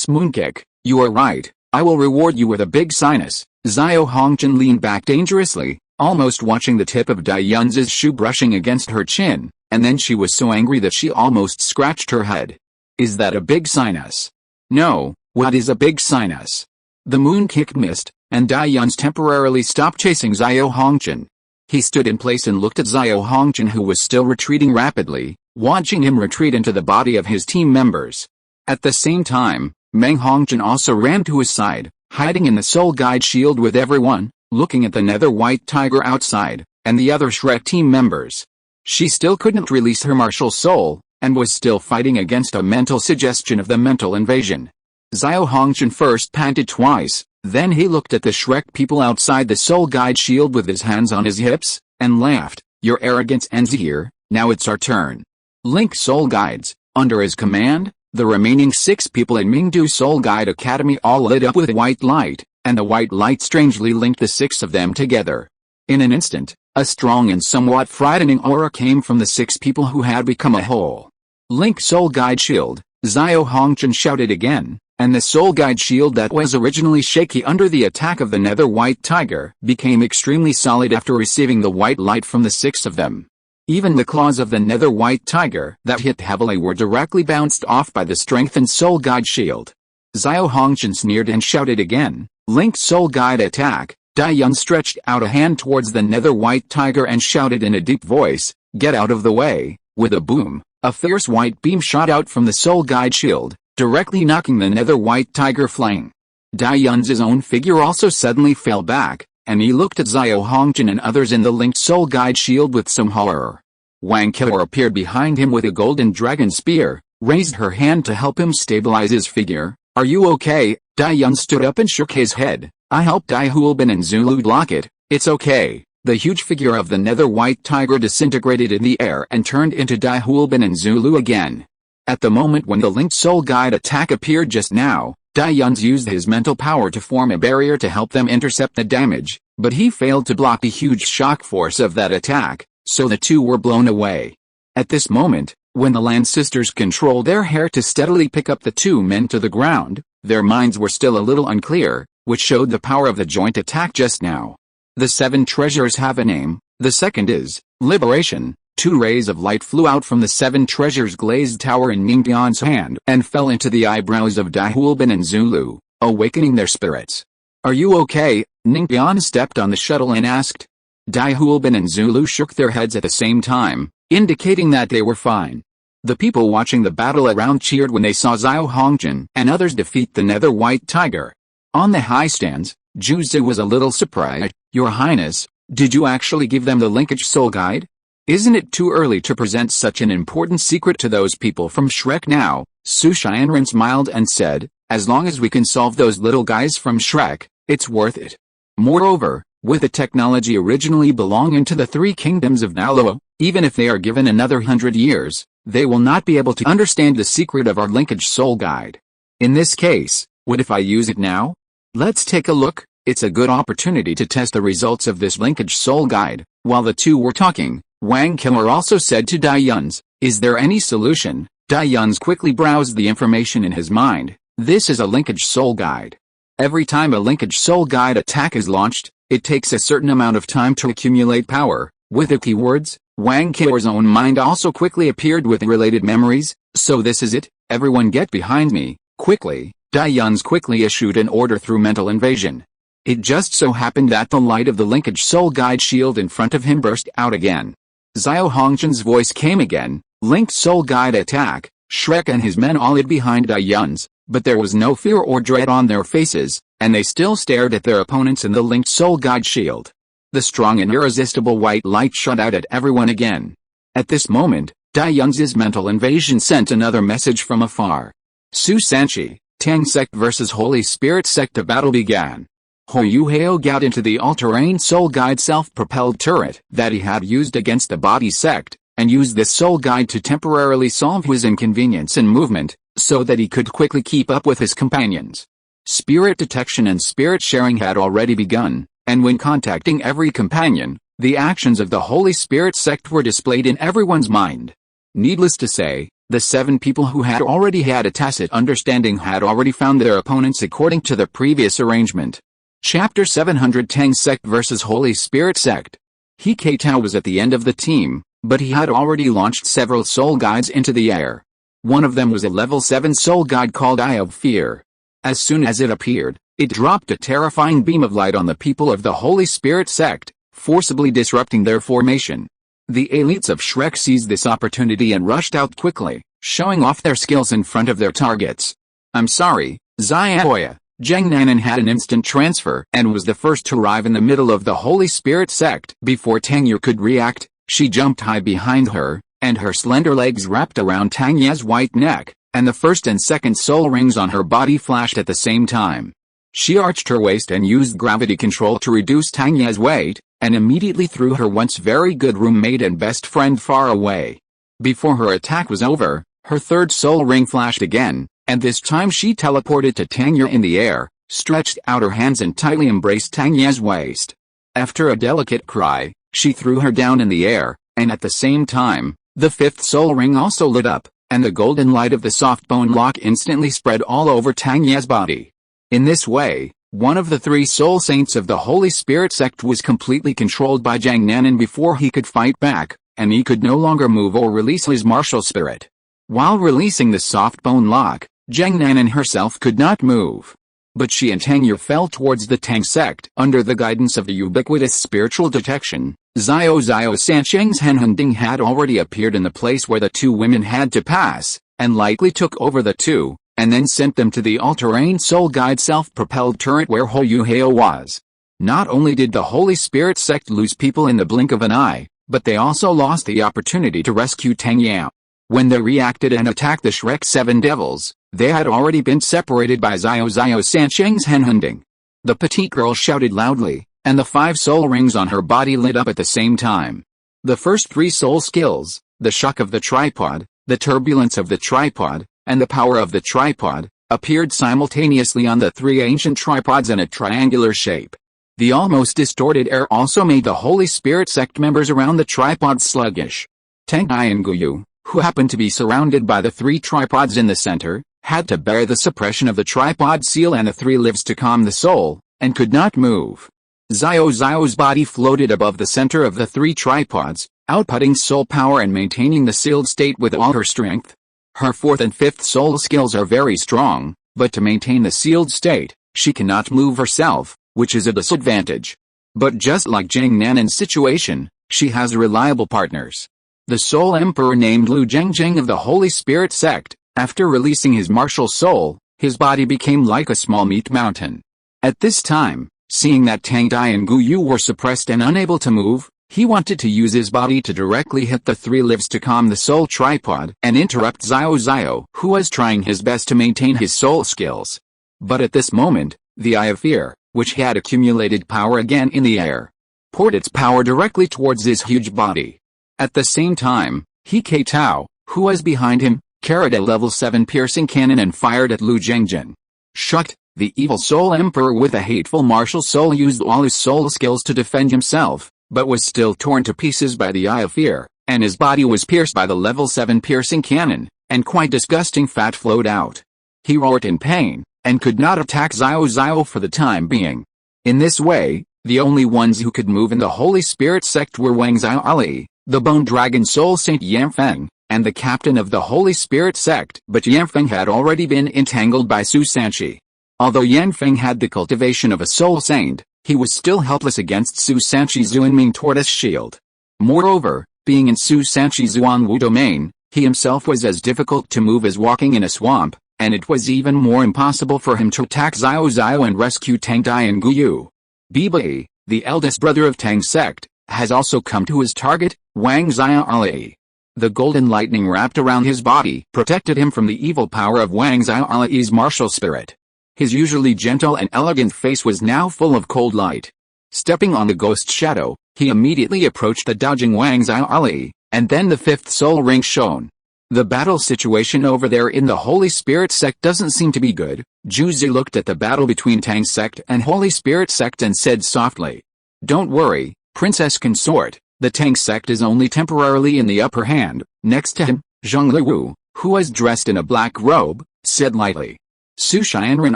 moonkick. "You are right. I will reward you with a big sinus." Xiao Hongjin leaned back dangerously, almost watching the tip of Dai Yun's shoe brushing against her chin, and then she was so angry that she almost scratched her head. "Is that a big sinus?" "No, what is a big sinus?" The moon kick missed, and Dai Yun's temporarily stopped chasing Xiao Hongjin. He stood in place and looked at Xiao Hongjin, who was still retreating rapidly, watching him retreat into the body of his team members. At the same time, Meng Hongjin also ran to his side, hiding in the soul guide shield with everyone, looking at the nether white tiger outside, and the other Shrek team members. She still couldn't release her martial soul, and was still fighting against a mental suggestion of the mental invasion. Xiao Hongjin first panted twice, then he looked at the Shrek people outside the soul guide shield with his hands on his hips, and laughed. "Your arrogance ends here, now it's our turn." Link Soul Guides, under his command, the remaining 6 people in Mingdu Soul Guide Academy all lit up with white light, and the white light strangely linked the 6 of them together. In an instant, a strong and somewhat frightening aura came from the 6 people who had become a whole. "Link Soul Guide Shield," Xiao Hongjin shouted again, and the Soul Guide Shield that was originally shaky under the attack of the nether white tiger became extremely solid after receiving the white light from the 6 of them. Even the claws of the nether white tiger that hit heavily were directly bounced off by the strengthened Soul Guide Shield. Xiao Hongjin sneered and shouted again, "Link Soul Guide Attack." Dai Yun stretched out a hand towards the nether white tiger and shouted in a deep voice, "Get out of the way." With a boom, a fierce white beam shot out from the Soul Guide Shield, directly knocking the nether white tiger flying. Dai Yun's own figure also suddenly fell back, and he looked at Xiao Hongjin and others in the linked Soul Guide Shield with some horror. Wang Qiao appeared behind him with a golden dragon spear, raised her hand to help him stabilize his figure. "Are you okay?" Dai Yun stood up and shook his head. "I helped Dai Huolbin and Zulu block it. It's okay." The huge figure of the nether white tiger disintegrated in the air and turned into Dai Huolbin and Zulu again. At the moment when the linked soul guide attack appeared just now, Dai Yun used his mental power to form a barrier to help them intercept the damage, but he failed to block the huge shock force of that attack, so the two were blown away. At this moment, when the Land Sisters controlled their hair to steadily pick up the 2 men to the ground, their minds were still a little unclear, which showed the power of the joint attack just now. The 7 treasures have a name. The second is Liberation. 2 rays of light flew out from the 7 treasures glazed tower in Ningtian's hand and fell into the eyebrows of Dai Huolbin and Zulu, awakening their spirits. "Are you okay?" Ningtian stepped on the shuttle and asked. Dai Huolbin and Zulu shook their heads at the same time, indicating that they were fine. The people watching the battle around cheered when they saw Xiao Hongjin and others defeat the nether white tiger. On the high stands, Juzi was a little surprised. "Your Highness, did you actually give them the linkage soul guide? Isn't it too early to present such an important secret to those people from Shrek now?" Su Xianren smiled and said, "As long as we can solve those little guys from Shrek, it's worth it. Moreover, with the technology originally belonging to the 3 kingdoms of Douluo, even if they are given another 100 years, they will not be able to understand the secret of our linkage soul guide. In this case, what if I use it now? Let's take a look." It's a good opportunity to test the results of this linkage soul guide. While the two were talking, Wang Qiao also said to Dai Yun, "Is there any solution?" Dai Yun quickly browsed the information in his mind. This is a linkage soul guide. Every time a linkage soul guide attack is launched, it takes a certain amount of time to accumulate power. With the keywords, Wang Qiao's own mind also quickly appeared with related memories. "So this is it, everyone get behind me, quickly." Dai Yun quickly issued an order through mental invasion. It just so happened that the light of the linkage soul guide shield in front of him burst out again. Xiao Hongjin's voice came again, "Linked soul guide attack." Shrek and his men all hid behind Dai Yun's, but there was no fear or dread on their faces, and they still stared at their opponents in the linked soul guide shield. The strong and irresistible white light shot out at everyone again. At this moment, Dai Yun's mental invasion sent another message from afar. "Su Sanchi, Tang sect versus Holy Spirit sect. A battle began. Hou Hao got into the all-terrain soul guide self-propelled turret that he had used against the body sect, and used this soul guide to temporarily solve his inconvenience in movement, so that he could quickly keep up with his companions. Spirit detection and spirit sharing had already begun, and when contacting every companion, the actions of the Holy Spirit sect were displayed in everyone's mind. Needless to say, the 7 people who had already had a tacit understanding had already found their opponents according to the previous arrangement. Chapter 700 Tang sect versus Holy Spirit sect. He Tao was at the end of the team, but he had already launched several soul guides into the air. One of them was a level 7 soul guide called Eye of Fear. As soon as it appeared, it dropped a terrifying beam of light on the people of the Holy Spirit sect, forcibly disrupting their formation. The elites of Shrek seized this opportunity and rushed out quickly, showing off their skills in front of their targets. I'm sorry, Xiaoya. Zheng Nanan had an instant transfer and was the first to arrive in the middle of the Holy Spirit sect. Before Tang Yu could react, she jumped high behind her, and her slender legs wrapped around Tang Ya's white neck, and the first and second soul rings on her body flashed at the same time. She arched her waist and used gravity control to reduce Tang Ya's weight, and immediately threw her once very good roommate and best friend far away. Before her attack was over, her third soul ring flashed again, and this time she teleported to Tang Ya in the air, stretched out her hands and tightly embraced Tang Ya's waist. After a delicate cry, she threw her down in the air, and at the same time, the fifth soul ring also lit up, and the golden light of the soft bone lock instantly spread all over Tang Ya's body. In this way, one of the 3 soul saints of the Holy Spirit sect was completely controlled by Zhang Nanan before he could fight back, and he could no longer move or release his martial spirit. While releasing the soft bone lock, Zhang Nanan herself could not move. But she and Tang Yu fell towards the Tang sect. Under the guidance of the ubiquitous spiritual detection, Xiao Sancheng's Henhunding had already appeared in the place where the 2 women had to pass, and lightly took over the 2, and then sent them to the all-terrain soul guide self-propelled turret where Hou Hao was. Not only did the Holy Spirit sect lose people in the blink of an eye, but they also lost the opportunity to rescue Tang Yao. When they reacted and attacked the Shrek 7 devils, they had already been separated by Xiao Sancheng's Henhunding. The petite girl shouted loudly, and the 5 soul rings on her body lit up at the same time. The first 3 soul skills, the shock of the tripod, the turbulence of the tripod, and the power of the tripod, appeared simultaneously on the 3 ancient tripods in a triangular shape. The almost distorted air also made the Holy Spirit sect members around the tripods sluggish. Tang Hai and Guyu, who happened to be surrounded by the 3 tripods in the center, had to bear the suppression of the tripod seal and the 3 lives to calm the soul, and could not move. Xiao's body floated above the center of the 3 tripods, outputting soul power and maintaining the sealed state with all her strength. Her 4th and 5th soul skills are very strong, but to maintain the sealed state, she cannot move herself, which is a disadvantage. But just like Zhang Nanan's situation, she has reliable partners. The Soul Emperor named Lu Zhengjing of the Holy Spirit sect, after releasing his martial soul, his body became like a small meat mountain. At this time, seeing that Tang Dai and Guyu were suppressed and unable to move, he wanted to use his body to directly hit the 3 lives to calm the soul tripod and interrupt Xiao, who was trying his best to maintain his soul skills. But at this moment, the Eye of Fear, which had accumulated power again in the air, poured its power directly towards his huge body. At the same time, He Tao, who was behind him, carried a level 7 piercing cannon and fired at Lu Zhengjin. Shocked, the evil Soul Emperor with a hateful martial soul used all his soul skills to defend himself, but was still torn to pieces by the Eye of Fear, and his body was pierced by the level 7 piercing cannon, and quite disgusting fat flowed out. He roared in pain, and could not attack Xiao for the time being. In this way, the only ones who could move in the Holy Spirit sect were Wang Xiaoli, the Bone Dragon Soul Saint Yanfeng, and the captain of the Holy Spirit sect. But Yanfeng had already been entangled by Su Sanchi. Although Yanfeng had the cultivation of a soul saint, he was still helpless against Su Sanchi's Zuanming Tortoise Shield. Moreover, being in Su Sanchi's Zuanwu domain, he himself was as difficult to move as walking in a swamp, and it was even more impossible for him to attack Xiao and rescue Tang Dai and Guyu. Bibai, the eldest brother of Tang sect, has also come to his target, Wang Xiaoli. The golden lightning wrapped around his body protected him from the evil power of Wang Xiaoli's martial spirit. His usually gentle and elegant face was now full of cold light. Stepping on the ghost shadow, he immediately approached the dodging Wang Xiaoli, and then the fifth soul ring shone. The battle situation over there in the Holy Spirit sect doesn't seem to be good. Juzi looked at the battle between Tang sect and Holy Spirit sect and said softly, "Don't worry, Princess Consort, the Tang sect is only temporarily in the upper hand." Next to him, Zhang Liu, who was dressed in a black robe, said lightly. Su Xianren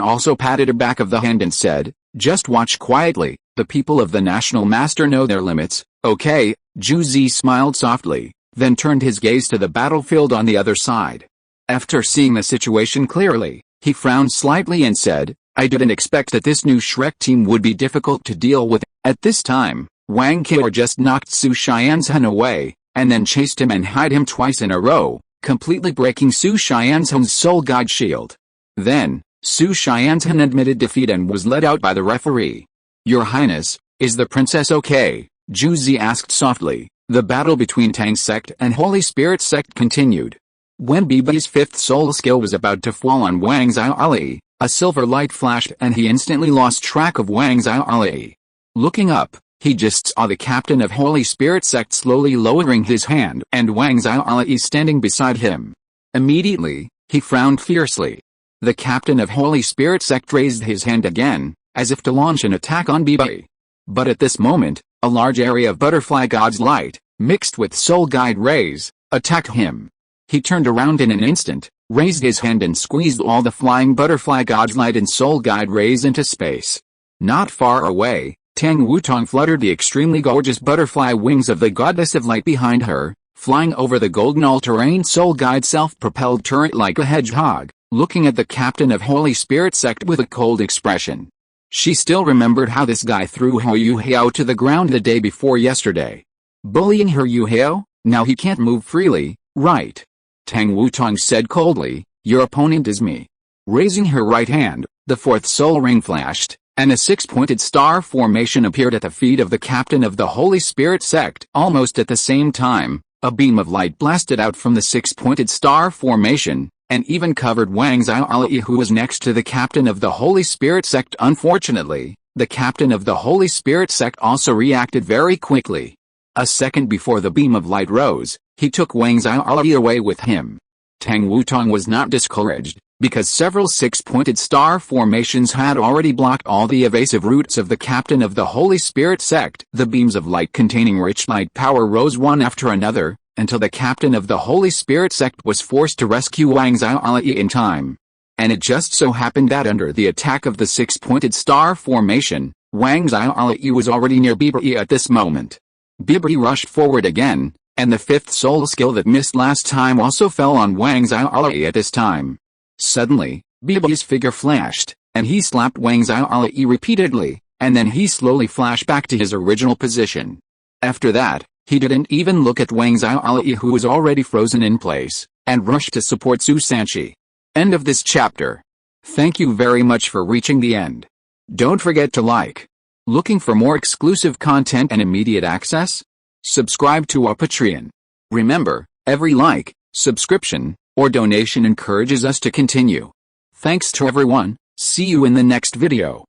also patted her back of the hand and said, "Just watch quietly, the people of the National Master know their limits." "Okay," Juzi smiled softly, then turned his gaze to the battlefield on the other side. After seeing the situation clearly, he frowned slightly and said, "I didn't expect that this new Shrek team would be difficult to deal with." At this time, Wang Qiao just knocked Su Xianzhen away, and then chased him and hit him twice in a row, completely breaking Su Xianzhen's soul guide shield. Then, Su Xianzhen admitted defeat and was led out by the referee. "Your Highness, is the princess okay?" Juzi asked softly. The battle between Tang sect and Holy Spirit sect continued. When Bibi's fifth soul skill was about to fall on Wang Xiaoli, a silver light flashed and he instantly lost track of Wang Xiaoli. Looking up, he just saw the captain of Holy Spirit sect slowly lowering his hand and Wang Xiaoli standing beside him. Immediately, he frowned fiercely. The captain of Holy Spirit sect raised his hand again, as if to launch an attack on Bibi. But at this moment, a large area of Butterfly God's light, mixed with soul guide rays, attacked him. He turned around in an instant, raised his hand and squeezed all the flying Butterfly God's light and soul guide rays into space. Not far away, Tang Wutong fluttered the extremely gorgeous butterfly wings of the goddess of light behind her, flying over the golden all-terrain soul guide self-propelled turret like a hedgehog, looking at the captain of Holy Spirit sect with a cold expression. She still remembered how this guy threw Hou Yuhao to the ground the day before yesterday. Bullying her Yuhao? Now he can't move freely, right? Tang Wutong said coldly, "Your opponent is me." Raising her right hand, the fourth soul ring flashed, and a six-pointed star formation appeared at the feet of the captain of the Holy Spirit sect. Almost at the same time, a beam of light blasted out from the six-pointed star formation, and even covered Wang Xiaoli, who was next to the captain of the Holy Spirit sect. Unfortunately, the captain of the Holy Spirit sect also reacted very quickly. A second before the beam of light rose, he took Wang Xiaoli away with him. Tang Wutong was not discouraged, because several six-pointed star formations had already blocked all the evasive routes of the captain of the Holy Spirit sect. The beams of light containing rich light power rose one after another, until the captain of the Holy Spirit sect was forced to rescue Wang Xiaoli in time. And it just so happened that under the attack of the six-pointed star formation, Wang Xiaoli was already near Bibi at this moment. Bibi rushed forward again, and the fifth soul skill that missed last time also fell on Wang Xiaoli at this time. Suddenly, Bibi's figure flashed, and he slapped Wang Xiaoli repeatedly, and then he slowly flashed back to his original position. After that, he didn't even look at Wang Xiaoli, who was already frozen in place, and rushed to support Su Sanchi. End of this chapter. Thank you very much for reaching the end. Don't forget to like. Looking for more exclusive content and immediate access? Subscribe to our Patreon. Remember, every like, subscription, or donation encourages us to continue. Thanks to everyone, see you in the next video.